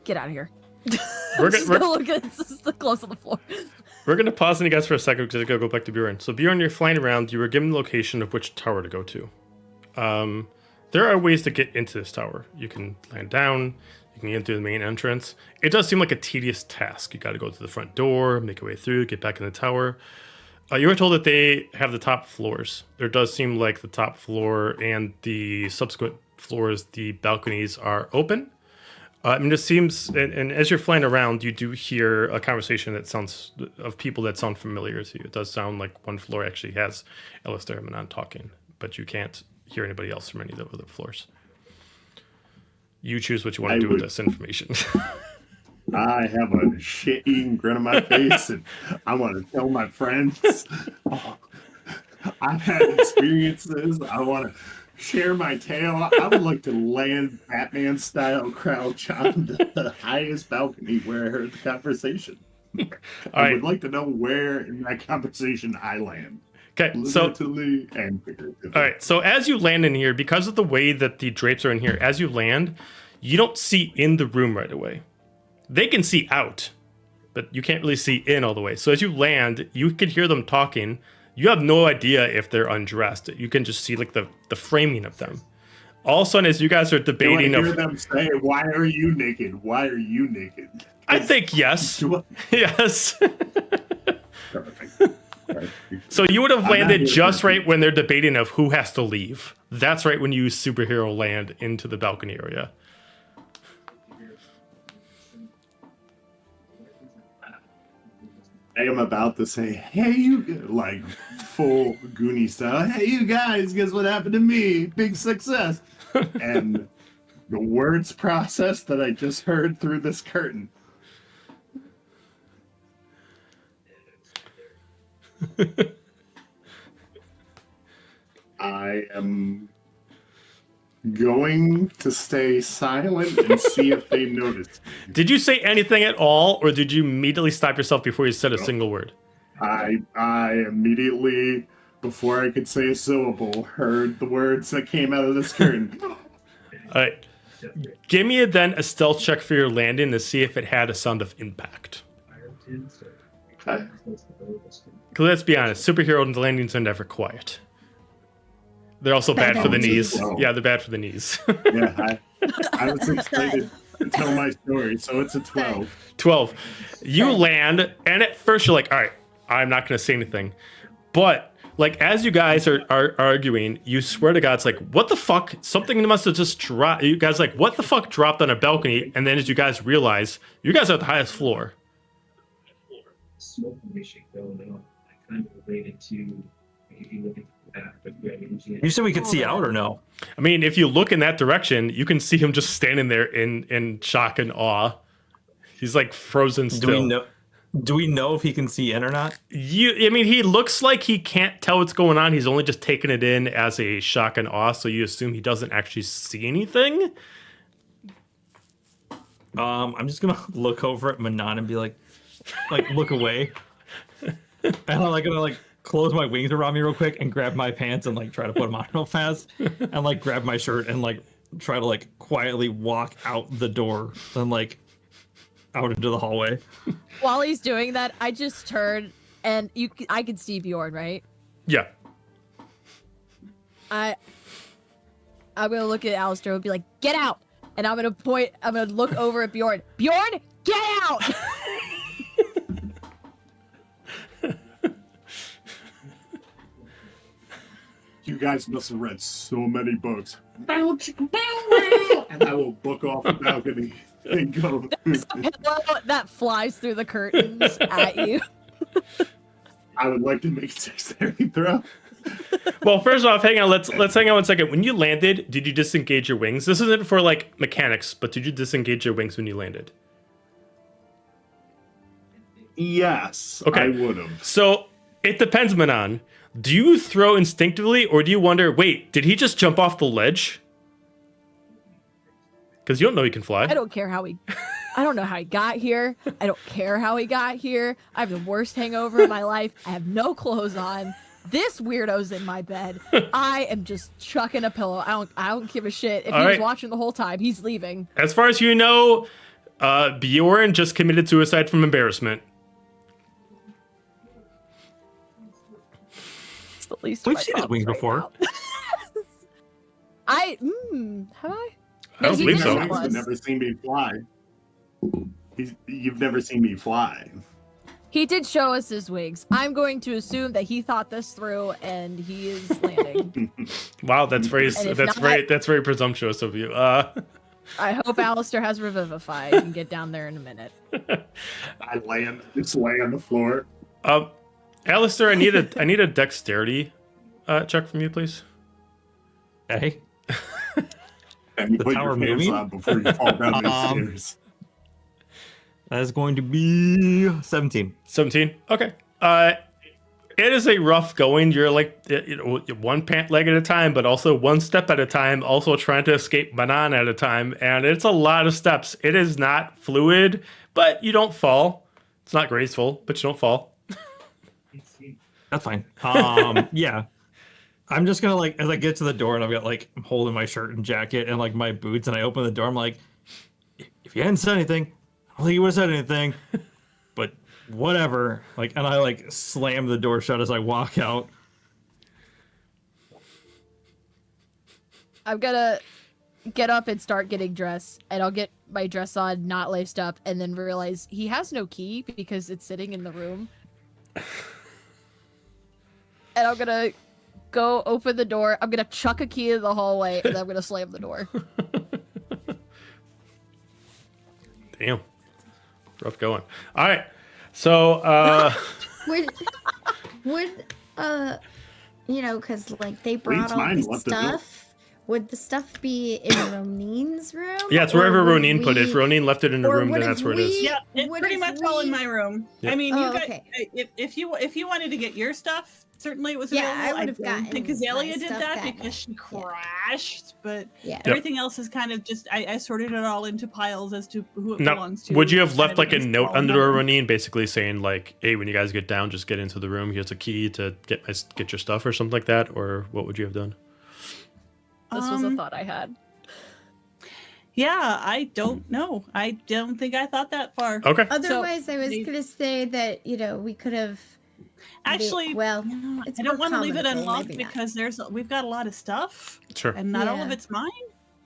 Get out of here. We're Just gonna look at the clothes on the floor. We're going to pause on you guys for a second because I got to go back to Bjorn. So Bjorn, you're flying around. You were given the location of which tower to go to. There are ways to get into this tower. You can land down. You can get through the main entrance. It does seem like a tedious task. You got to go to the front door, make your way through, get back in the tower. You were told that they have the top floors. There does seem like the top floor and the subsequent floors, the balconies are open. It seems, and as you're flying around, you do hear a conversation that sounds of people that sound familiar to you. It does sound like one floor actually has Alistair and Manon talking, but you can't hear anybody else from any of the other floors. You choose what you want to do with this information. I have a shit-eating grin on my face, and I want to tell my friends, I've had experiences. I want to share my tale. I would like to land Batman style crouch on the highest balcony where I heard the conversation. I would like to know where in that conversation I land. Okay, literally and figuratively. All right, so as you land in here, because of the way that the drapes are in here, as you land, you don't see in the room right away. They can see out, but you can't really see in all the way. So as you land, you can hear them talking. You have no idea if they're undressed. You can just see like the framing of them. All of a sudden, as you guys are debating, do I hear them say, "Why are you naked? Why are you naked?" I think yes, yes. Perfect. So you would have landed just right when they're debating of who has to leave. That's right when you superhero land into the balcony area. I am about to say, "Hey, you," like full Goonie style. "Hey, you guys, guess what happened to me? Big success." And the words process that I just heard through this curtain. I am going to stay silent and see if they notice. Did you say anything at all, or did you immediately stop yourself before you said a single word? I immediately, before I could say a syllable, heard the words that came out of this curtain. All right. Give me a stealth check for your landing to see if it had a sound of impact. Okay. Because let's be honest, superhero landings are never quiet. They're also bad for the knees. Yeah, they're bad for the knees. Yeah, I was excited to tell my story, so it's a 12. 12. You land, and at first you're like, all right, I'm not going to say anything. But, like, as you guys are arguing, you swear to God, it's like, what the fuck? Something must have just dropped. You guys like, what the fuck dropped on a balcony? And then as you guys realize, you guys are at the highest floor. Smoke mission going on. I kind of related to if you look at the back of the You said we could see out or no? I mean, if you look in that direction, you can see him just standing there in shock and awe. He's like frozen still. Do we know if he can see in or not? I mean, he looks like he can't tell what's going on. He's only just taking it in as a shock and awe, so you assume he doesn't actually see anything. I'm just gonna look over at Manon and be like look away. And I'm gonna close my wings around me real quick and grab my pants and try to put them on real fast and grab my shirt and try to quietly walk out the door and out into the hallway. While he's doing that, I just turn and I can see Bjorn, right? Yeah. I'm gonna look at Alistair and be like, "Get out!" And I'm gonna look over at Bjorn. Bjorn, get out! You guys must have read so many books. And I will book off the balcony and go. There's a pillow that flies through the curtains at you. I would like to make a dexterity throw. Well, first off, hang on. Let's hang on 1 second. When you landed, did you disengage your wings? This isn't for mechanics, but did you disengage your wings when you landed? Yes, Okay. I would have. So it depends, Manon. Do you throw instinctively, or do you wonder, wait, did he just jump off the ledge? Because you don't know he can fly. I don't know how he got here. I don't care how he got here. I have the worst hangover of my life. I have no clothes on. This weirdo's in my bed. I am just chucking a pillow. I don't give a shit. If he was watching the whole time, he's leaving. As far as you know, Bjorn just committed suicide from embarrassment. It's the least. We've seen his wings before. Have I? I don't believe so. You've never seen me fly. You've never seen me fly. He did show us his wings. I'm going to assume that he thought this through and he is landing. Wow, that's very presumptuous of you. I hope Alistair has Revivify and can get down there in a minute. I just lay on the floor. Alistair, I need a dexterity check from you, please. Hey. And you The put tower your pants moving? on before you fall down the stairs. That is going to be 17. 17. Okay. It is a rough going. You're one pant leg at a time, but also one step at a time, also trying to escape Manon at a time. And it's a lot of steps. It is not fluid, but you don't fall. It's not graceful, but you don't fall. That's fine. Yeah. I'm just gonna as I get to the door and I've got I'm holding my shirt and jacket and my boots and I open the door, I'm like, if you hadn't said anything, I don't think you would have said anything. But whatever. And I slam the door shut as I walk out. I'm gonna get up and start getting dressed, and I'll get my dress on, not laced up, and then realize he has no key because it's sitting in the room. And I'm gonna go open the door. I'm gonna chuck a key in the hallway, and then I'm gonna slam the door. Damn. Rough going. All right. So, would because they brought all mine this left the door. stuff. Would the stuff be in Ronin's room? Yeah, it's or wherever would Ronin put it. If we- Ronin left it in the or room, what then if that's where it is. we- Yeah, it's What pretty if much all in we- my room. Yep. I mean, Oh, you guys, okay. if you wanted to get your stuff, certainly it was Yeah, I available. would have don't gotten think my Azalea did stuff that that because night. she crashed, but Yeah. everything else is kind of just I sorted it all into piles as to who it Now, belongs to. would you have kind left of like a against note all under that. a Ronin, basically saying like, "Hey, when you guys get down, just get into the room. Here's a key to get your stuff," or something like that? Or what would you have done? This was a thought I had. Yeah, I don't know. I don't think I thought that far. Okay. Otherwise, I was they- gonna say that we could have. Actually, well, you know, it's I don't more want to leave it common, unlocked maybe not. because we've got a lot of stuff, Sure. and not all of Yeah. it's mine.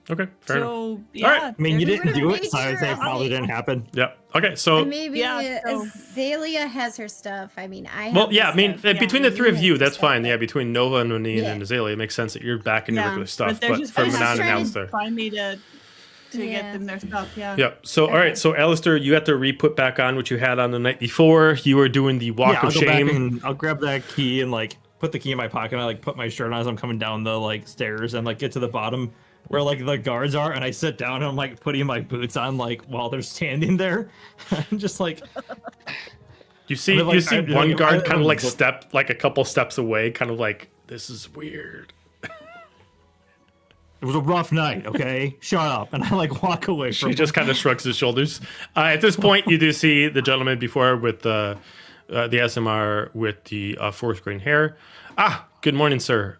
Okay. Fair enough. So yeah, right. I mean, you there's- didn't do made it, so I would sure say it probably didn't happen. Yeah. Okay. So. And maybe Yeah, so- Azalea has her stuff. I mean, I. Well, have yeah, my I mean, stuff. between the Yeah, three of have you, your that's stuff, fine. but- Yeah, between Nova and Ronin Yeah. and Azalea, it makes sense that you're back in your Yeah, regular stuff. they're But just for they're Manon and trying to Alistair. find me to get Yeah. them their stuff. Yeah. Yeah. So, all right. So, Alistair, you have to re-put back on what you had on the night before. You were doing the walk I'll of go back shame. and I'll grab that key and like put the key in my pocket. And I like put my shirt on as I'm coming down the like stairs and like get to the bottom where like the guards are, and I sit down and I'm like putting my boots on like while they're standing there. I'm just like You see, And then, like, you see I- one like, guard I- kind of like look- step like a couple steps away, kind of like, this is weird. it was a rough night, okay? Shut up. And I like walk away from He just kind of shrugs his shoulders. At this point, you do see the gentleman before with the SMR with the forest grain hair. Ah, good morning, sir.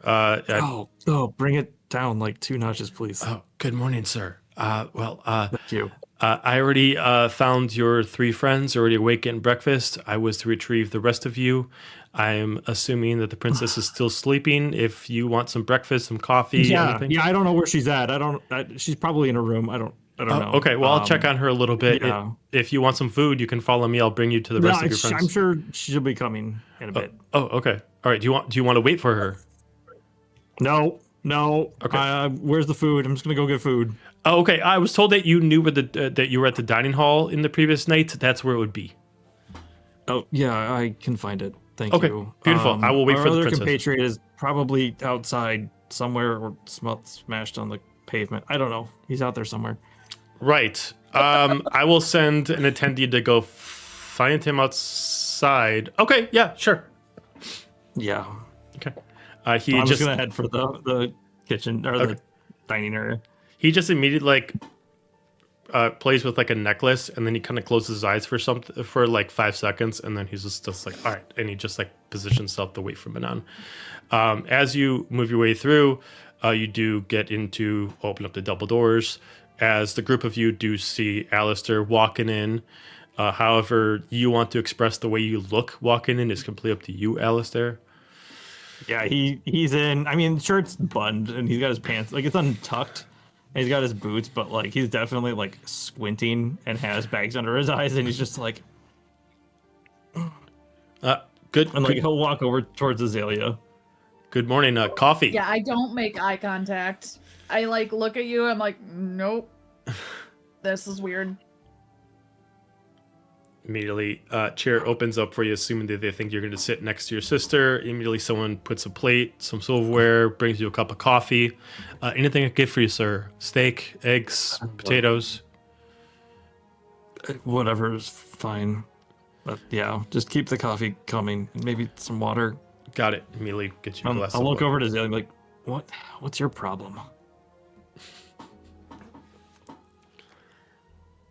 bring it down like 2 notches, please. Oh, good morning, sir. Thank you. I already found your 3 friends already awake getting breakfast. I was to retrieve the rest of you. I'm assuming that the princess is still sleeping. If you want some breakfast, some coffee, anything. Yeah, I don't know where she's at. She's probably in her room. I don't know. Okay, well, I'll check on her a little bit. yeah. If you want some food, you can follow me. I'll bring you to the rest of your friends. I'm sure she'll be coming in a bit. Oh, okay. All right. Do you want to wait for her? No. Okay. Where's the food? I'm just gonna go get food. Oh, okay. I was told that you knew where that you were at the dining hall in the previous night. That's where it would be. Oh yeah, I can find it. Thank Okay, you. beautiful. I will wait our for the other princess. compatriot is probably outside somewhere or smashed on the pavement. I don't know. He's out there somewhere. Right. I will send an attendee to go find him outside. Okay. Yeah. Sure. Yeah. Okay. I'm He just just gonna head for the kitchen or Okay. the dining area. he just immediately like plays with like a necklace, and then he kind of closes his eyes for like 5 seconds, and then he's just like, all right, and he just like positions himself to wait for Manon. As you move your way through, you do get into open up the double doors. As the group of you do see Alistair walking in. However, you want to express the way you look walking in is completely up to you, Alistair. Yeah, he's in. I mean, shirt's buttoned and he's got his pants like it's untucked. And he's got his boots, but like he's definitely like squinting and has bags under his eyes, and he's just like, Good. and like Good, he'll walk over towards Azalea. good morning. Coffee. Yeah, I don't make eye contact. I like look at you. I'm like, nope. This is weird. Immediately, chair opens up for you, assuming that they think you're going to sit next to your sister. Immediately, someone puts a plate, some silverware, brings you a cup of coffee. Anything I can get for you, sir? Steak, eggs, potatoes. Whatever is fine. But yeah, just keep the coffee coming and maybe some water. Got it. Immediately get you a glass I'll of look water. over to Azalea and be like, what's your problem?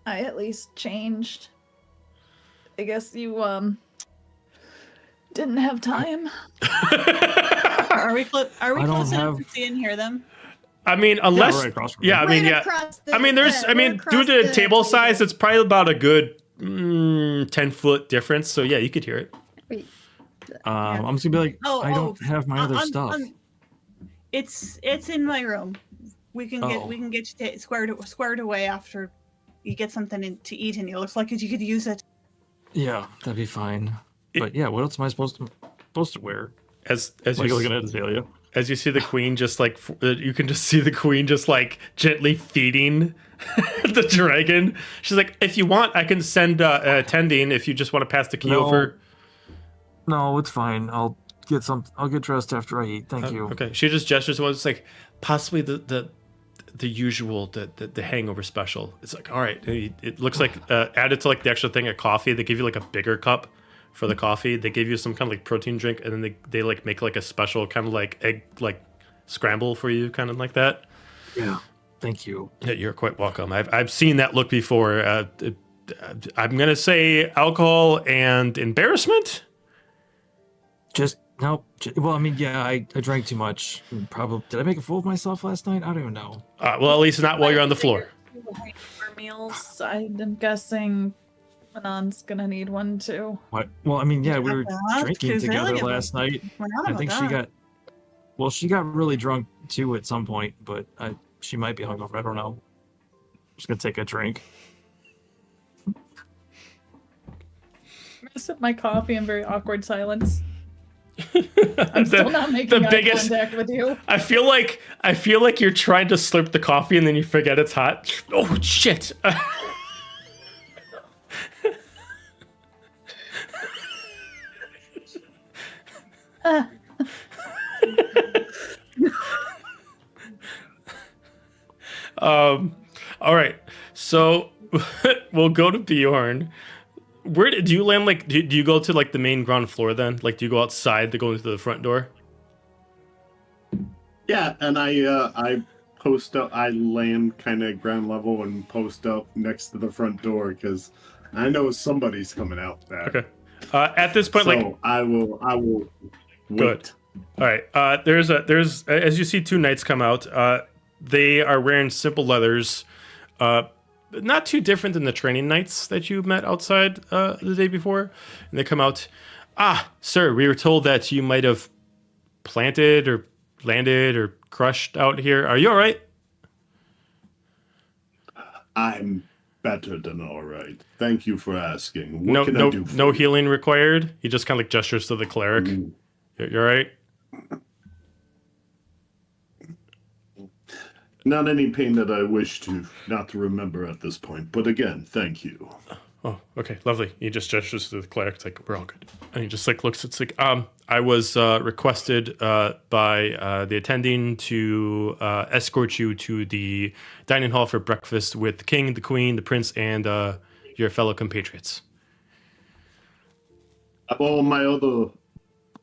I at least changed. I guess you didn't have time. Are we I don't close enough have- to see and hear them? I mean, unless, right across from yeah, I mean, Right yeah. across the- I mean, there's, I mean, due to the table size, it's probably about a good 10-foot difference. So yeah, you could hear it. Wait, I'm just gonna be like, I don't have my other on- stuff. It's in my room. We can Oh. get you squared away after you get something to eat, and it looks like you could use it. Yeah, that'd be fine. But yeah, what else am I supposed to wear? As Like you looking at Azalea. as you see the queen just like you can just see the queen just like gently feeding the dragon. She's like, if you want, I can send an attending if you just want to pass the key No. over. No, it's fine. I'll get some. I'll get dressed after I eat. Thank you. Okay. She just gestures towards it's like possibly the usual the hangover special. It's like, all right. It looks like added to like the extra thing of coffee. They give you like a bigger cup for the coffee. They give you some kind of like protein drink, and then they like make like a special kind of like egg like scramble for you, kind of like that. Yeah. Thank you. Yeah, you're quite welcome. I've seen that look before. I'm gonna say alcohol and embarrassment. Just no. Well, I mean, yeah, I drank too much. Probably did I make a fool of myself last night? I don't even know. Well, at least not while you're on the floor. For meals, I'm guessing Manon's gonna need one too. What? Well, I mean, yeah, we were That's drinking too together silly. last night. We're not I about think that. she got. Well, she got really drunk too at some point, but she might be hungover. I don't know. I'm just gonna take a drink. I'm gonna sip my coffee in very awkward silence. I'm still not making eye contact with you. I feel like you're trying to slurp the coffee and then you forget it's hot. Oh shit! All right. So we'll go to Bjorn. Where do you land? Like, do you go to like the main ground floor then? Like, do you go outside to go into the front door? Yeah, and I post up. I land kind of ground level and post up next to the front door because I know somebody's coming out back. Okay. At this point, So like, I will. Wait. Good. All right. There's as you see two knights come out. They are wearing simple leathers. Not too different than the training knights that you met outside the day before. And they come out. Ah, sir, we were told that you might have planted or landed or crushed out here. Are you all right? I'm better than all right. Thank you for asking. What can I do for no you? healing required. He just kind of like gestures to the cleric. You're all right? Not any pain that I wish not to remember at this point. But again, thank you. Oh, okay, lovely. He just gestures to the cleric. It's like, we're all good. And he just like looks at like, I was requested by the attending to escort you to the dining hall for breakfast with the king, the queen, the prince, and your fellow compatriots. Have all my other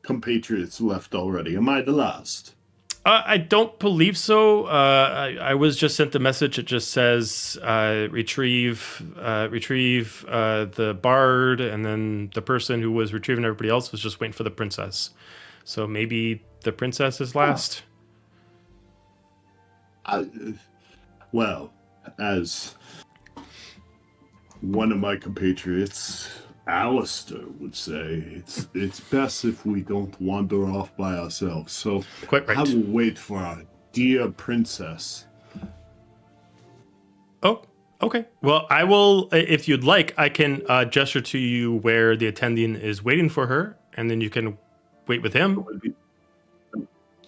compatriots left already? Am I the last? I don't believe so. I was just sent the message. It just says retrieve the bard, and then the person who was retrieving everybody else was just waiting for the princess. So maybe the princess is last. Well, as one of my compatriots, Alistair, would say, it's best if we don't wander off by ourselves. So Quite right. I will wait for our dear princess. Oh, okay. Well, I will, if you'd like, I can gesture to you where the attending is waiting for her, and then you can wait with him.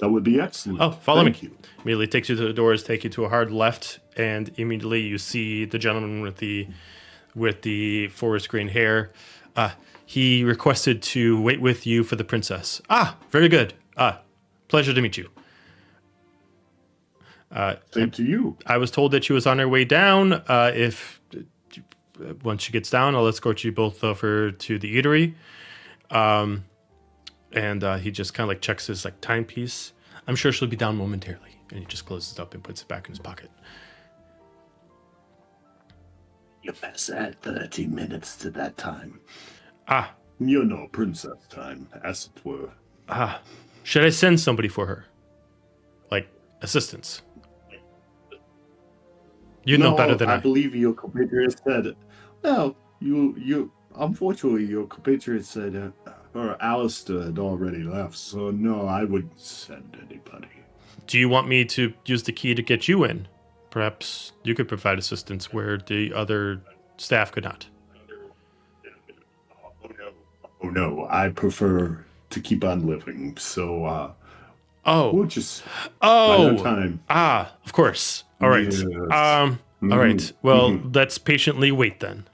That would be excellent. Oh, follow Thank me. you. Immediately takes you to the doors, take you to a hard left, and immediately you see the gentleman with the forest green hair. He requested to wait with you for the princess. Ah, very good. Pleasure to meet you. Same to you. I was told that she was on her way down. If once she gets down, I'll escort you both over to the eatery. And he just kind of like checks his like timepiece. I'm sure she'll be down momentarily. And he just closes it up and puts it back in his pocket. You best add 30 minutes to that time. Ah, You know, princess time, as it were. should I send somebody for her? Like assistance? You know better than I. believe your compatriot said, well, you unfortunately, your compatriot said Alistair had already left, so no, I wouldn't send anybody. Do you want me to use the key to get you in? Perhaps you could provide assistance where the other staff could not. Oh no, I prefer to keep on living, so we'll just bide our time. Of course. All right. Yes. All right. Well, let's patiently wait then.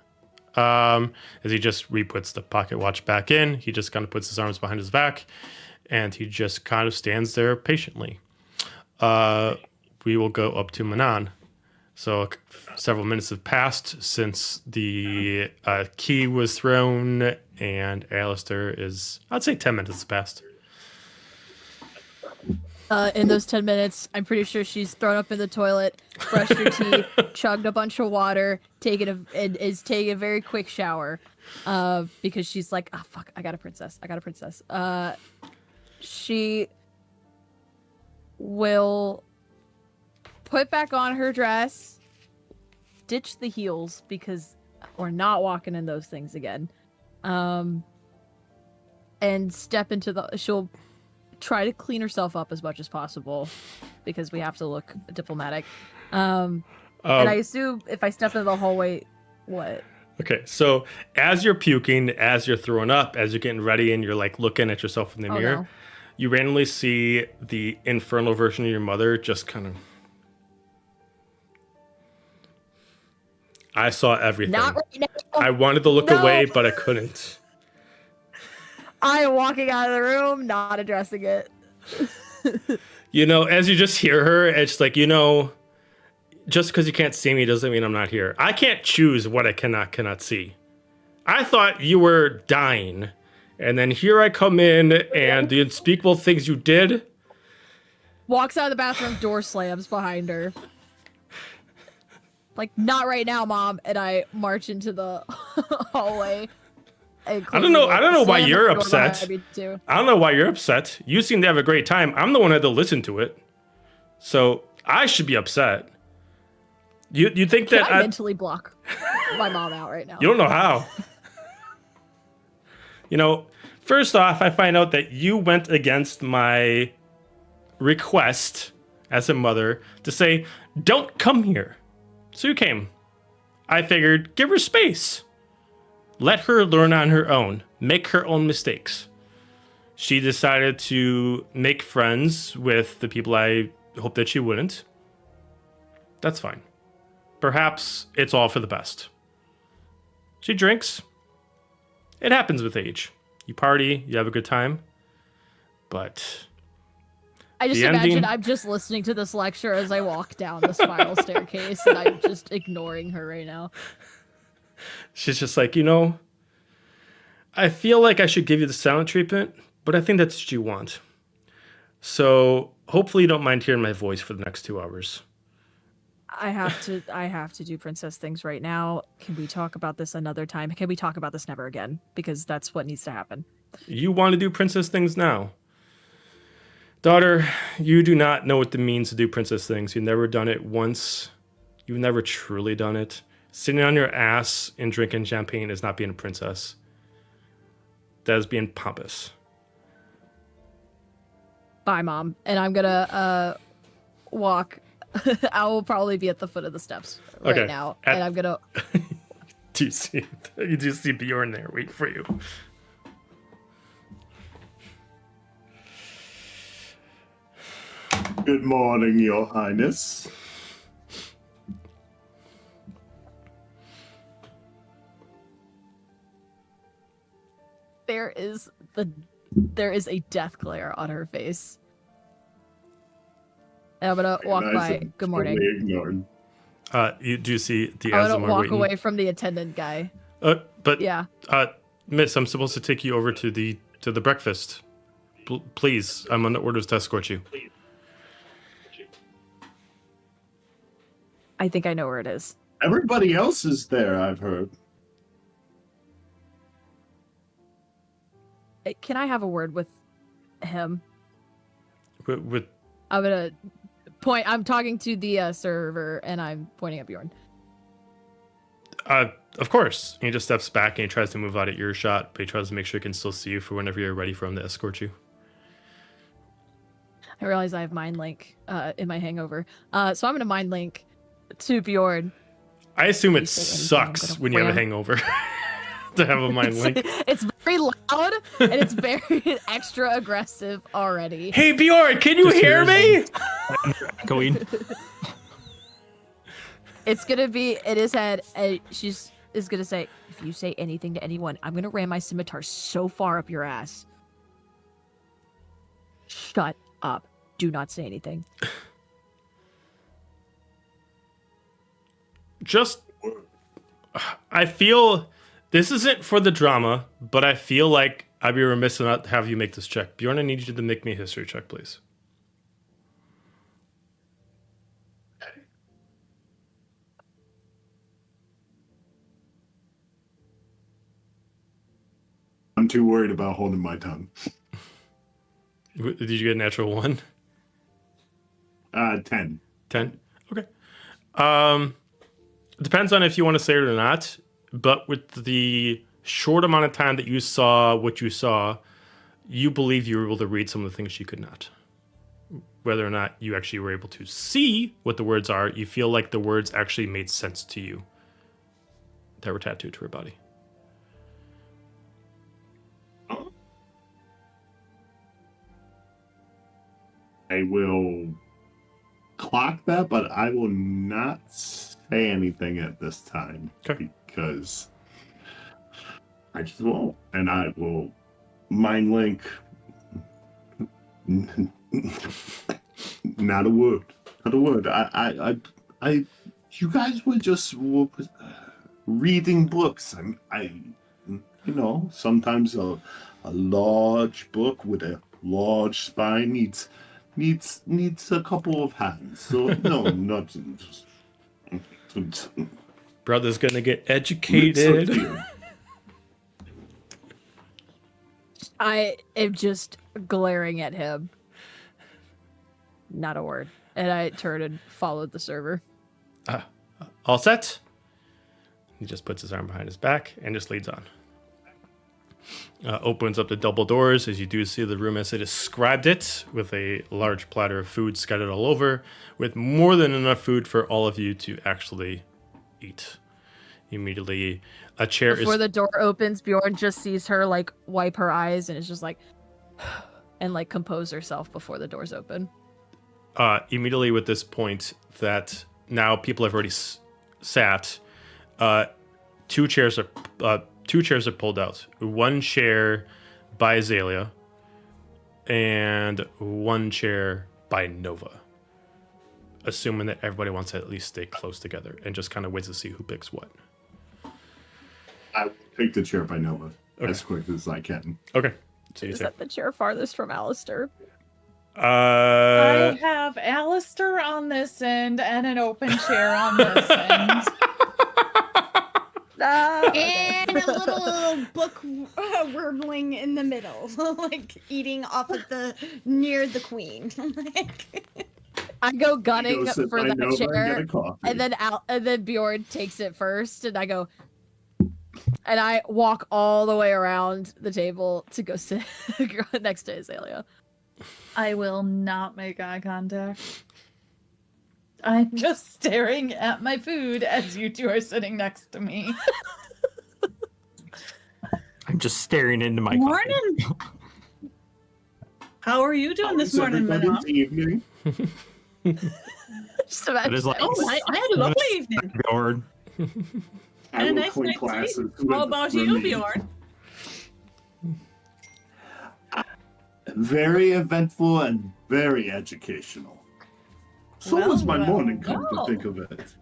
As he just re-puts the pocket watch back in, he just kind of puts his arms behind his back, and he just kind of stands there patiently. We will go up to Manan. So several minutes have passed since the key was thrown, and Alistair is, I'd say 10 minutes passed. In those 10 minutes, I'm pretty sure she's thrown up in the toilet, brushed her teeth, chugged a bunch of water, and is taking a very quick shower, because she's like, oh fuck, I got a princess. She will put back on her dress, ditch the heels because we're not walking in those things again, and step into she'll try to clean herself up as much as possible because we have to look diplomatic. And I assume if I step into the hallway, what? Okay, so as you're puking, as you're throwing up, as you're getting ready and you're like looking at yourself in the mirror, no. you randomly see the infernal version of your mother just kind of... I saw everything. Not right now. I wanted to look No. away, but I couldn't. I am walking out of the room, not addressing it. You know, as you just hear her, it's like, you know, just because you can't see me doesn't mean I'm not here. I can't choose what I cannot see. I thought you were dying, and then here I come in, and the unspeakable things you did. Walks out of the bathroom, door slams behind her. Like, not right now, Mom. And I march into the hallway. I don't know why you're upset. I don't know why you're upset. You seem to have a great time. I'm the one who had to listen to it. So I should be upset. You think Can that I mentally block my mom out right now? You don't know how. You know, first off, I find out that you went against my request as a mother to say, don't come here. So you came. I figured, give her space. Let her learn on her own. Make her own mistakes. She decided to make friends with the people I hoped that she wouldn't. That's fine. Perhaps it's all for the best. She drinks. It happens with age. You party, you have a good time. But I just the imagine ending- I'm just listening to this lecture as I walk down the spiral staircase, and I'm just ignoring her right now. she's just like, you know, I feel like I should give you the silent treatment, but I think that's what you want. So hopefully you don't mind hearing my voice for the next 2 hours. I have to do princess things right now. Can we talk about this another time? Can we talk about this never again? Because that's what needs to happen. You want to do princess things now. Daughter, you do not know what it means to do princess things. You've never done it once. You've never truly done it. Sitting on your ass and drinking champagne is not being a princess. That is being pompous. Bye, Mom. And I'm gonna walk. I will probably be at the foot of the steps right Okay. now, and I'm gonna. Do you see Bjorn there wait for you? Good morning, Your Highness. There is a death glare on her face. And I'm gonna walk And I by. said, Good morning. totally ignored. You do see the I'm gonna Azamar walk waiting. away from the attendant guy. But Yeah. Miss, I'm supposed to take you over to the breakfast. Please, I'm under orders to escort you. I think I know where it is. Everybody else is there, I've heard. Can I have a word with him? With I'm gonna point. I'm talking to the server, and I'm pointing at Bjorn. of course. He just steps back and he tries to move out of earshot, but he tries to make sure he can still see you for whenever you're ready for him to escort you. I realize I have mind link in my hangover, so I'm gonna mind link to Bjorn. I assume it You say anything, I'm sucks gonna when you have a ram. hangover to have a mind link. It's very loud and it's very extra aggressive already. Hey Bjorn, can you Just hear hears me? Going. It's gonna be in his head, and she's is gonna say, "If you say anything to anyone, I'm gonna ram my scimitar so far up your ass." Shut up. Do not say anything. Just, I feel this isn't for the drama, but I feel like I'd be remiss to not have you make this check. Bjorn, I need you to make me a history check, please. I'm too worried about holding my tongue. Did you get a natural 1? 10. 10? Okay. It depends on if you want to say it or not, but with the short amount of time that you saw what you saw, you believe you were able to read some of the things you could not. Whether or not you actually were able to see what the words are, you feel like the words actually made sense to you that were tattooed to her body. I will clock that, but I will not say anything at this time. Okay. Because I just won't. And I will mind link. Not a word. Not a word. You guys were just reading books. Sometimes a large book with a large spine needs a couple of hands. So no, not just. Brother's gonna get educated. I am just glaring at him. Not a word. And I turned and followed the server. All set? He just puts his arm behind his back and just leads on. Opens up the double doors as you do see the room as I described it, with a large platter of food scattered all over, with more than enough food for all of you to actually eat. Immediately, a chair Before the door opens, Bjorn just sees her like wipe her eyes and is just like, and like compose herself before the doors open. Immediately with this point that now people have already sat, two chairs are pulled out. One chair by Azalea and one chair by Nova. Assuming that everybody wants to at least stay close together and just kind of waits to see who picks what. I will take the chair by Nova as quick as I can. Okay. So you Is take. that the chair farthest from Alistair? I have Alistair on this end and an open chair on this end. And a little book warbling in the middle, like eating off of near the queen. I go gunning Go sit for by that Nova and chair, get a coffee. and then Bjorn takes it first, and I go, and I walk all the way around the table to go sit next to Azalea. I will not make eye contact. I'm just staring at my food as you two are sitting next to me. I'm just staring into my Morning. How are you doing this morning, madam? Evening. Just imagine. It is like, Oh, I had a lovely evening. Bjorn. I And a will nice clean night's classes sleep. with How about you, me. Bjorn? Very eventful and very educational. So Well, was my well, morning, come well. to think of it.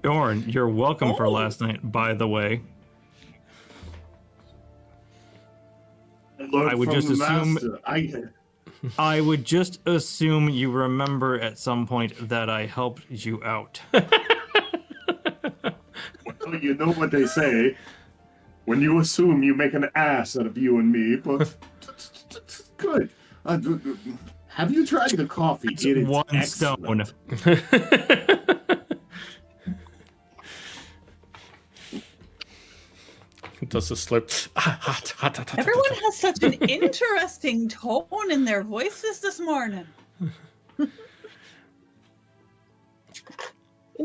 Bjorn, you're welcome for Oh. last night, by the way. learned I would from just the assume- master. I would just assume you remember at some point that I helped you out. Well, you know what they say. When you assume, you make an ass out of you and me, but good. Have you tried the coffee? It's It is one excellent. stone. Does the slip. Hot. Everyone has such an interesting tone in their voices this morning. You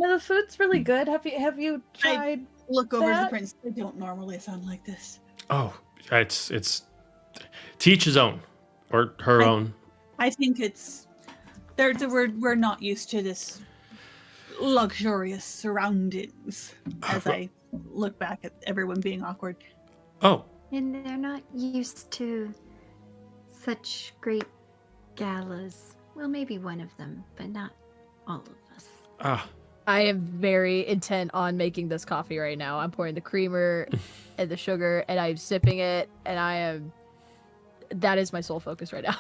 know, the food's really good. Have you tried? Look over to the That- prince. They don't normally sound like this. Oh, it's teach his own or her own. I think it's we're not used to this luxurious surroundings as I look back at everyone being awkward. Oh, And they're not used to such great galas. Well, maybe one of them, but not all of us. Ah, I am very intent on making this coffee right now. I'm pouring the creamer and the sugar, and I'm sipping it, and that is my sole focus right now.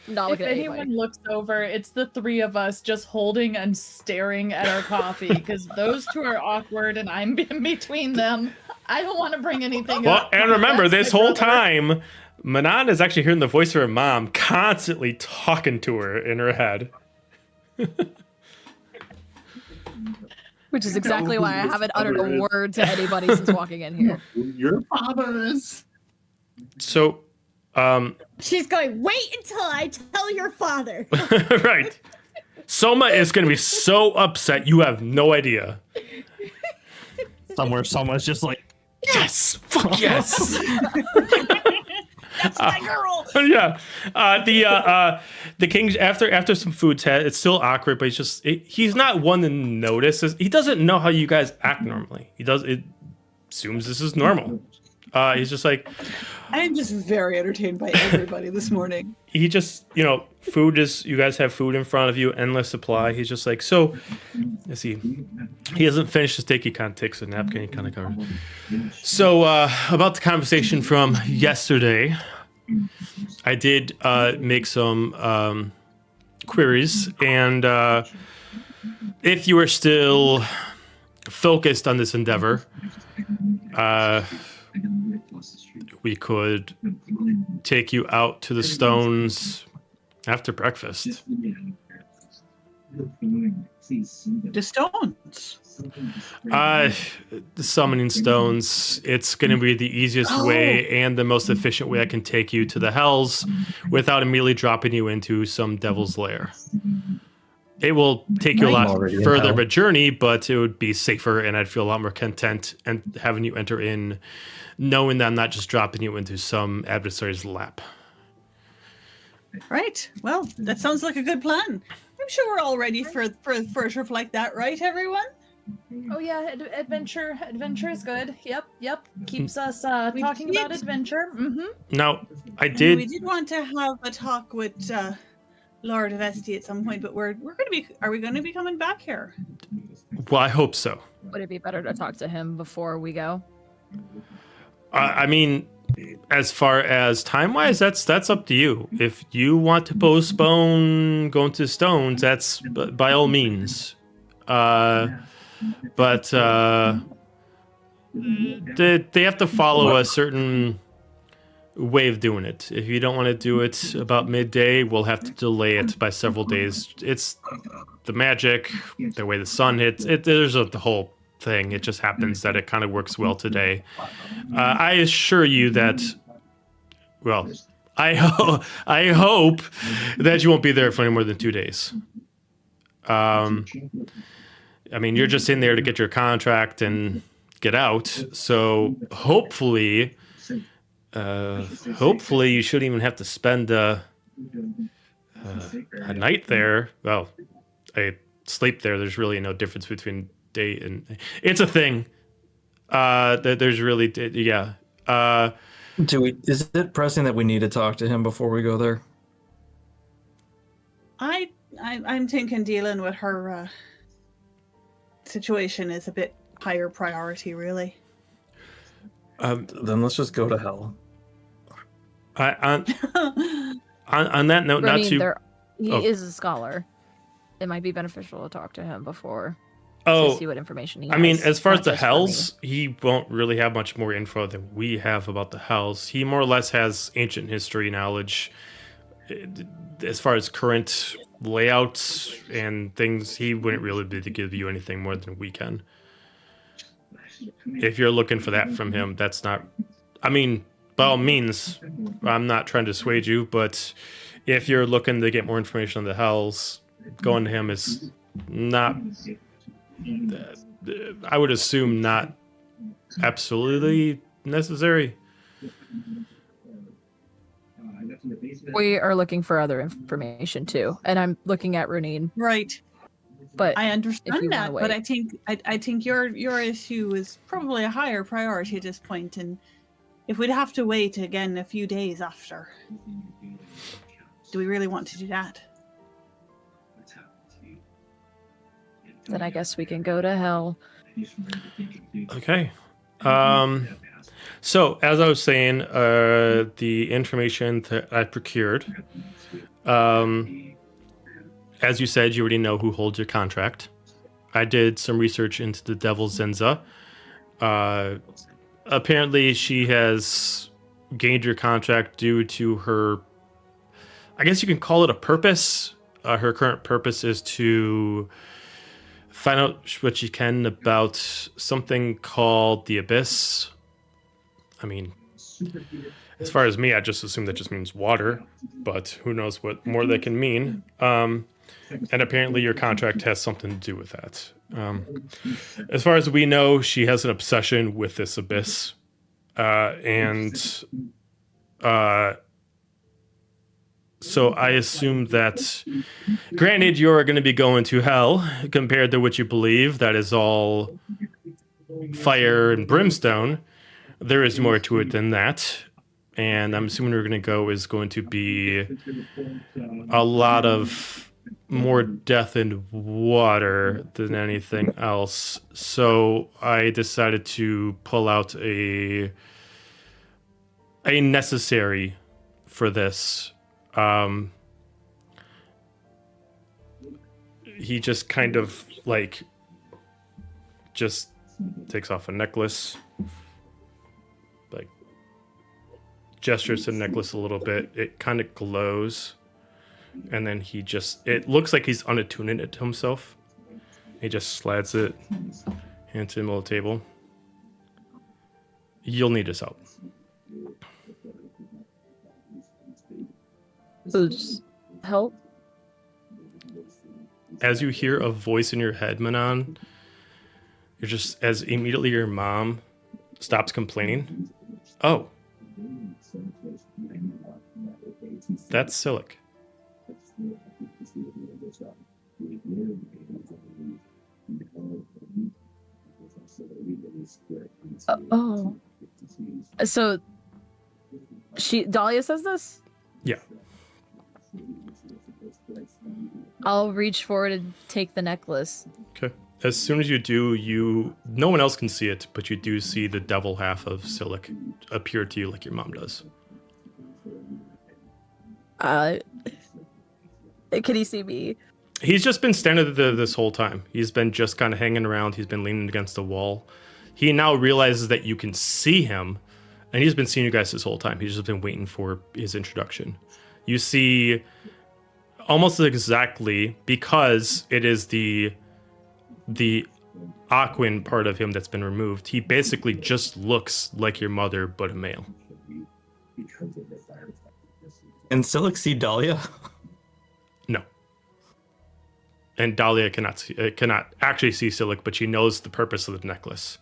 I'm not If looking at anyone anybody. looks over, it's the three of us just holding and staring at our coffee because those two are awkward and I'm in between them. I don't want to bring anything well, up. and because remember, that's this my whole brother. time, Manon is actually hearing the voice of her mom constantly talking to her in her head. Which is exactly why I haven't uttered a word to anybody since walking in here. Your father is. So, She's going, wait until I tell your father. right. Soma is going to be so upset, you have no idea. Somewhere someone's just like, Yes! Fuck yes! That's my girl. Yeah. The king, after some food's had, it's still awkward, but he's not one to notice. He doesn't know how you guys act normally. It assumes this is normal. He's just like, I am just very entertained by everybody this morning. he just, food is, you guys have food in front of you, endless supply. He's just like, so, let's see. He hasn't finished his steak, he kind of takes a napkin, he kind of covers. So, about the conversation from yesterday, I did make some queries, and if you are still focused on this endeavor, we could take you out to the stones after breakfast. The stones. The summoning stones, it's going to be the easiest way and the most efficient way I can take you to the hells without immediately dropping you into some devil's lair. It will take you a lot already in further of hell. a journey, but it would be safer and I'd feel a lot more content and having you enter in knowing that I'm not just dropping you into some adversary's lap. Right. Well, that sounds like a good plan. I'm sure we're all ready for a trip like that, right, everyone? Oh yeah, adventure is good. Yep. Keeps us talking about adventure. Now, I And did... we did want to have a talk with Lord of Esti at some point, but are we going to be coming back here? Well, I hope so. Would it be better to talk to him before we go? I mean, as far as time-wise, that's up to you. If you want to postpone going to stones, that's by all means. But they have to follow a certain way of doing it. If you don't want to do it about midday, we'll have to delay it by several days. It's the magic, the way the sun hits. There's the whole thing. It just happens that it kind of works well today. I assure you that, well, I hope that you won't be there for any more than 2 days. I mean, you're just in there to get your contract and get out. So hopefully you shouldn't even have to spend a night there. Well, I sleep there. There's really no difference between day and... It's a thing. There's really... Yeah. is it pressing that we need to talk to him before we go there? I'm thinking dealing with her situation is a bit higher priority, really. Then let's just go to hell. On that note, not Ronin, to... he Oh. is a scholar. It might be beneficial to talk to him before to see what information he has. I mean, as far as not the just for me. hells, he won't really have much more info than we have about the hells. He more or less has ancient history knowledge. As far as current layouts and things, he wouldn't really be able to give you anything more than we can. If you're looking for that from him, that's not... I mean, by all means, I'm not trying to dissuade you, but if you're looking to get more information on the hells, going to him is not... I would assume not absolutely necessary. We are looking for other information too, and I'm looking at Ronin. Right. But I if you understand that, wanna but wait. I think your issue is probably a higher priority at this point, and if we'd have to wait again a few days after, Do we really want to do that? Then I guess we can go to hell. Okay. So as I was saying, the information that I procured, as you said, you already know who holds your contract. I did some research into the Devil Zenza. Apparently, she has gained your contract due to her, I guess you can call it a purpose. Her current purpose is to find out what she can about something called the Abyss. I mean, as far as me, I just assume that just means water, but who knows what more that can mean. And apparently your contract has something to do with that. As far as we know, she has an obsession with this Abyss. So I assume that, granted, you're going to be going to hell compared to what you believe. That is all fire and brimstone. There is more to it than that. And I'm assuming we're going to go is going to be a lot of more death and water than anything else. So I decided to pull out a necessary for this. He just kind of like just takes off a necklace, like gestures to the necklace a little bit. It kind of glows, and then it looks like he's unattuning it to himself. He just slides it into the middle of the table. You'll need his help. Who's help? As you hear a voice in your head, Manon, you're just, as immediately your mom stops complaining. Oh. That's Silic. Oh. So, Dahlia says this? Yeah. I'll reach forward and take the necklace. Okay. As soon as you do, no one else can see it, but you do see the devil half of Silic appear to you like your mom does. Can he see me? He's just been standing there this whole time. He's been just kind of hanging around. He's been leaning against the wall. He now realizes that you can see him, and he's been seeing you guys this whole time. He's just been waiting for his introduction. You see almost exactly, because it is the Aquan part of him that's been removed, he basically just looks like your mother, but a male. And Silic see Dahlia? No. And Dahlia cannot actually see Silic, but she knows the purpose of the necklace.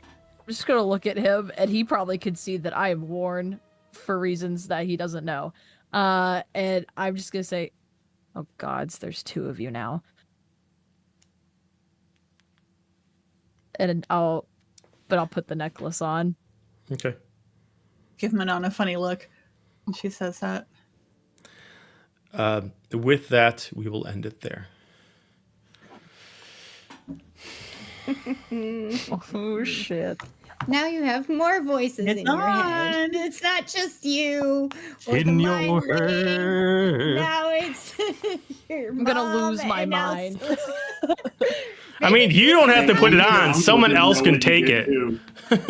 I'm just gonna look at him, and he probably could see that I am worn for reasons that he doesn't know. And I'm just gonna say, oh gods, there's two of you now. And I'll put the necklace on. Okay. Give Manon a funny look when she says that. With that, we will end it there. Oh shit. Now you have more voices It's in your head. on. It's not just you. or In the your mind reading. head. Now it's your I'm gonna mom lose my and now mind. I mean, you don't have to put it on. Someone else can take it. That's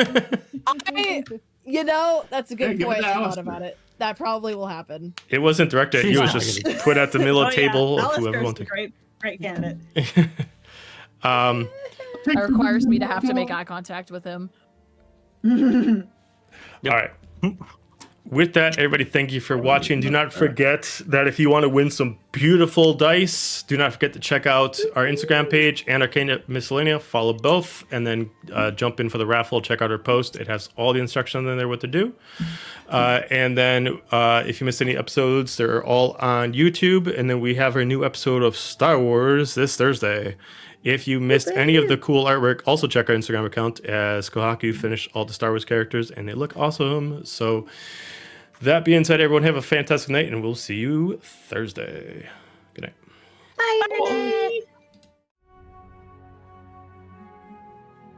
a good Hey, give it point. to I thought Alistair. about it. That probably will happen. It wasn't directed at you. It was She's just put at the middle of the table of Alistair's whoever a wants to. great candidate. It requires me to have to make eye contact with him. All right. With that, everybody, thank you for watching. Do not forget that if you want to win some beautiful dice, do not forget to check out our Instagram page and Arcana Miscellanea. Follow both, and then jump in for the raffle. Check out our post. It has all the instructions in there what to do. And then if you missed any episodes, they're all on YouTube. And then we have our new episode of Star Wars this Thursday. If you missed any of the cool artwork, also check our Instagram account, as Kohaku finished all the Star Wars characters, and they look awesome. So That being said, everyone have a fantastic night, and we'll see you Thursday. Good night. Bye, Internet.